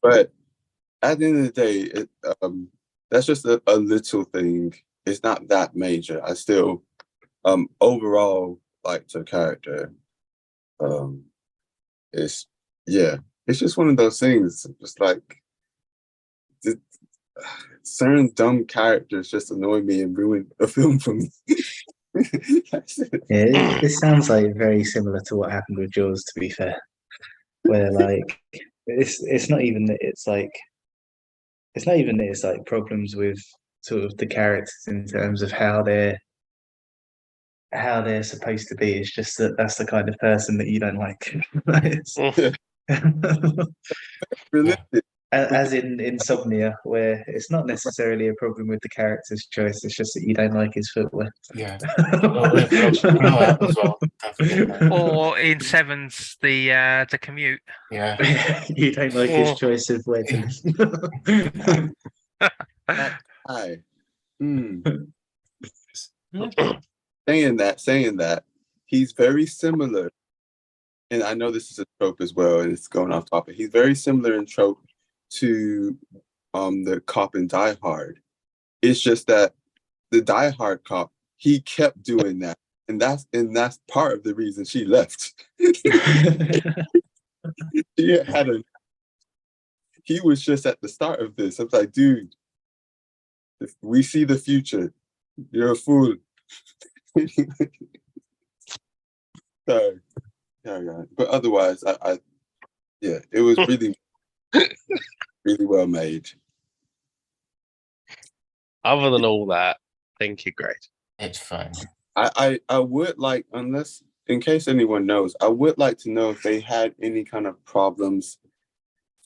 But at the end of the day, that's just a little thing. It's not that major. I still overall liked her character. It's just one of those things. Just like certain dumb characters just annoy me and ruin a film for me. This sounds like very similar to what happened with Jaws, to be fair, where like it's not even that it's like problems with sort of the characters in terms of how they're supposed to be. It's just that that's the kind of person that you don't like. Realistic. As in Insomnia, where it's not necessarily a problem with the character's choice, it's just that you don't like his footwear. Yeah. Blowout as well. Definitely. Or in Sevens, the commute. Yeah. You don't like his choice of where to live. Hi. Saying that, he's very similar, and I know this is a trope as well, and it's going off topic. He's very similar in trope to the cop in Die Hard. It's just that the Die Hard cop, he kept doing that, and that's part of the reason she left. He was just at the start of this. I was like, dude, if we see the future, you're a fool. Sorry. Yeah. But otherwise, yeah, it was really, really well made. Other than all that, I think you're great. It's fine. I would like, unless, in case anyone knows, I would like to know if they had any kind of problems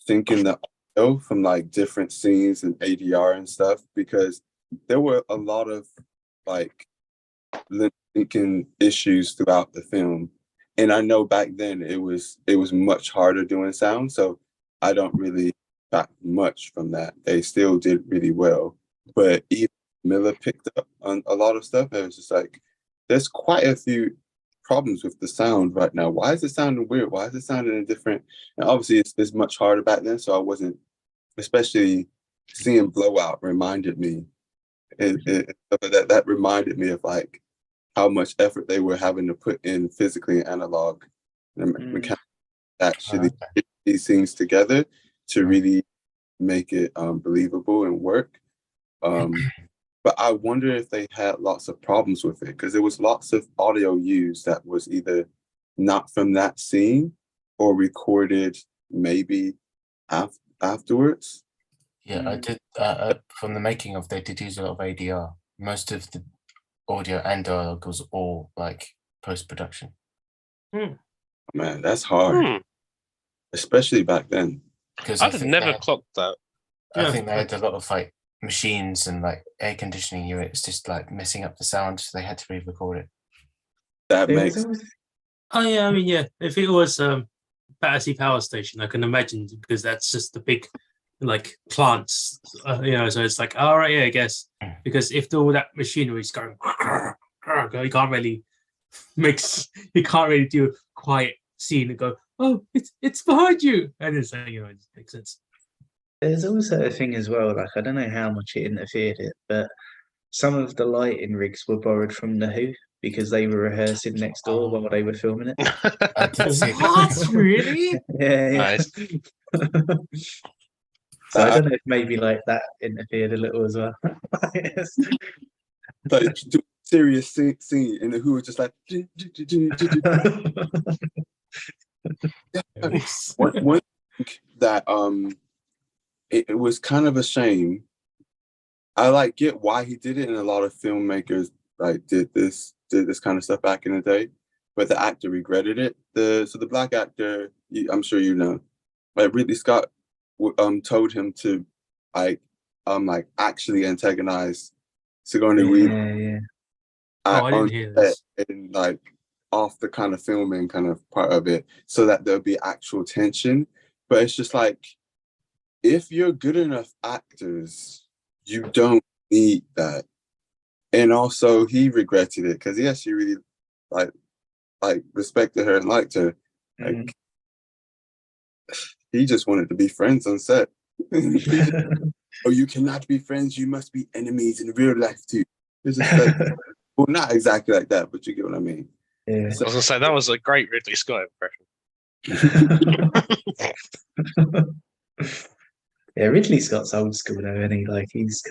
syncing the audio from like different scenes and ADR and stuff, because there were a lot of like lip syncing issues throughout the film. And I know back then it was much harder doing sound, so I don't really got much from that. They still did really well, but even Miller picked up on a lot of stuff. It was just like, there's quite a few problems with the sound right now. Why is it sounding weird? Why is it sounding different? And obviously it's much harder back then, so I wasn't, especially seeing Blowout reminded me, that reminded me of like how much effort they were having to put in physically and analog and mechanical actually get these things together to really make it believable and work. But I wonder if they had lots of problems with it, because there was lots of audio used that was either not from that scene or recorded maybe afterwards. Yeah, I did. From the making of, they did use a lot of ADR. Most of the audio and dialogue was all like post-production. Man, that's hard, especially back then. Because I've never clocked that. I think they had a lot of like machines and like air conditioning units just like messing up the sound, so they had to re-record it. That makes Oh yeah, I mean, yeah. If it was Battersea Power Station, I can imagine, because that's just the big like plants, so it's like, all right, yeah, I guess, because if all that machinery is going, you can't really do a quiet scene and go, oh, it's behind you, and it's it makes sense. There's also a thing as well, like I don't know how much it interfered it, but some of the lighting rigs were borrowed from The Who because they were rehearsing next door while they were filming it. I did see What? Really? Yeah. Nice. So I don't know if maybe like that interfered a little as well. Yes. like serious scene, and the Who was just like. One thing that it was kind of a shame. I like get why he did it, and a lot of filmmakers like did this kind of stuff back in the day, but the actor regretted it. The black actor, I'm sure you know, like Ridley Scott, told him to like actually antagonize Sigourney Weaver. Yeah. I didn't hear this. And like off the kind of filming kind of part of it, so that there'll be actual tension. But it's just like, if you're good enough actors, you don't need that. And also he regretted it, because yes, he really like respected her and liked her. Like he just wanted to be friends on set. Oh, you cannot be friends, you must be enemies in real life too. It's just like, well, not exactly like that, but you get what I mean. Yeah. I was gonna say that was a great Ridley Scott impression. Yeah, Ridley Scott's old school though, isn't he? Like he's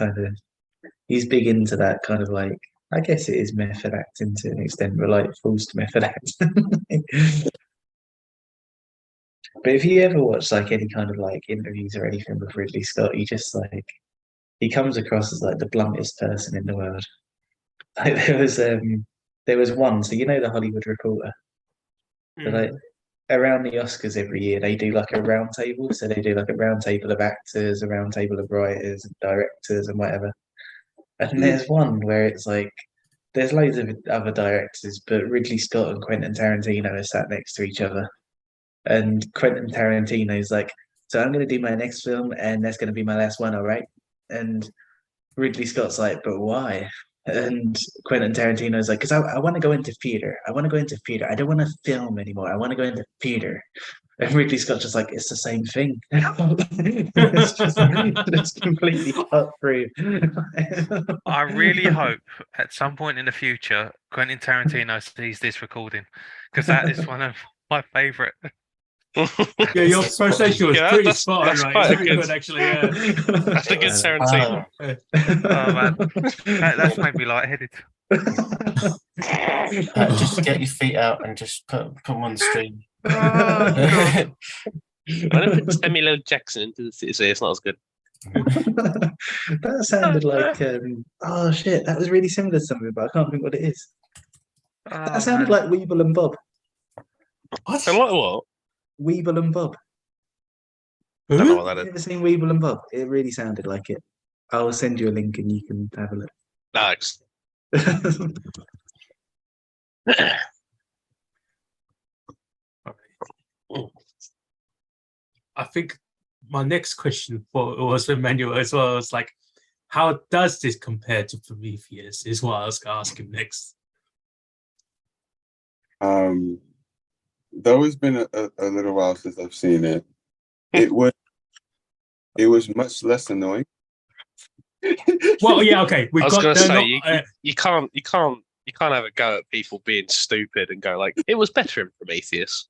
big into that kind of like, I guess it is method acting to an extent, but like forced method acting. But if you ever watch like any kind of like interviews or anything with Ridley Scott, he comes across as like the bluntest person in the world. Like there was one, so you know the Hollywood Reporter. So, like around the Oscars every year they do like a round table. So they do like a round table of actors, a round table of writers and directors and whatever. And there's one where it's like there's loads of other directors, but Ridley Scott and Quentin Tarantino are sat next to each other. And Quentin Tarantino's like, so I'm gonna do my next film and that's gonna be my last one, all right? And Ridley Scott's like, but why? And Quentin Tarantino's like, because I want to go into theater. I want to go into theater. I don't want to film anymore. I want to go into theater. And Ridley Scott's just like, it's the same thing. It's completely cut through. I really hope at some point in the future Quentin Tarantino sees this recording, because that is one of my favorite. Yeah, your pronunciation was Yeah, pretty that's- spot on, that's right? quite It's really good. good, actually. Yeah. That's a good Tarantino. Oh man, that's made me lightheaded. Just get your feet out and just put them on the stream. Oh, I don't put Samuel L. Jackson into the city, so it's not as good. That sounded like oh shit, that was really similar to something, but I can't think what it is. That sounded like Weeble and Bob. I like what? Weeble and Bob. Don't know Who? what that Have you is. ever seen Weeble and Bob? It really sounded like it. I'll send you a link and you can have a look. No, it's- I think my next question was for Manuel as well. It's like, how does this compare to Prometheus? Is what I was going to ask him next. Though it's been a little while since I've seen it, it was much less annoying. Well, yeah, okay. I was going to they're say not, you can't have a go at people being stupid and go like it was better in Prometheus.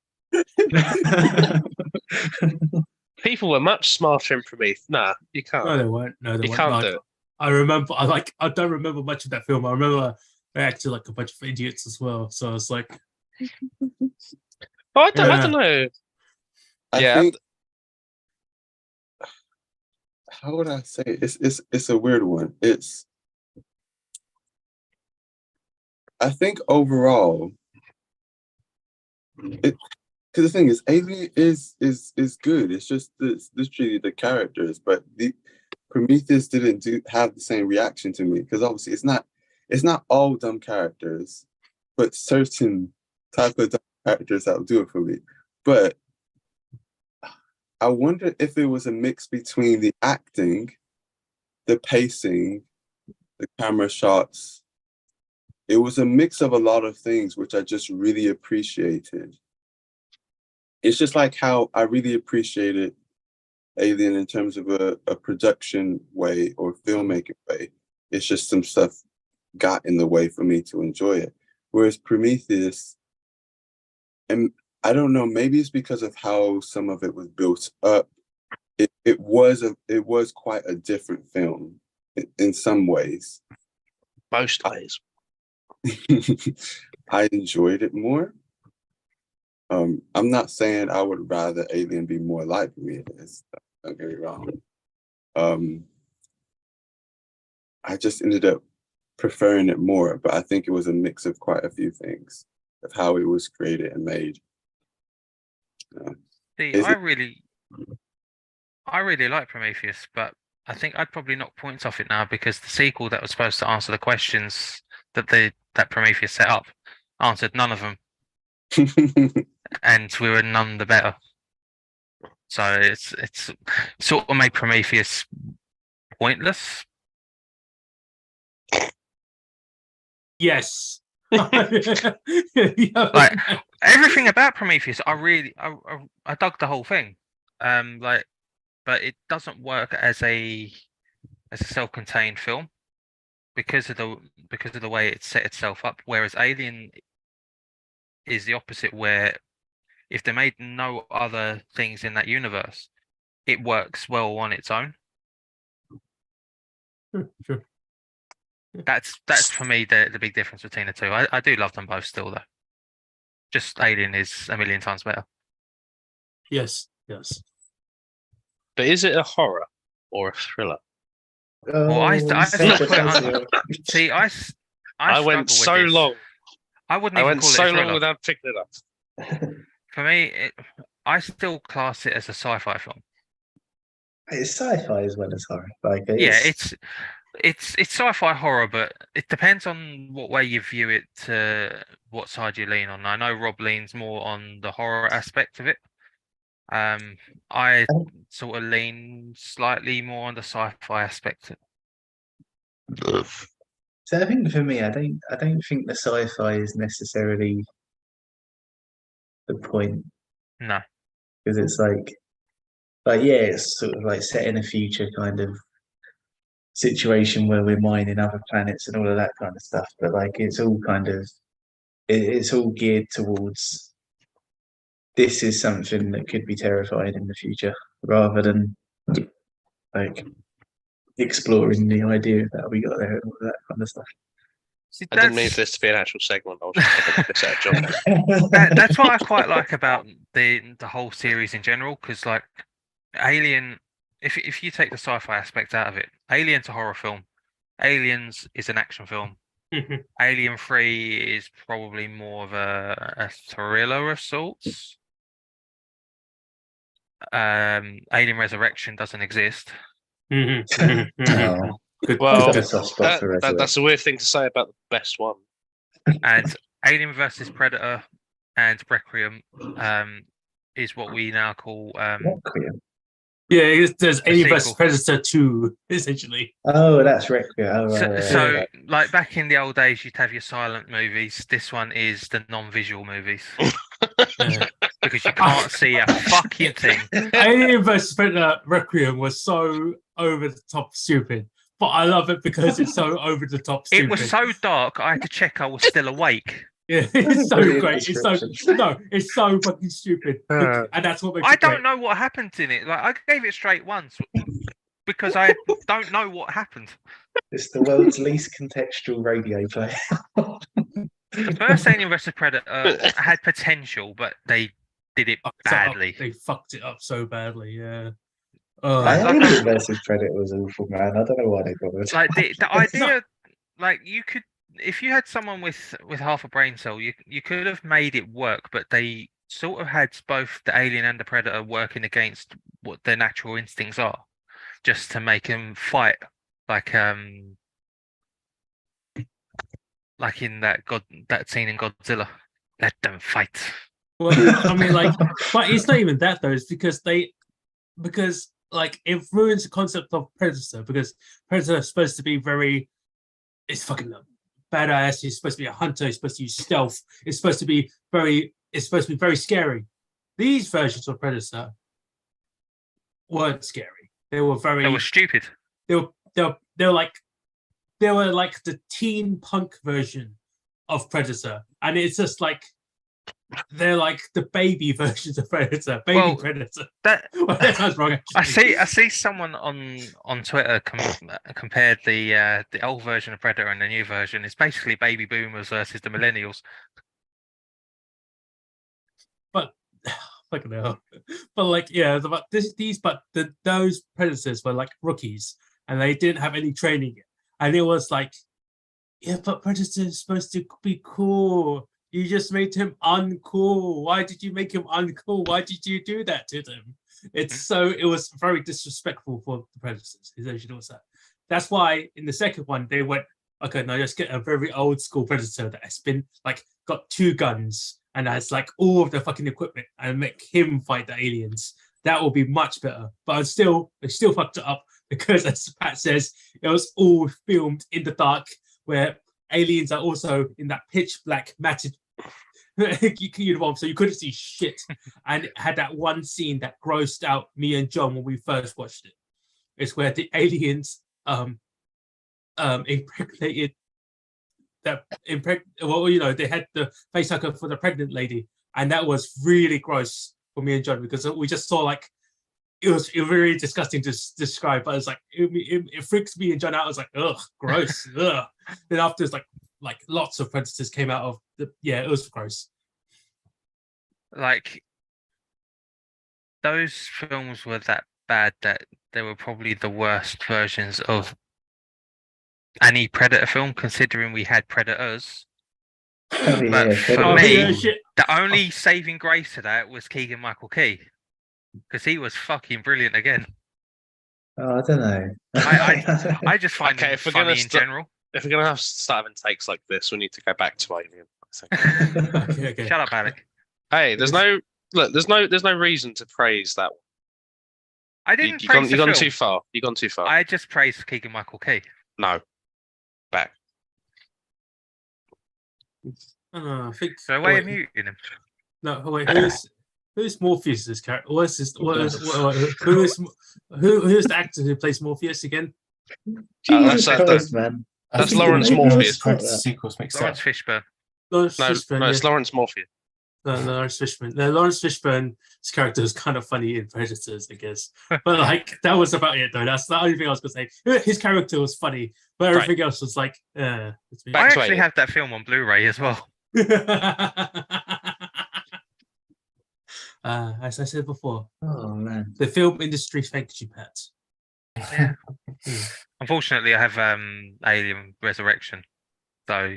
People were much smarter in Prometheus. Nah, you can't. no, they weren't. No, they You weren't. can't No, do it. I remember. I don't remember much of that film. I remember they acted like a bunch of idiots as well. So it's like, Oh, I Yeah. don't know. I Yeah. think, how would I say it? It's a weird one. I think overall, because the thing is, Alien is good. It's just literally the characters, but the Prometheus didn't have the same reaction to me, because obviously it's not all dumb characters, but certain type of dumb characters that will do it for me. But I wonder if it was a mix between the acting, the pacing, the camera shots. It was a mix of a lot of things, which I just really appreciated. It's just like how I really appreciated Alien in terms of a production way or filmmaking way. It's just some stuff got in the way for me to enjoy it. Whereas Prometheus, and I don't know, maybe it's because of how some of it was built up. It was quite a different film in some ways. Most ways. I enjoyed it more. I'm not saying I would rather Alien be more like Prometheus. Don't get me wrong. I just ended up preferring it more, but I think it was a mix of quite a few things of how it was created and made. See, Is I it- really like Prometheus, but I think I'd probably knock points off it now because the sequel that was supposed to answer the questions that Prometheus set up answered none of them, and we were none the better. So it's sort of made Prometheus pointless. yes. Like everything about Prometheus, I dug the whole thing. But it doesn't work as a self-contained film because of the way it set itself up. Whereas Alien is the opposite, where if they made no other things in that universe, it works well on its own. Sure. That's for me the big difference between the two. I do love them both still though. Just Alien is a million times better. Yes. But is it a horror or a thriller? Well, I said still put it it on. See, I I went struggle with so this. long. I wouldn't I even went call so it a long thriller. without picking it up. For me, I still class it as a sci-fi film. It's sci-fi as well as horror. Like Yeah, it's sci-fi horror, but it depends on what way you view it, what side you lean on. I know Rob leans more on the horror aspect of it. I sort of lean slightly more on the sci-fi aspect. So I think for me, I don't think the sci-fi is necessarily the point, No, because it's yeah, it's sort of like set in a future kind of situation where we're mining other planets and all of that kind of stuff. But like it's all kind of it's all geared towards this is something that could be terrifying in the future, rather than like exploring the idea that we got there and all of that kind of stuff. see, I didn't mean for this to be an actual segment. I was just taking a piss out of John. that's what I quite like about the whole series in general, because like Alien, if you take the sci-fi aspect out of it, Alien's a horror film, Aliens is an action film, Alien 3 is probably more of a thriller of sorts. Alien Resurrection doesn't exist. Oh, Good. Well, I've got a soft spot for Resurrection. That's a weird thing to say about the best one. And Alien versus Predator and Requiem is what we now call Requiem. Yeah, there's Alien vs sequel. Predator 2, essentially. Oh, that's Requiem. Oh, so, right, so right. like back in the old days you'd have your silent movies. This one is the non-visual movies. Because you can't see a fucking thing. Alien vs Predator Requiem was so over the top stupid, but I love it because it's so over the top stupid. It was so dark I had to check I was still awake. Yeah, it's so Brilliant great. It's so description. it's so fucking stupid, and that's what makes I it great. don't know what happened in it. Like I gave it straight once because I don't know what happened. It's the world's least contextual radio play. The first Alien vs Predator had potential, but they did it Fucked it up. badly. They fucked it up so badly. Yeah. Alien versus Predator was awful, man. I don't know why they bothered. Like the idea, like you could, if you had someone with half a brain cell, you could have made it work, but they sort of had both the alien and the predator working against what their natural instincts are, just to make them fight, like in that scene in Godzilla, let them fight. Well, I mean, like, but it's not even that though. It's because like it ruins the concept of Predator, because Predator is supposed to be it's fucking badass. He's supposed to be a hunter. He's supposed to use stealth. It's supposed to be very scary. These versions of Predator weren't scary. They were They were stupid. They were like the teen punk version of Predator, and it's just like they're like the baby versions of Predator. Predator. That sounds wrong. Actually. I see someone on Twitter compared the old version of Predator and the new version. It's basically baby boomers versus the millennials. But fucking hell. But like, yeah, those Predators were like rookies, and they didn't have any training, and it was like, yeah, but Predator is supposed to be cool. You just made him uncool. Why did you make him uncool? Why did you do that to them? It was very disrespectful for the Predators. Essentially, was that. That's why in the second one they went, okay, now let's get a very old school Predator that has been like got 2 guns and has like all of the fucking equipment, and make him fight the aliens. That will be much better. But they still fucked it up, because as Pat says, it was all filmed in the dark, where aliens are also in that pitch black matted uniform, so you couldn't see shit. And it had that one scene that grossed out me and John when we first watched it. It's where the aliens impregnated they had the face hugger for the pregnant lady, and that was really gross for me and John, because we just saw like it was really disgusting to describe, but it's like it freaks me and John out. I was like, ugh, gross. Ugh. Then afterwards, like lots of Predators came out of it was gross. Like those films were that bad that they were probably the worst versions of any Predator film, considering we had Predators Oh, yeah, But for Predator. me- yeah, shit. The only saving grace to that was Keegan Michael Key, because he was fucking brilliant again. Oh, I don't know. I just find Okay, him if we're gonna funny in general. If we're gonna have start having takes like this, we need to go back to Alien. I think. Okay, okay. Shut up, Alec. Hey, there's no reason to praise that one. I You, didn't you praise gone, the you gone film. too far. You gone too far. I just praised Keegan Michael Key. No, back. I think. So why are wait, you muting him? No, wait. Who's Morpheus's character? Who's the actor who plays Morpheus again? Jesus that's- Christ, man. That's I think Lawrence the name was Morpheus. quite The that. sequels mixed Lawrence up. Fishburne. Lawrence No, Fishburne. no, Yeah. it's Lawrence Morpheus. No, Lawrence Fishburne. No, Lawrence Fishburne's character is kind of funny in Predators, I guess. But like that was about it, though. That's the only thing I was gonna say. His character was funny, but everything else was like, it's me. I Back to actually Alien. have that film on Blu-ray as well. As I said before, Oh man. the film industry thanks you, Pat. Yeah. Unfortunately, I have Alien Resurrection, so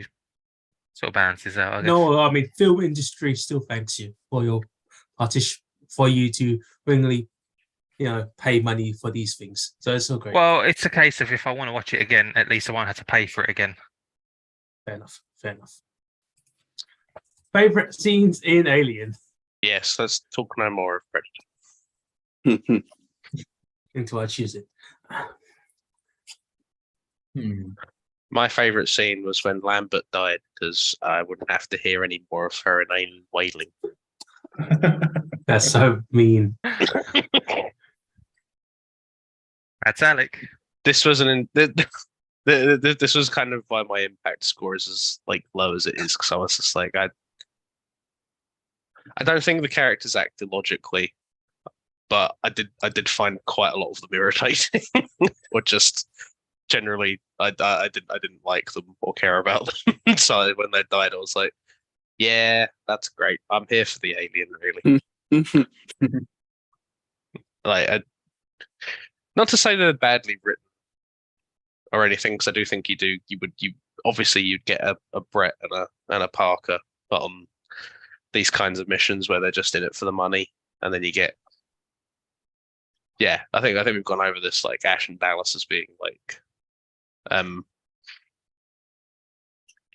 sort of balances out. I guess. No, I mean film industry still thanks you for your for you to willingly, pay money for these things. So it's all great. Well, it's a case of if I want to watch it again, at least I won't have to pay for it again. Fair enough. Fair enough. Favorite scenes in Alien? Yes, let's talk no more of Predator. Until I choose it. My favorite scene was when Lambert died because I wouldn't have to hear any more of her inane wailing. That's so mean. That's Alec. This was this was kind of why my impact score is as like low as it is, because I was just like I don't think the characters acted logically, but I did find quite a lot of them irritating, or just generally I didn't like them or care about them. So when they died, I was like, yeah, that's great. I'm here for the alien, really. Like, not to say they're badly written or anything, because I do think you obviously you'd get a Brett and a Parker, but on these kinds of missions where they're just in it for the money, and then you get, yeah, I think we've gone over this, like Ash and Dallas as being like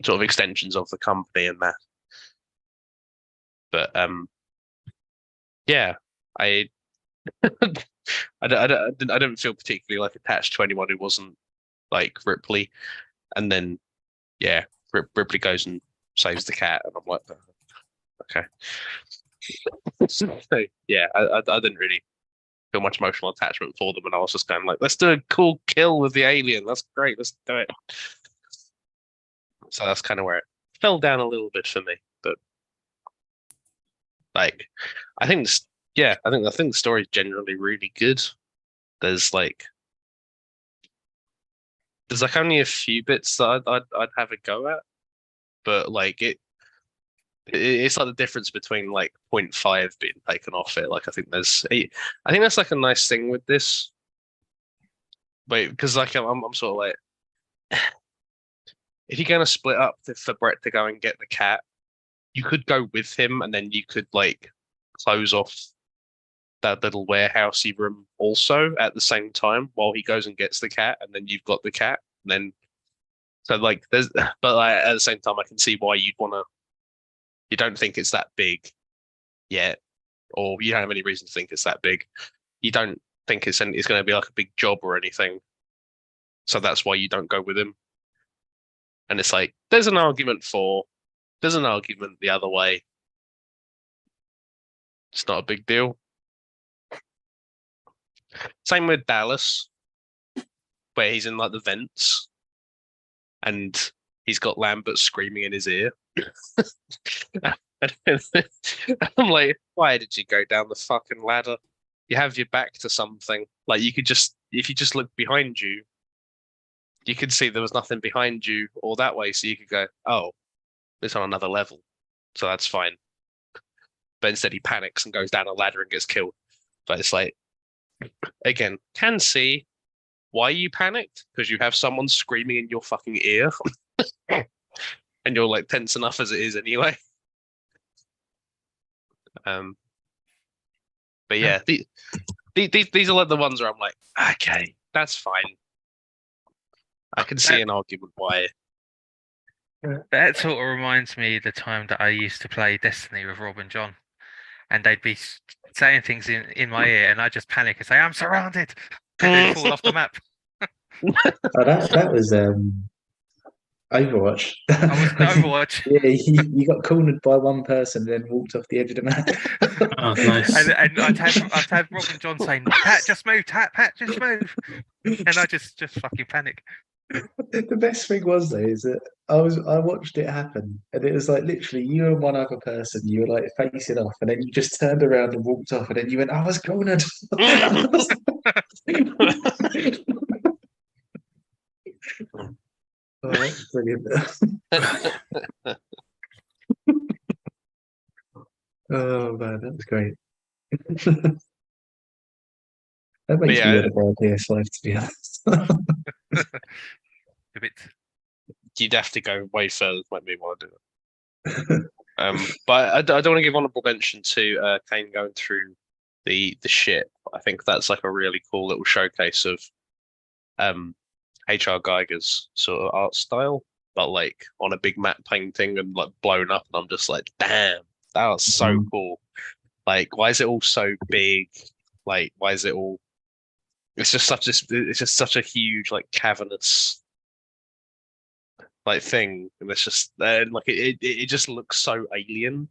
sort of extensions of the company and that. But yeah, I didn't feel particularly like attached to anyone who wasn't like Ripley, and then yeah, Ripley goes and saves the cat, and I'm like, okay. So yeah, I didn't really feel much emotional attachment for them, and I was just kind of like, let's do a cool kill with the alien. That's great. Let's do it. So that's kind of where it fell down a little bit for me, but like, I think the story is generally really good. There's like only a few bits that I'd have a go at, but like it's like the difference between like 0.5 being taken off it. Like I think that's like a nice thing with this, but because like I'm sort of like, if you're gonna split up for Brett to go and get the cat, you could go with him, and then you could like close off that little warehousey room also at the same time while he goes and gets the cat, and then you've got the cat, and then so like there's, but like, at the same time I can see why you don't think it's that big yet, or you don't have any reason to think it's that big. You don't think it's going to be like a big job or anything, so that's why you don't go with him. And it's like there's an argument the other way. It's not a big deal. Same with Dallas, where he's in like the vents and he's got Lambert screaming in his ear. I'm like, why did you go down the fucking ladder? You have your back to something. Like you could just, if you just look behind you, you could see there was nothing behind you or that way. So you could go, oh, it's on another level. So that's fine. But instead he panics and goes down a ladder and gets killed. But it's like, again, can see why you panicked, because you have someone screaming in your fucking ear. and you're like tense enough as it is anyway. But yeah, these are like the ones where I'm like, okay, that's fine. I can see an argument why. That sort of reminds me of the time that I used to play Destiny with Rob and John, and they'd be saying things in my ear, and I just panic and say, "I'm surrounded," and then fall off the map. Oh, that was Overwatch. I was in Overwatch. Yeah, you got cornered by one person, then walked off the edge of the map. Oh, nice. And I'd have Rob and John saying, "Pat, just move, Pat, just move," and I just fucking panic. The best thing was though is that I watched it happen, and it was like literally you and one other person. You were like facing off, and then you just turned around and walked off, and then you went, "I was cornered." Oh, that's brilliant. Oh man, that was great. That makes me want to buy a PS5, to be honest. A bit. You'd have to go way further to make me want to do it. But I don't want to give honorable mention to Kane going through the ship. I think that's like a really cool little showcase of H.R. Geiger's sort of art style, but like on a big matte painting and like blown up. And I'm just like, damn, that was so cool. Like, why is it all so big? Like, why is it all? It's just such a huge like cavernous like thing, and it's just like it just looks so alien.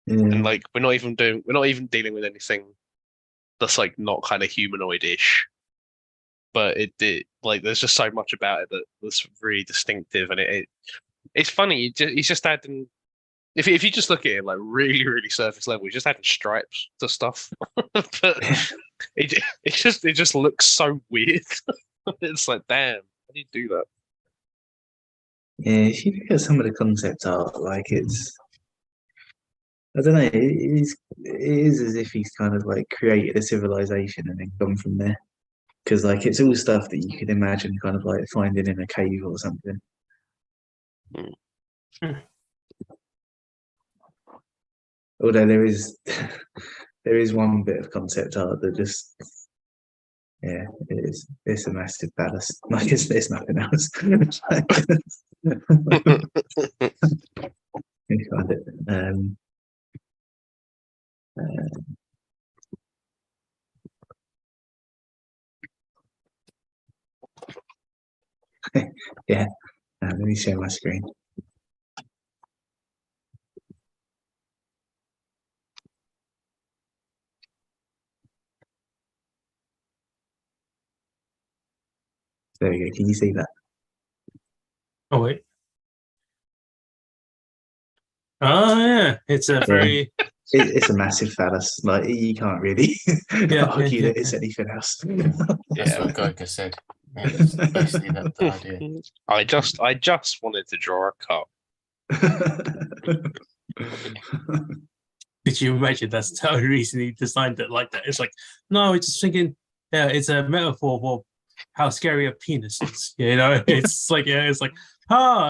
And like we're not even dealing with anything that's like not kind of humanoid-ish, but it like there's just so much about it that's really distinctive, and it's funny. He's just adding, if you just look at it like really surface level, he's just adding stripes to stuff, but it just looks so weird. It's like, damn, how do you do that? Yeah, if you look at some of the concept art, like I don't know, it is as if he's kind of like created a civilization and then gone from there. Because like it's all stuff that you could imagine kind of like finding in a cave or something. Although there is one bit of concept art that just it's a massive palace. Like it's nothing else. You find it. Yeah, let me share my screen. There we go. Can you see that? Oh wait. Oh yeah, it's a very. It's a massive phallus. Like you can't really argue that it's anything else. That's what Geiger said. Yeah, that's basically the idea. I just wanted to draw a cup. Did you imagine that's the only reason he designed it like that? It's like, no, it's just thinking, yeah, it's a metaphor for how scary a penis is. You know, it's like, yeah, it's like,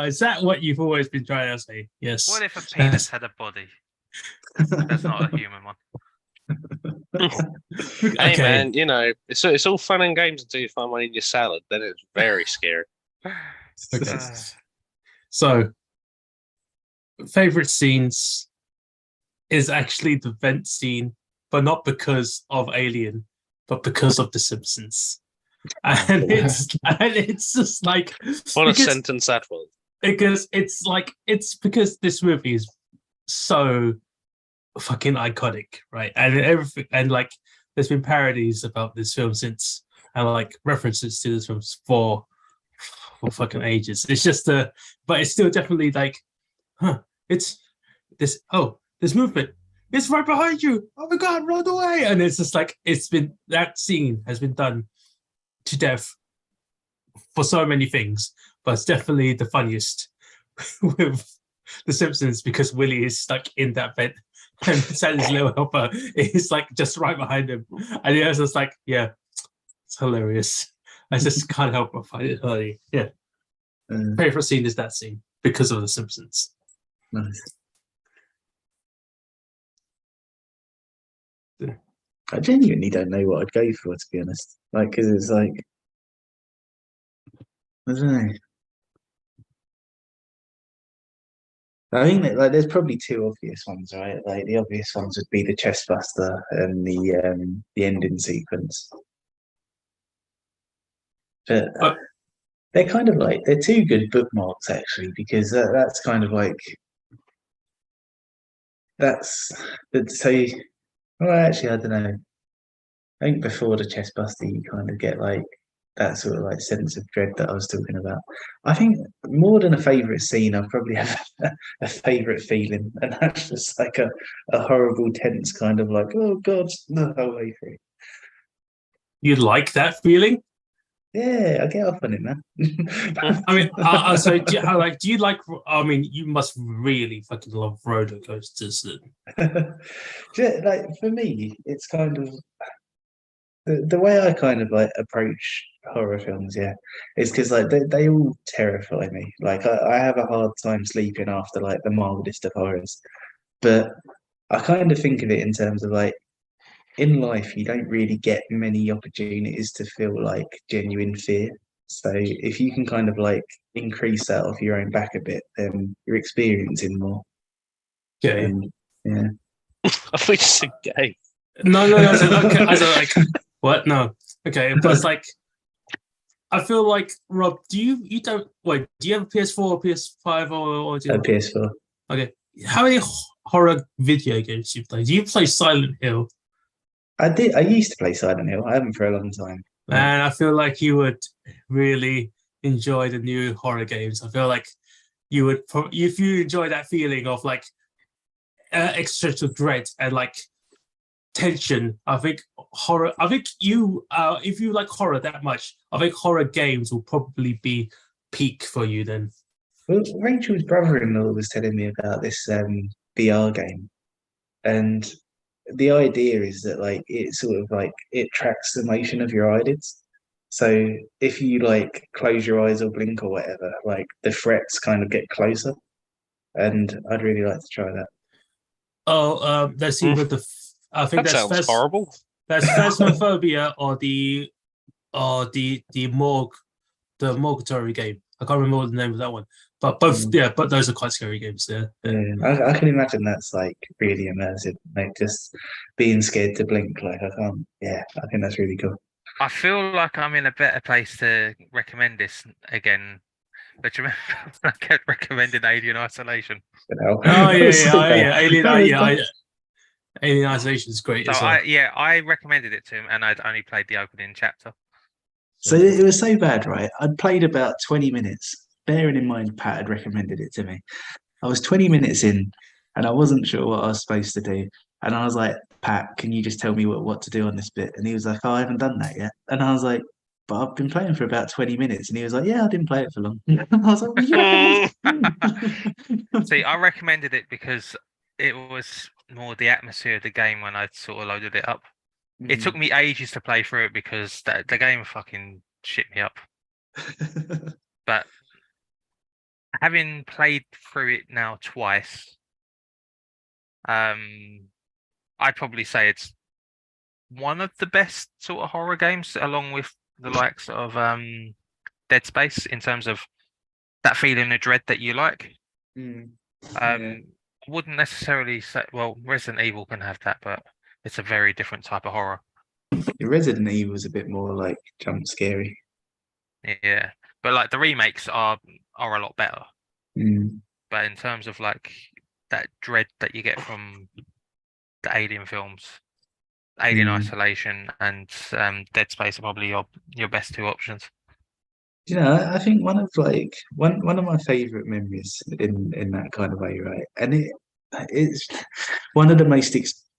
is that what you've always been trying to say? Yes. What if a penis had a body? That's not a human one. Hey man, you know, it's all fun and games until you find one in your salad. Then it's very scary. Okay. So, favorite scenes is actually the vent scene, but not because of Alien, but because of The Simpsons. And it's just like, what a sentence that was. Because it's because this movie is so fucking iconic, right? And everything, and like there's been parodies about this film since, and like references to this film for fucking ages. It's just but it's still definitely like, it's this movement, it's right behind you, oh my god, run away. And it's just like, that scene has been done to death for so many things, but it's definitely the funniest with The Simpsons because Willie is stuck in that vent and Sandy's little helper is like just right behind him, and it's just like, yeah, it's hilarious. I just can't help but find it funny. Yeah. Favorite scene is that scene because of The Simpsons. Nice. I genuinely don't know what I'd go for, to be honest. Like, because it's like, I don't know. I think that like there's probably two obvious ones, right? Like the obvious ones would be the chest buster and the ending sequence. But But- they're kind of like they're two good bookmarks actually, because that's kind of like that's so. Well, actually, I don't know. I think before the chest buster, you kind of get like that sort of like sense of dread that I was talking about. I think more than a favorite scene, I probably have a favorite feeling, and that's just like a horrible, tense kind of like, oh god, the whole way through. You like that feeling? Yeah, I get off on it, man. I mean, so do you like? I mean, you must really fucking love roller coasters. Yeah, like for me, it's kind of the way I kind of like approach horror films, yeah, is because like they all terrify me. Like I have a hard time sleeping after like the mildest of horrors, but I kind of think of it in terms of like in life you don't really get many opportunities to feel like genuine fear. So if you can kind of like increase that off your own back a bit, then you're experiencing more. Okay. And yeah. I thought you said gay. No. Okay, like what? No. Okay, but like, I feel like Rob, do you don't wait? Do you have a PS4 or PS5 or do you PS4. Okay, how many horror video games do you play? Do you play Silent Hill? I did. I used to play Silent Hill. I haven't for a long time. And I feel like you would really enjoy the new horror games. I feel like you would, if you enjoy that feeling of like existential dread and like tension. I think horror. I think you, if you like horror that much, I think horror games will probably be peak for you then. Well, Rachel's brother-in-law was telling me about this VR game, and the idea is that like it sort of like it tracks the motion of your eyelids. So if you like close your eyes or blink or whatever, like the threats kind of get closer. And I'd really like to try that. Oh, let's see what I think That sounds horrible. That's Phasmophobia or the Morgatory game. I can't remember what the name of that one. But both, but those are quite scary games. Yeah. I can imagine that's like really immersive. Like just being scared to blink. Like I can't. Yeah, I think that's really cool. I feel like I'm in a better place to recommend this again. But you remember I kept recommending Alien Isolation? Oh yeah. Alien Isolation is great. So as well. I recommended it to him, and I'd only played the opening chapter. So it was so bad, right? I'd played about 20 minutes. Bearing in mind, Pat had recommended it to me. I was 20 minutes in, and I wasn't sure what I was supposed to do. And I was like, Pat, can you just tell me what to do on this bit? And he was like, oh, I haven't done that yet. And I was like, but I've been playing for about 20 minutes. And he was like, yeah, I didn't play it for long. And I was like, well, See, I recommended it because it was more the atmosphere of the game when I sort of loaded it up. It took me ages to play through it because the game fucking shit me up. But having played through it now twice, I'd probably say it's one of the best sort of horror games, along with the likes of Dead Space, in terms of that feeling of dread that you like. Wouldn't necessarily say, well, Resident Evil can have that, but it's a very different type of horror. Resident Evil was a bit more like jump scary. Yeah, but like the remakes are a lot better. But in terms of like that dread that you get from the Alien films, Alien Isolation and Dead Space are probably your best two options. You know, I think one of my favorite memories in that kind of way, right? And it's one of the most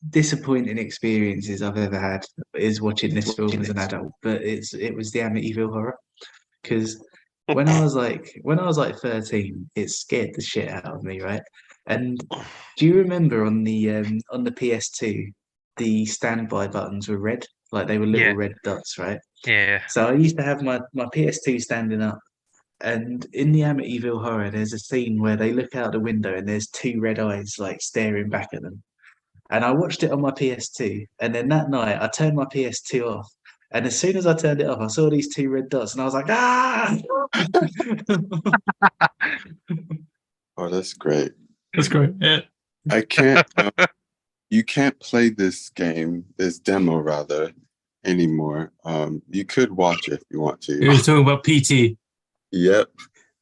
disappointing experiences I've ever had is watching this film as an adult. But it was the Amityville Horror, because when I was like 13, it scared the shit out of me, right? And do you remember on the PS2, the standby buttons were red, like they were little red dots, right? Yeah. So I used to have my PS2 standing up, And in the Amityville Horror, there's a scene where they look out the window and there's two red eyes like staring back at them. And I watched it on my PS2, and then that night I turned my PS2 off. And as soon as I turned it off, I saw these two red dots, and I was like, ah! Oh, that's great. That's great. Yeah. I can't. You can't play this game, this demo rather, anymore. You could watch it if you want You're to. talking about PT. Yep.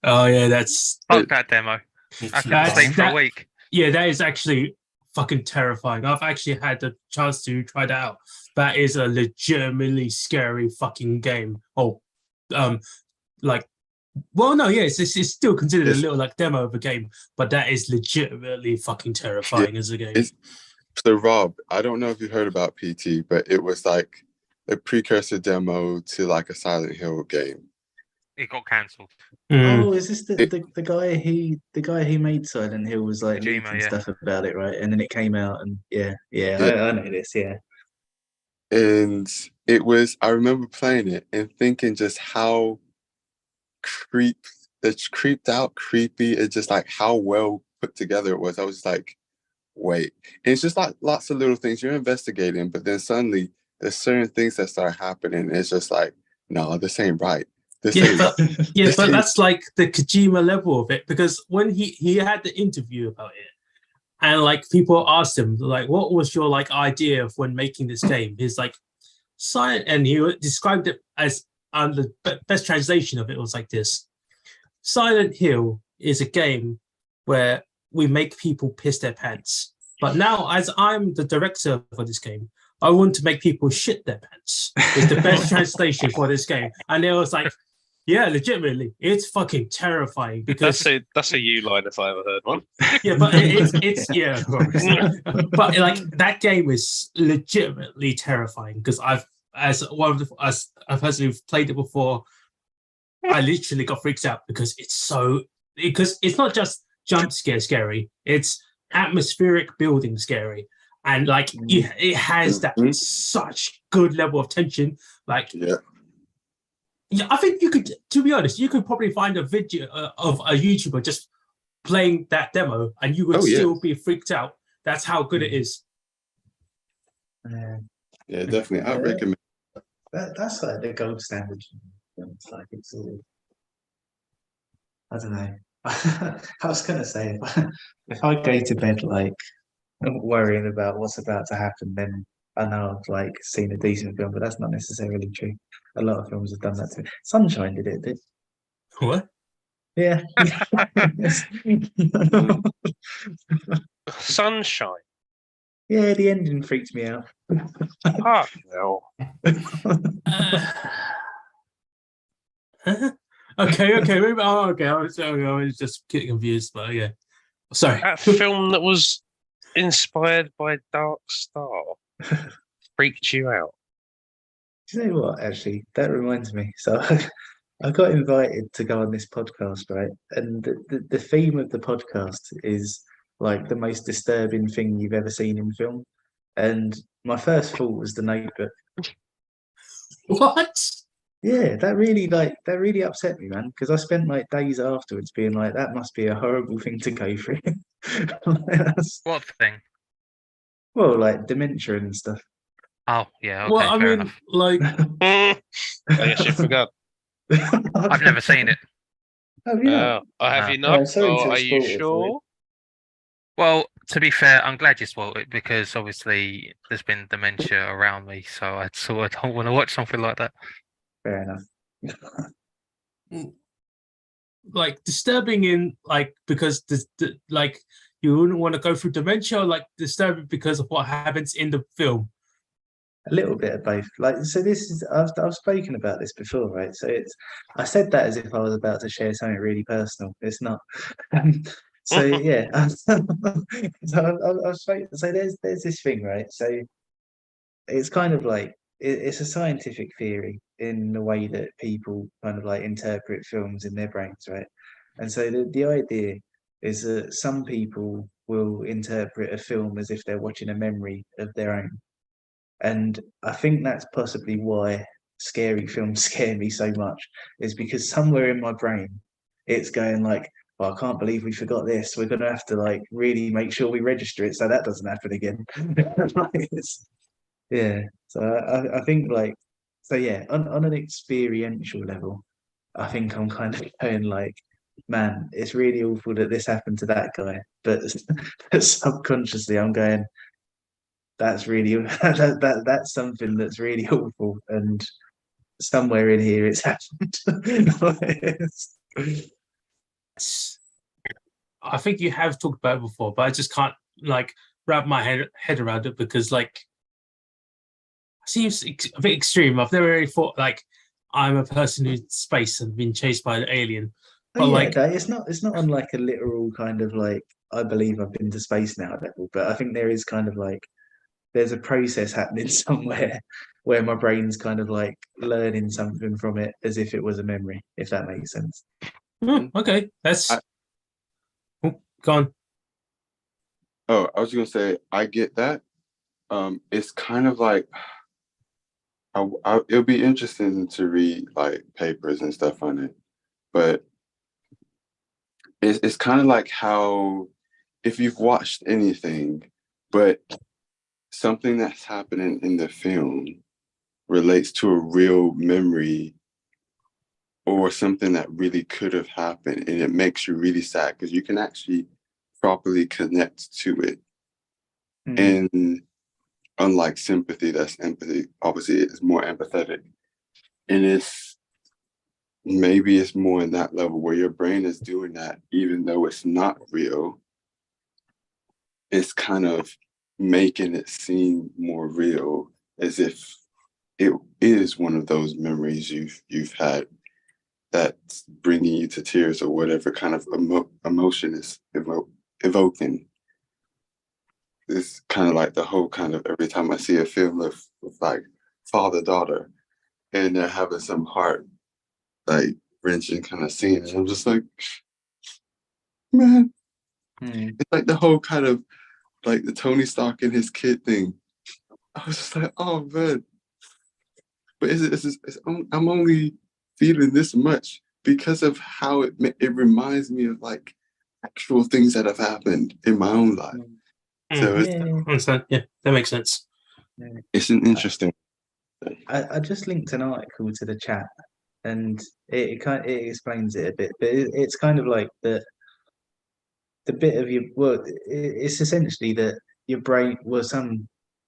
Oh yeah, that's Fuck that demo. I couldn't That's- sleep for a that- week. yeah, that is actually fucking terrifying. I've actually had the chance to try that out. That is a legitimately scary fucking game. Oh, like, well, no, yeah, it's still considered a It's- little like demo of a game, but that is legitimately fucking terrifying as a game. it's- So Rob, I don't know if you heard about PT, but it was like a precursor demo to like a Silent Hill game. It got cancelled. Mm. Oh, is this the guy who made Silent Hill was like Kojima, leaking yeah. stuff about it, right? And then it came out, and yeah, Yeah. I know this, yeah. And I remember playing it and thinking just how creeped out, creepy, it's just like how well put together it was. I was like, wait. And it's just like lots of little things you're investigating, but then suddenly there's certain things that start happening. And it's just like, no, this ain't right. This Yeah, ain't but yeah, This but is- that's like the Kojima level of it, because when he had the interview about it, and like people asked him like, what was your like idea of when making this game? He's like, silent, and he described it as the best translation of it was like this: Silent Hill is a game where we make people piss their pants, but now as I'm the director for this game, I want to make people shit their pants. Is the best translation for this game. And it was like, yeah, legitimately, it's fucking terrifying because That's a you line if I ever heard one. yeah, but it's yeah, of course. But like that game is legitimately terrifying because as a person who've played it before, I literally got freaked out because it's not just jump scare scary, it's atmospheric building scary. And like it has that such good level of tension. Like Yeah. yeah, I think you could, to be honest, you could probably find a video of a YouTuber just playing that demo, and you would Oh, yeah. still be freaked out. That's how good it is. Yeah, definitely. I Yeah. recommend. That's like the gold standard. It's like it's all. I don't know. I was gonna say if I go to bed like worrying about what's about to happen, then I know I've like seen a decent film, but that's not necessarily true. A lot of films have done that to me. Sunshine did it. What? Yeah. Sunshine. Yeah, the ending freaked me out. Ah, no. Okay. Maybe, okay. I was just getting confused, but yeah. Sorry. That film that was inspired by Dark Star freaked you out. Do you know what? Actually, that reminds me. So I got invited to go on this podcast, right? And the theme of the podcast is like the most disturbing thing you've ever seen in film. And my first thought was The Notebook. What? Yeah, that really upset me, man. Because I spent like days afterwards being like, that must be a horrible thing to go through. What thing? Well, like dementia and stuff. Oh yeah, okay, Well, I fair mean, enough. like, I guess you forgot. I've never seen it. Have you not? Have No. you not? sorry to Or are you spoil it for you. sure? Well, to be fair, I'm glad you spoiled it because obviously there's been dementia around me, so I sort of don't want to watch something like that. Fair enough. like disturbing in like because like you wouldn't want to go through dementia, or like disturbing because of what happens in the film. A little bit of both. Like, so this is I've spoken about this before, right? So I said that as if I was about to share something really personal. It's not. So yeah, so there's this thing, right? So it's kind of like it's a scientific theory in the way that people kind of like interpret films in their brains, right? And so the idea is that some people will interpret a film as if they're watching a memory of their own. And I think that's possibly why scary films scare me so much, is because somewhere in my brain it's going like, oh, I can't believe we forgot this. We're gonna have to like really make sure we register it so that doesn't happen again. Yeah. So I think like, so yeah, on an experiential level, I think I'm kind of going like, man, it's really awful that this happened to that guy. But subconsciously I'm going, that's really that's something that's really awful. And somewhere in here it's happened. I think you have talked about it before, but I just can't like wrap my head around it because like it seems a bit extreme. I've never really thought like I'm a person who's space and been chased by an alien. Oh, But yeah, like, no, it's not on like a literal kind of like I believe I've been to space now level, but I think there is kind of like there's a process happening somewhere where my brain's kind of like learning something from it as if it was a memory, if that makes sense. okay, that's I- gone. Oh, I was gonna say I get that. It's kind of like it'll be interesting to read like papers and stuff on it, but it's kind of like how if you've watched anything, but something that's happening in the film relates to a real memory or something that really could have happened, and it makes you really sad because you can actually properly connect to it. Mm. And unlike sympathy, that's empathy. Obviously, it's more empathetic, and maybe it's more in that level where your brain is doing that, even though it's not real. It's kind of making it seem more real, as if it is one of those memories you've had that's bringing you to tears or whatever kind of emotion is evoking. It's kind of like the whole kind of every time I see a film of like father daughter and they're having some heart like wrenching kind of scene, and I'm just like, man, it's like the whole kind of like the Tony Stark and his kid thing. I was just like, oh man, but I'm only feeling this much because of how it reminds me of like actual things that have happened in my own life. So Yeah. Understand? Yeah, that makes sense. it's an interesting. I just linked an article to the chat, and it explains it a bit, but it's kind of like the bit of your well, it's essentially that your brain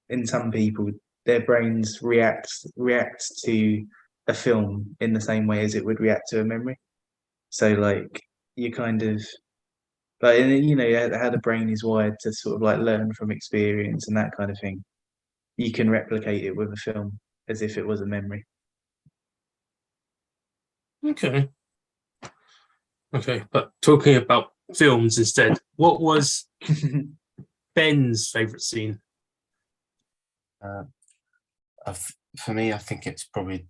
in some people their brains reacts to a film in the same way as it would react to a memory. So like you kind of like you know how the brain is wired to sort of like learn from experience and that kind of thing. You can replicate it with a film as if it was a memory. Okay. Okay, but talking about films instead, what was Ben's favorite scene? For me, I think it's probably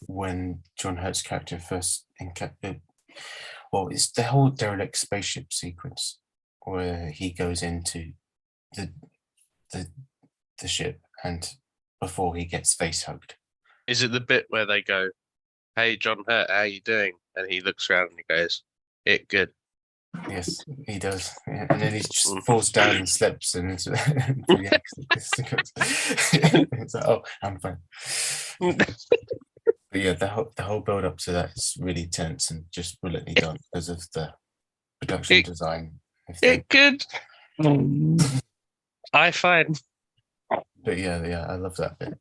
when John Hurt's character first well, it's the whole derelict spaceship sequence where he goes into the ship and before he gets face hugged. Is it the bit where they go, "Hey, John Hurt, how you doing?" And he looks around and he goes, "It good." Yes, he does. Yeah. And then he just falls down and slips and it's like, oh, I'm fine. But yeah, the whole build up to that is really tense and just brilliantly done because of the production design. It good. I find. But yeah, I love that bit.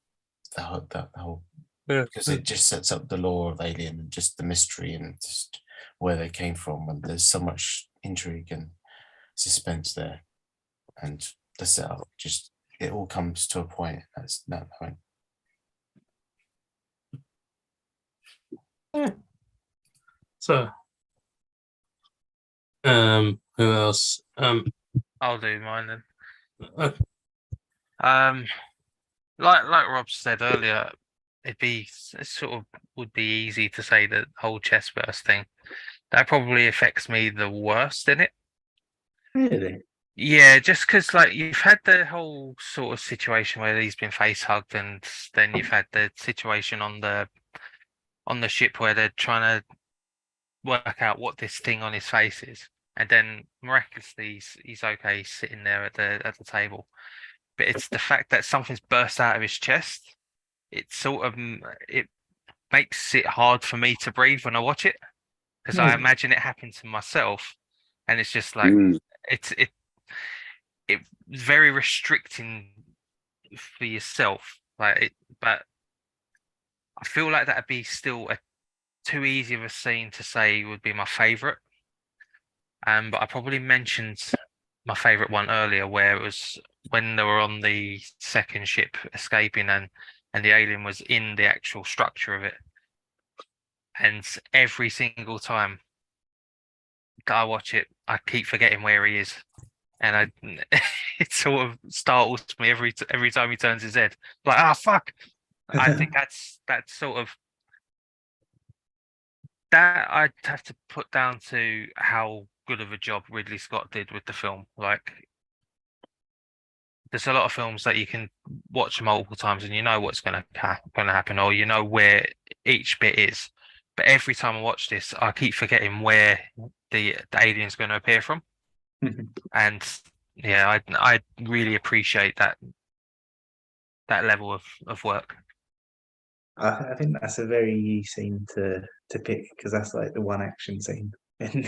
The whole Yeah. because it just sets up the lore of Alien and just the mystery and just where they came from, and there's so much intrigue and suspense there, and the setup just it all comes to a point at that point. So, who else? I'll do mine then. Uh, Like Rob said earlier, it sort of would be easy to say that whole chest burst thing that probably affects me the worst in it. Really? Yeah, just because like you've had the whole sort of situation where he's been face hugged, and then you've had the situation on the ship where they're trying to work out what this thing on his face is, and then miraculously he's okay, he's sitting there at the table. But it's the fact that something's burst out of his chest. It sort of it makes it hard for me to breathe when I watch it, because I imagine it happened to myself, and it's just like it's very restricting for yourself, like it. But I feel like that'd be still too easy of a scene to say would be my favorite. But I probably mentioned my favorite one earlier, where it was when they were on the second ship escaping, and the alien was in the actual structure of it. And every single time that I watch it, I keep forgetting where he is, and it sort of startles me every time he turns his head. Like, fuck! I think that's sort of that I'd have to put down to how good of a job Ridley Scott did with the film. Like, there's a lot of films that you can watch multiple times and you know what's going to happen, or you know where each bit is. But every time I watch this, I keep forgetting where the alien's going to appear from. And yeah, I really appreciate that level of work. I think that's a very easy scene to pick, because that's like the one action scene. And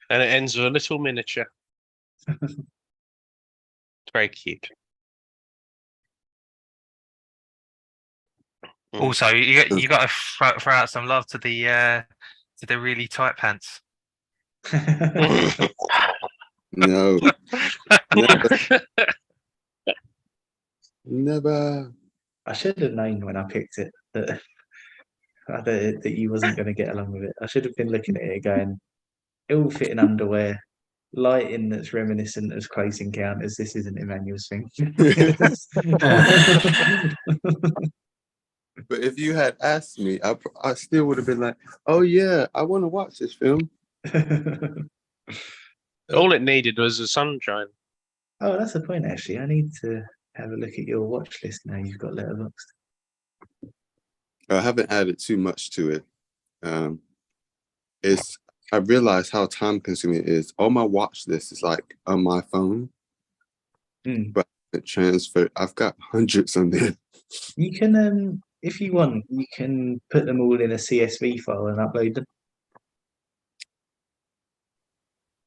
it ends with a little miniature. It's very cute. Also, you got to throw out some love to the really tight pants. No. Never. I should have known when I picked it that you wasn't going to get along with it. I should have been looking at it going, ill-fitting underwear, lighting that's reminiscent of Close Encounters. This isn't Emmanuel's thing. But if you had asked me, I still would have been like, oh yeah, I want to watch this film. All it needed was the sunshine. Oh, that's the point, actually. I need to have a look at your watch list now you've got Letterboxd. I haven't added too much to it. I realize how time consuming it is. All my watch list is like on my phone, but it transferred. I've got hundreds on there. You can, if you want, you can put them all in a CSV file and upload them.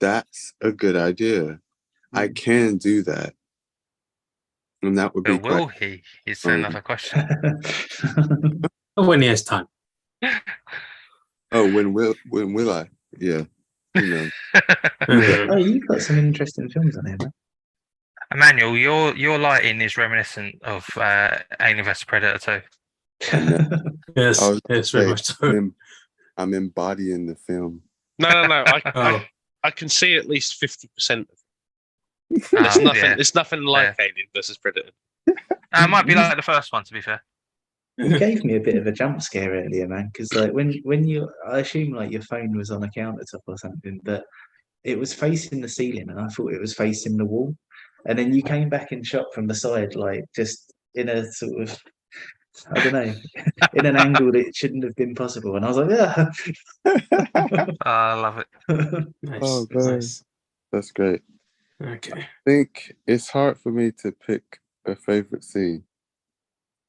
That's a good idea. I can do that. And that would be Will he? Is another question. When he has time. Oh, when will I? Yeah. You know. Oh, you've got some interesting films on here, man. Emmanuel, your lighting is reminiscent of Alien vs Predator 2. Yes, very much so. I'm embodying the film. No. I can see at least 50%. It's nothing. Yeah. It's nothing like Alien vs Predator. It might be like the first one, to be fair. You gave me a bit of a jump scare earlier, man, because like when you, I assume like your phone was on a countertop or something, but it was facing the ceiling, and I thought it was facing the wall, and then you came back and shot from the side, like just in a sort of, I don't know, in an angle that it shouldn't have been possible, and I was like, yeah. I love it. Nice. Oh, Nice. That's great. Okay. I think it's hard for me to pick a favorite scene,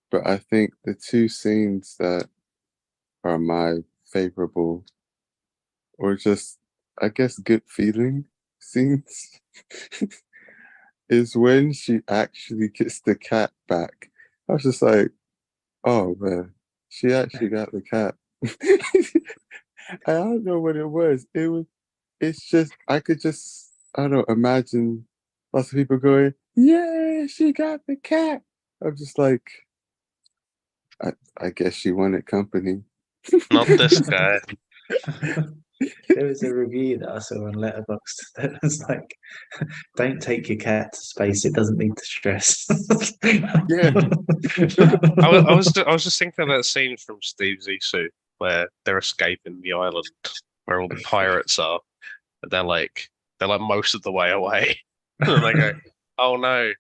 but I think the two scenes that are my favorable, or just, I guess, good feeling scenes, is when she actually gets the cat back. I was just like, oh man, she actually got the cat. I don't know what it was. It's just, I could just, I don't know, imagine lots of people going, yeah, she got the cat. I'm just like, I guess she wanted company. Not this guy. There was a review that I saw on Letterboxd that was like, don't take your cat to space, it doesn't need to stress. Yeah. I was just thinking of that scene from Steve Zissou where they're escaping the island where all the pirates are, and they're like most of the way away. And they go, oh no.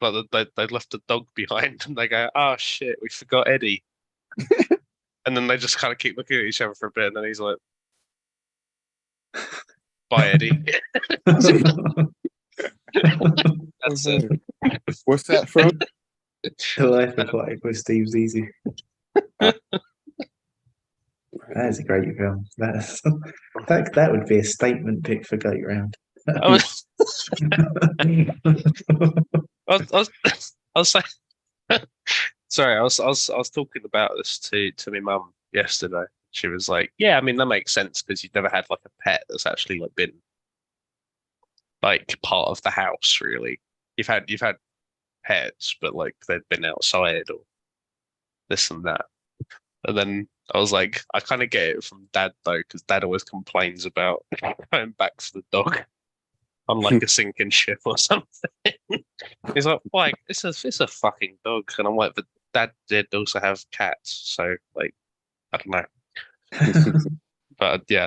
Like they left the dog behind, and they go, oh shit, we forgot Eddie. And And then they just kind of keep looking at each other for a bit, and then he's like, "Bye, Eddie." That's it. What's that from? The Life Aquatic with Steve Zissou. That is a great film. That would be a statement pick for Goat Round. I was, I was saying, sorry, I was talking about this to my mum yesterday. She was like, "Yeah, I mean that makes sense because you've never had like a pet that's actually like been like part of the house. Really, you've had pets, but like they've been outside or this and that." And then I was like, I kind of get it from Dad though, because Dad always complains about going back for the dog on like a sinking ship or something. He's like, "Why? It's a fucking dog," and I'm like, "But Dad did also have cats, so like, I don't know." But yeah,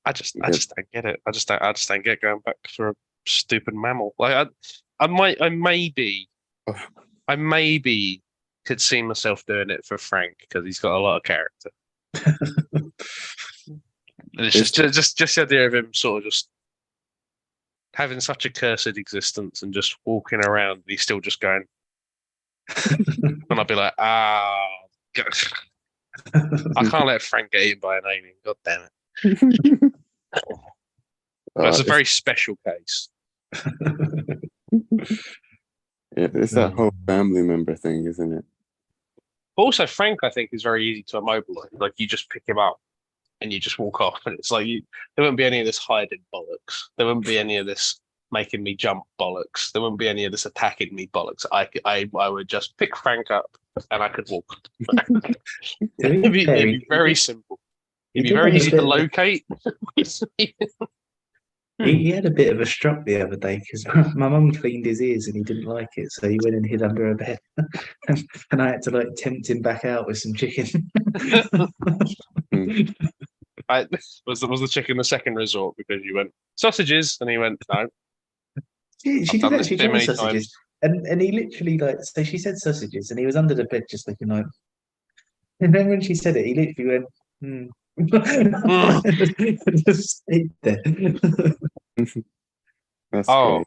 I just don't get it. I just don't get going back for a stupid mammal. Like I maybe could see myself doing it for Frank because he's got a lot of character. And it's just the idea of him sort of just having such a cursed existence and just walking around, and he's still just going. And I'd be like, God. I can't let Frank get eaten by an alien. God damn it! But it's a very special case. Yeah, it's that whole family member thing, isn't it? Also, Frank, I think, is very easy to immobilize. Like you just pick him up and you just walk off, and it's like there wouldn't be any of this hiding bollocks. There wouldn't be any of this making me jump bollocks. There wouldn't be any of this attacking me bollocks. I would just pick Frank up and I could walk. It'd be very simple. It'd be very easy to locate. He had a bit of a stroke the other day because my mum cleaned his ears and he didn't like it, so he went and hid under her bed, and I had to like tempt him back out with some chicken. Was the chicken the second resort because you went sausages and he went no. She did actually too try many sausages, and he literally like so she said sausages and he was under the bed just looking like, and then when she said it, he literally went. Just stayed there. That's Oh.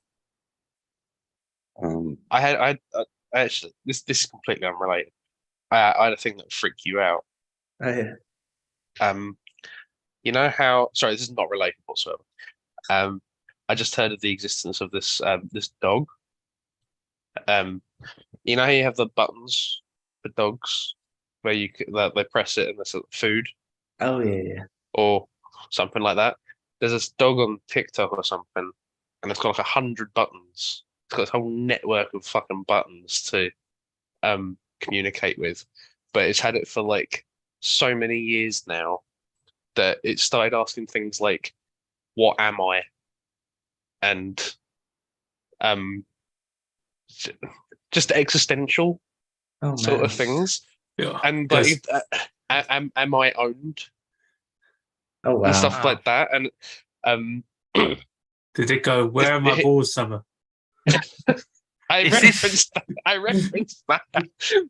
great. I actually this is completely unrelated. I had a thing that freaked you out. Oh, yeah. You know how? Sorry, this is not related whatsoever. I just heard of the existence of this this dog. You know how you have the buttons for dogs where they press it and there's food Oh yeah. or something like that. There's this dog on TikTok or something, and it's got like 100 buttons. It's got this whole network of fucking buttons to communicate with, but it's had it for like so many years now that it started asking things like, "What am I?" and just existential Oh, sort man. of things, Yeah. and Yes. like, am I owned Oh wow. and stuff Wow. like that, and Did it go, "Where are my balls, Summer"? I Is this- referenced that. I referenced that.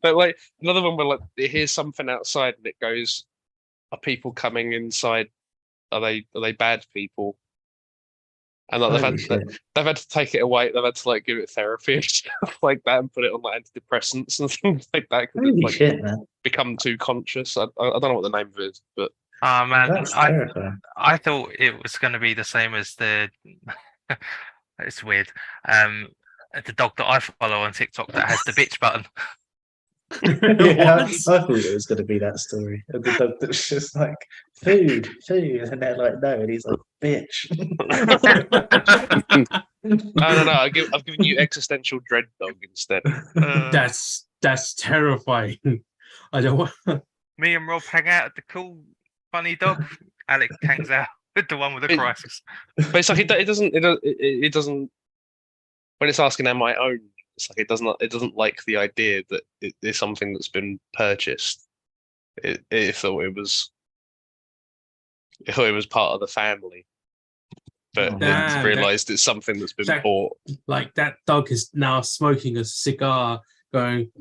But like another one where like it hears something outside and it goes, "Are people coming inside? Are they bad people?" And like, Holy shit. they've had to take it away. They've had to like give it therapy and stuff like that, and put it on like antidepressants and things like that because Holy it's like shit, man. become too conscious. I don't know what the name of it is, but Oh man, That's terrifying. I thought it was going to be the same as the. It's weird. The dog that I follow on TikTok that has the bitch button. Yeah, I What? thought it was going to be that story of the dog that's just like food, and they're like no, and he's like bitch. no. I've given you existential dread dog instead. That's terrifying. I don't want. Me and Rob hang out at the cool, funny dog. Alex hangs out with the one with the It- crisis. But it's like it doesn't. When it's asking, "Am I owned?" It's like it doesn't like the idea that it is something that's been purchased. It thought it was part of the family, but Oh, man. it's realised it's something that's been That- bought. Like that dog is now smoking a cigar, going,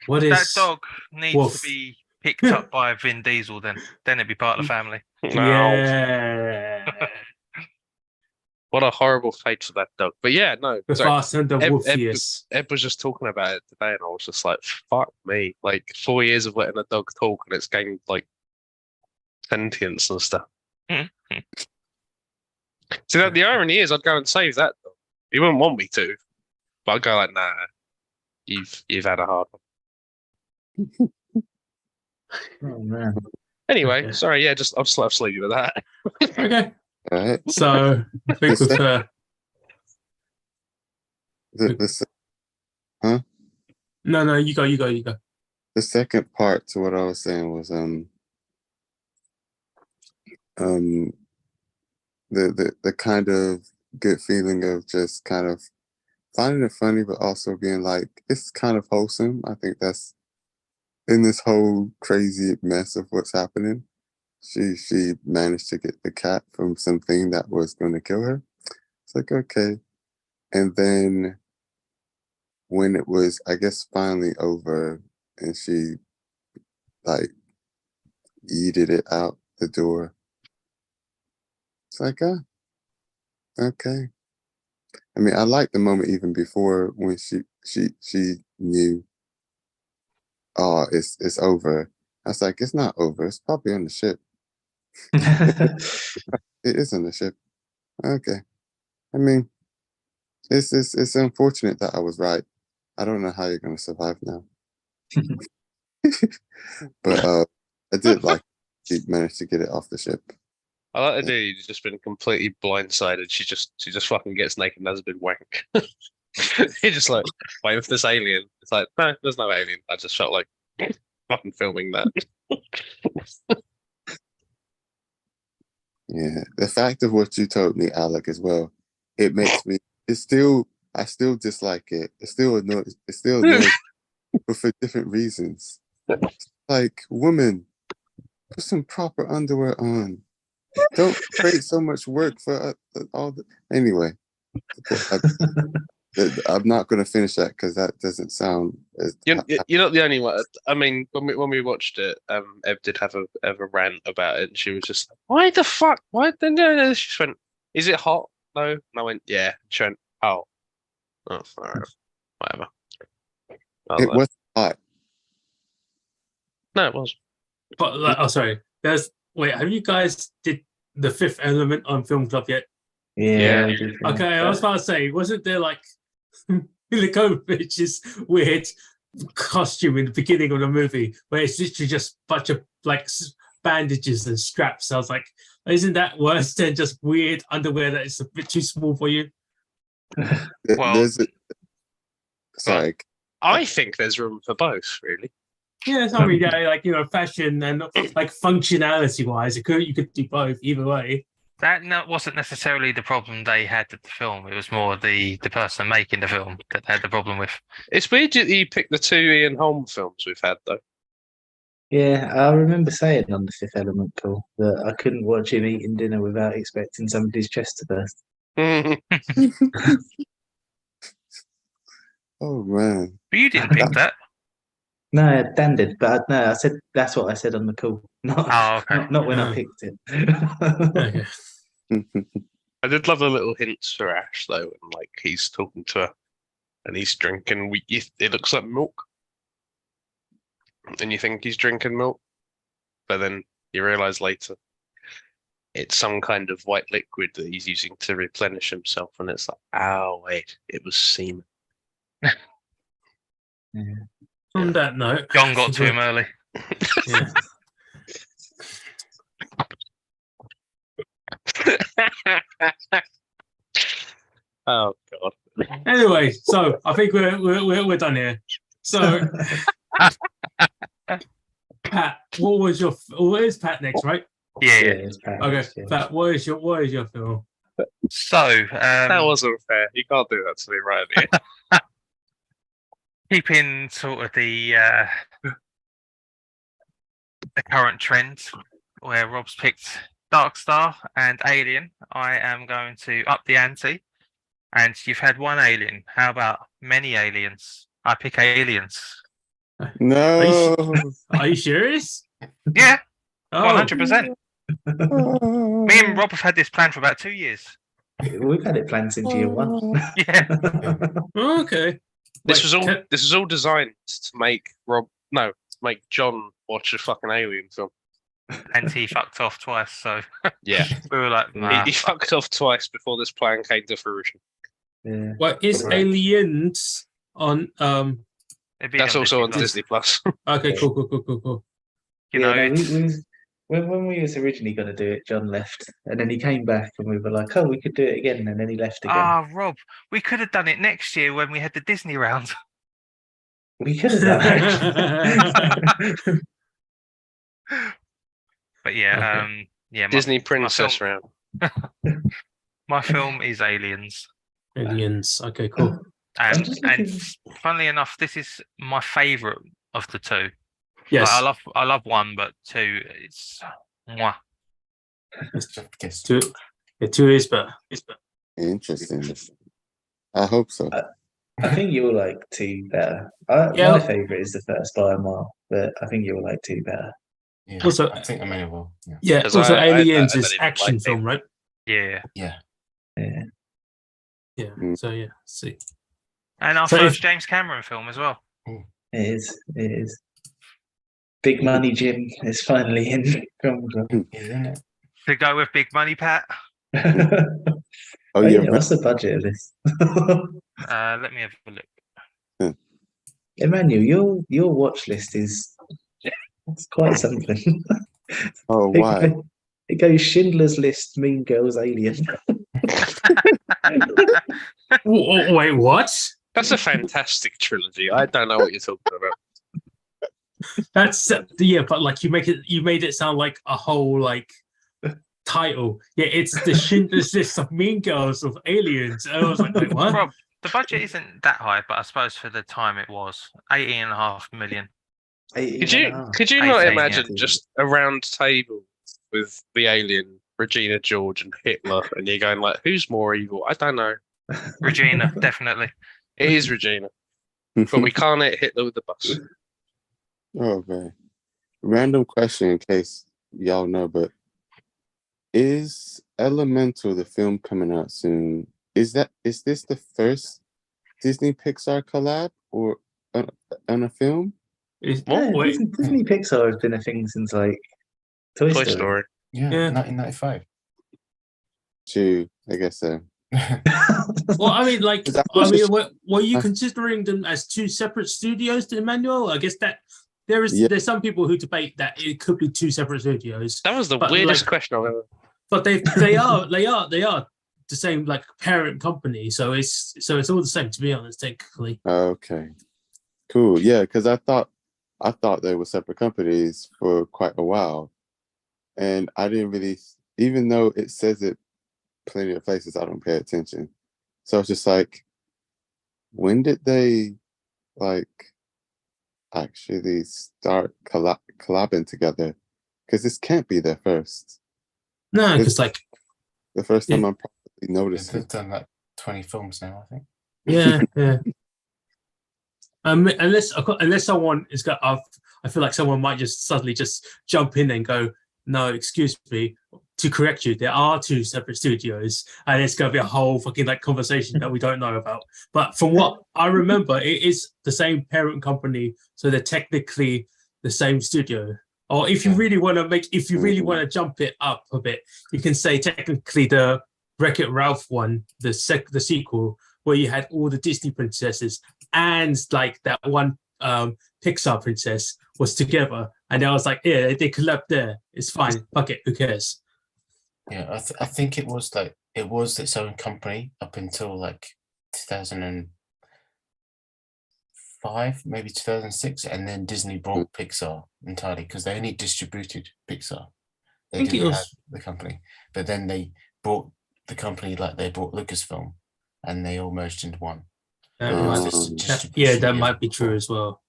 What That is dog needs Wolf. to be picked up by Vin Diesel. Then it'd be part of the family. Wow. Yeah. What a horrible fate for that dog. But yeah, no. The Sorry. Fast and the Eb- Wolfiest. Ed was just talking about it today, and I was just like, "Fuck me!" Like 4 years of letting a dog talk, and it's gained like sentience and stuff. See, that the irony is, I'd go and save that dog. He wouldn't want me to, but I'd go like, "Nah, you've had a hard one." Oh man. Anyway, Okay. sorry, yeah, I'll just leave you with that. Okay. All right. So I think with The se- no, you go. the second part to what I was saying was the kind of good feeling of just kind of finding it funny, but also being like, it's kind of wholesome. I think that's in this whole crazy mess of what's happening. She managed to get the cat from something that was going to kill her. It's like, okay. And then when it was, I guess, finally over and she like yeeted it out the door, it's like, okay. I mean, I liked the moment even before when she knew, oh, it's over. I was like, it's not over. It's probably on the ship. It is on the ship. Okay. I mean, it's unfortunate that I was right. I don't know how you're gonna survive now. But I did like she managed to get it off the ship. I like the dude who's just been completely blindsided. She just fucking gets naked and has a big wank. He just like, wait for this alien. It's like, no, there's no alien. I just felt like fucking filming that. Yeah. The fact of what you told me, Alec, as well, it makes me I still dislike it. It still annoys but for different reasons. Like, woman, put some proper underwear on. Don't create so much work for all the. Anyway, I'm not going to finish that because that doesn't sound. You're not the only one. I mean, when we watched it, Ev did have a rant about it, and she was just like, "Why the fuck? Why?" No. She just went, "Is it hot?" No. And I went, "Yeah." She went, "Oh, all right. Whatever." It was hot. No, it was. But oh, sorry. Have you guys did the Fifth Element on Film Club yet? Yeah. Okay, I was about to say, wasn't there like Mila Jovovich's weird costume in the beginning of the movie where it's literally just a bunch of like bandages and straps? I was like, isn't that worse than just weird underwear that is a bit too small for you? Well, Sorry. I think there's room for both, really. Yeah, I mean, yeah, like fashion and like functionality wise, you could do both either way. that wasn't necessarily the problem they had with the film. It was more the person making the film that they had the problem with. It's weird that you picked the two Ian Holm films we've had, though. Yeah, I remember saying on the Fifth Element call that I couldn't watch him eating dinner without expecting somebody's chest to burst. Oh man. But you didn't pick that. No, Dan did, but no, I said that's what I said on the call. Not, Oh, okay. not when I picked it. Okay. I did love the little hints for Ash, though, and like he's talking to her and he's drinking. It looks like milk, and you think he's drinking milk, but then you realize later it's some kind of white liquid that he's using to replenish himself, and it's like, oh wait, it was semen. Yeah. On that note, John got to him early. Yeah. Oh god. Anyway, so I think we're done here. So, Pat, where's Pat next, right? Yeah. it's Paris, Okay, Pat, what is your film? So, That wasn't fair. You can't do that to me right here. keeping sort of the current trend where Rob's picked Dark Star and Alien, I am going to up the ante. And you've had one alien. How about many aliens? I pick Aliens. No. Are you serious? Yeah, Oh, 100%. Me and Rob have had this plan for about 2 years. We've had it planned since year one. Yeah. okay. This Wait, was all. can- This was all designed to make make John watch a fucking alien film. And he fucked off twice, so Yeah, we were like, nah, he fucked off twice before this plan came to fruition. Yeah. What is Right. Aliens on? it'd be That's also on Plus. Disney Plus. Okay, cool. You know, no, it's, when we was originally going to do it, John left, and then he came back, and we were like, "Oh, we could do it again," and then he left again. Rob, we could have done it next year when we had the Disney round. We could have done. But yeah, Okay. yeah, Disney Princess film- round. my film is Aliens. Aliens. Okay, cool. And just and looking- funnily enough, this is my favourite of the two. Yes. Like, I love one, but two, it's mwah. Guess. Two. Yeah, two is better. It's better. Interesting. I hope so. I think you'll like two better. Yeah. My favorite is the first by a mile, but I think you'll like two better. Yeah, Also- I think Emmanuel will. Yeah. Yeah. 'Cause Also, I Aliens don't is even action like film, right? Yeah. Yeah. Yeah. Yeah. Mm. So yeah. See. And our So first if- James Cameron film as well. It is. It is. Big Money Jim is finally in film club. Isn't it? To go with Big Money Pat. Oh, yeah, yeah. what's the budget of this? Let me have a look. Emmanuel, your watch list is it's quite something. Oh, why? It goes Schindler's List, Mean Girls, Alien. Wait, what? That's a fantastic trilogy. I don't know what you're talking about. That's yeah, but like you made it sound like a whole like title. Yeah, it's the Schindler's List of Mean Girls of Aliens. I was like, wait, what? Rob, the budget isn't that high, but I suppose for the time it was 18.5 million. Could you not 18, imagine yeah. just a round table with the alien, Regina George, and Hitler, and you're going like, who's more evil? I don't know. Regina, definitely. It is Regina, but we can't hit Hitler with the bus. Oh, man. Random question in case y'all know, but is Elemental, the film coming out soon, is this the first Disney Pixar collab or on a film? Yeah, Wait, Disney Pixar has been a thing since like Toy Toy Story. Story. Yeah. Yeah. 1995. True, I guess so. well, I mean, like, That I was mean, just- were you considering them as two separate studios, Emmanuel? I guess that Yeah. there's some people who debate that it could be two separate studios, That was the But, weirdest like- question I've ever. but they are the same like parent company, so it's all the same to be honest, technically. Okay, cool. Yeah, because I thought they were separate companies for quite a while, and I didn't really, even though it says it plenty of places, I don't pay attention. So it's just like, when did they like actually start collabing together? Because this can't be their first. No, because like The first time Yeah. I'm probably noticing. They've done like 20 films now, I think. yeah. Unless someone is got, I feel like someone might just suddenly just jump in and go, no, excuse me, to correct you, there are two separate studios, and it's gonna be a whole fucking like conversation that we don't know about. But from what I remember, it is the same parent company, so they're technically the same studio. Or if you really want to jump it up a bit, you can say technically the Wreck-It Ralph one, the sequel, where you had all the Disney princesses and like that one Pixar princess was together, and I was like, yeah, they collabed there. It's fine. Fuck it. Who cares? Yeah, I think it was its own company up until like 2005, maybe 2006, and then Disney bought Pixar entirely because they only distributed Pixar. They think it didn't was- have the company, but then they bought the company like they bought Lucasfilm, and they all merged into one. That Oh. might- It's just that- distribution yeah, that deal might be true before. as well.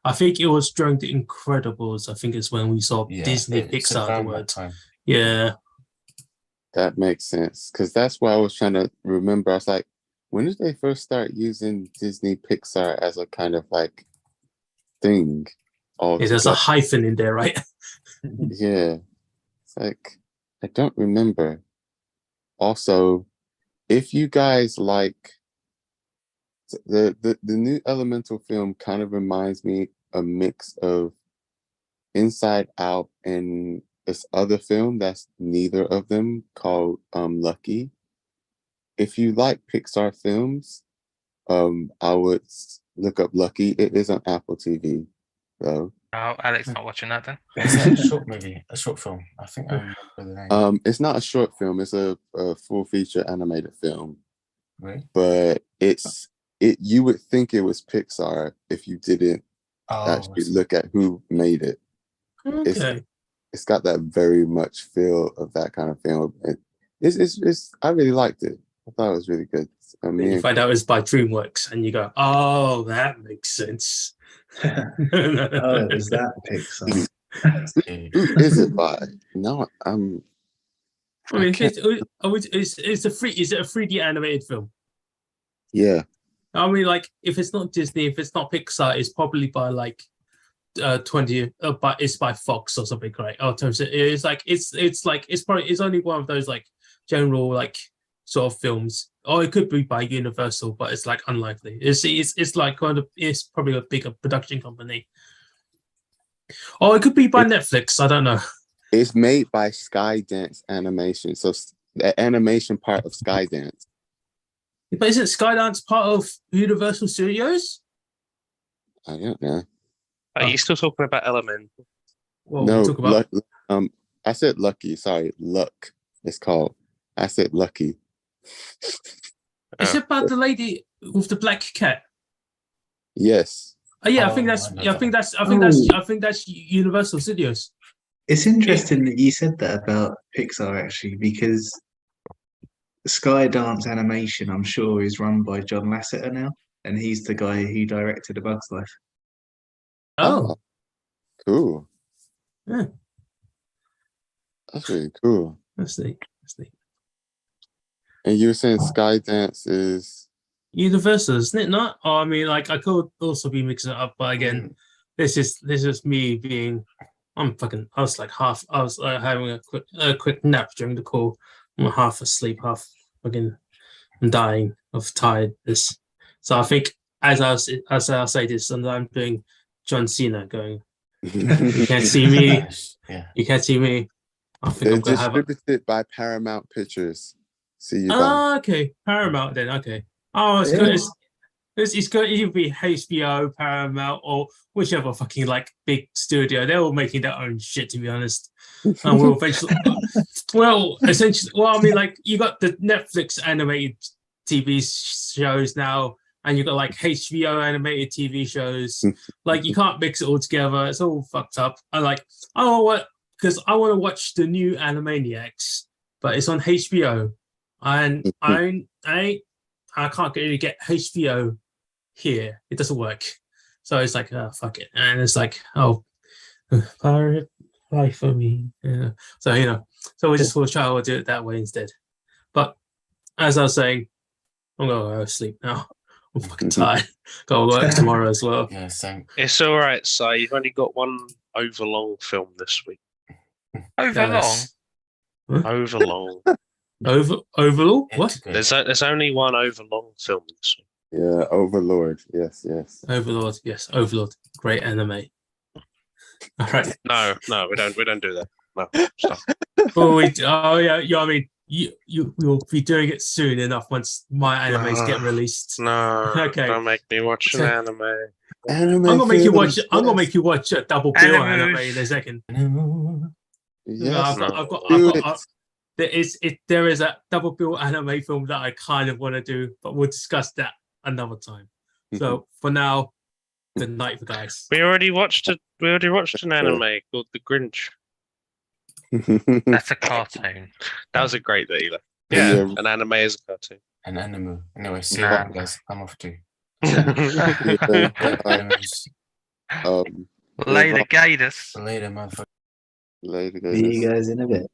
I think it was during the Incredibles. I think it's when we saw Yeah, Disney it's Pixar the around that word. time. Yeah. That makes sense, because that's why I was trying to remember. I was like, when did they first start using Disney Pixar as a kind of like thing. There's a hyphen in there, right? Yeah. It's like, I don't remember. Also, if you guys like the new Elemental film kind of reminds me a mix of Inside Out and this other film that's neither of them called Lucky. If you like Pixar films, I would look up Lucky. It is on Apple TV, though. Oh, Alex not watching that then. Is that a short movie? A short film? I think I remember the name. It's not a short film. It's a full feature animated film. Really? But you would think it was Pixar if you didn't actually look at who made it. Okay. It's got that very much feel of that kind of film. It's I really liked it. I thought it was really good. Then you find out it's by DreamWorks, and you go, "Oh, that makes sense." Oh, is that Pixar? Who is it by? No, I mean, it's a free. Is it a 3D animated film? Yeah. I mean, like, if it's not Disney, if it's not Pixar, it's probably by like 20. But it's by Fox or something, right? Oh, it's like it's only one of those like general like sort of films. Or it could be by Universal, but it's like unlikely. It's like kind of it's probably a bigger production company. Or it could be by Netflix. I don't know. It's made by Skydance Animation, so the animation part of Skydance. But isn't Skydance part of Universal Studios? I don't know. Are you still talking about Elemental? Well, No, we'll talk about. I said Lucky. Sorry, Luck. It's called. I said Lucky. Is it about the lady with the black cat? Yes. Oh yeah, Oh, I think that's I know I think that's Universal Studios. It's interesting that you said that about Pixar actually, because Skydance Animation, I'm sure, is run by John Lasseter now, and he's the guy who directed A Bug's Life. Oh, Cool. Yeah. That's really cool. that's neat. And you were saying Skydance is Universal, isn't it not? Oh, I mean, like I could also be mixing it up, but again, this is me being. I was having a quick nap during the call. I'm half asleep, half fucking. I'm dying of tiredness. So I think as I say this, and I'm doing John Cena going. You can't see me. Yeah. You can't see me. I think they're I'm gonna have a. distributed by Paramount Pictures. See you. Oh, okay. Paramount then. Okay. Oh, it's good. It's going to either be HBO, Paramount, or whichever fucking like big studio. They're all making their own shit, to be honest. And we'll eventually, essentially, I mean, like you got the Netflix animated TV shows now, and you got like HBO animated TV shows. Like you can't mix it all together. It's all fucked up. I want to watch the new Animaniacs, but it's on HBO, and I can't really get HBO here. It doesn't work. So it's like, oh, fuck it. And it's like, oh, pirate life for me. Yeah. So, so we just will try to do it that way instead. But as I was saying, I'm going to go to sleep now. I'm fucking tired. Got to work tomorrow as well. Yeah, same. It's all right, Si. You've only got one overlong film this week. Overlong. Overlong. Overall? What? There's only one overlong film this week. Yeah, Overlord. Yes. Overlord. Yes, Overlord. Great anime. All right. No, we don't do that. No, stop. I mean, you will be doing it soon enough once my animes get released. No, Okay. Don't make me watch an anime. I'm gonna make you watch. I'm gonna make you watch a Double Bill anime in a second. Yes. There is a Double Bill anime film that I kind of want to do, but we'll discuss that another time. So for now, good night, guys. We already watched an anime called The Grinch. That's a cartoon. That was a great deal. Yeah. Yeah, an anime is a cartoon. An animal. Anyway, see Nah. you later, guys. I'm off too. Um, Later, Gators. Later, motherfucker. later, See you guys. guys in a bit.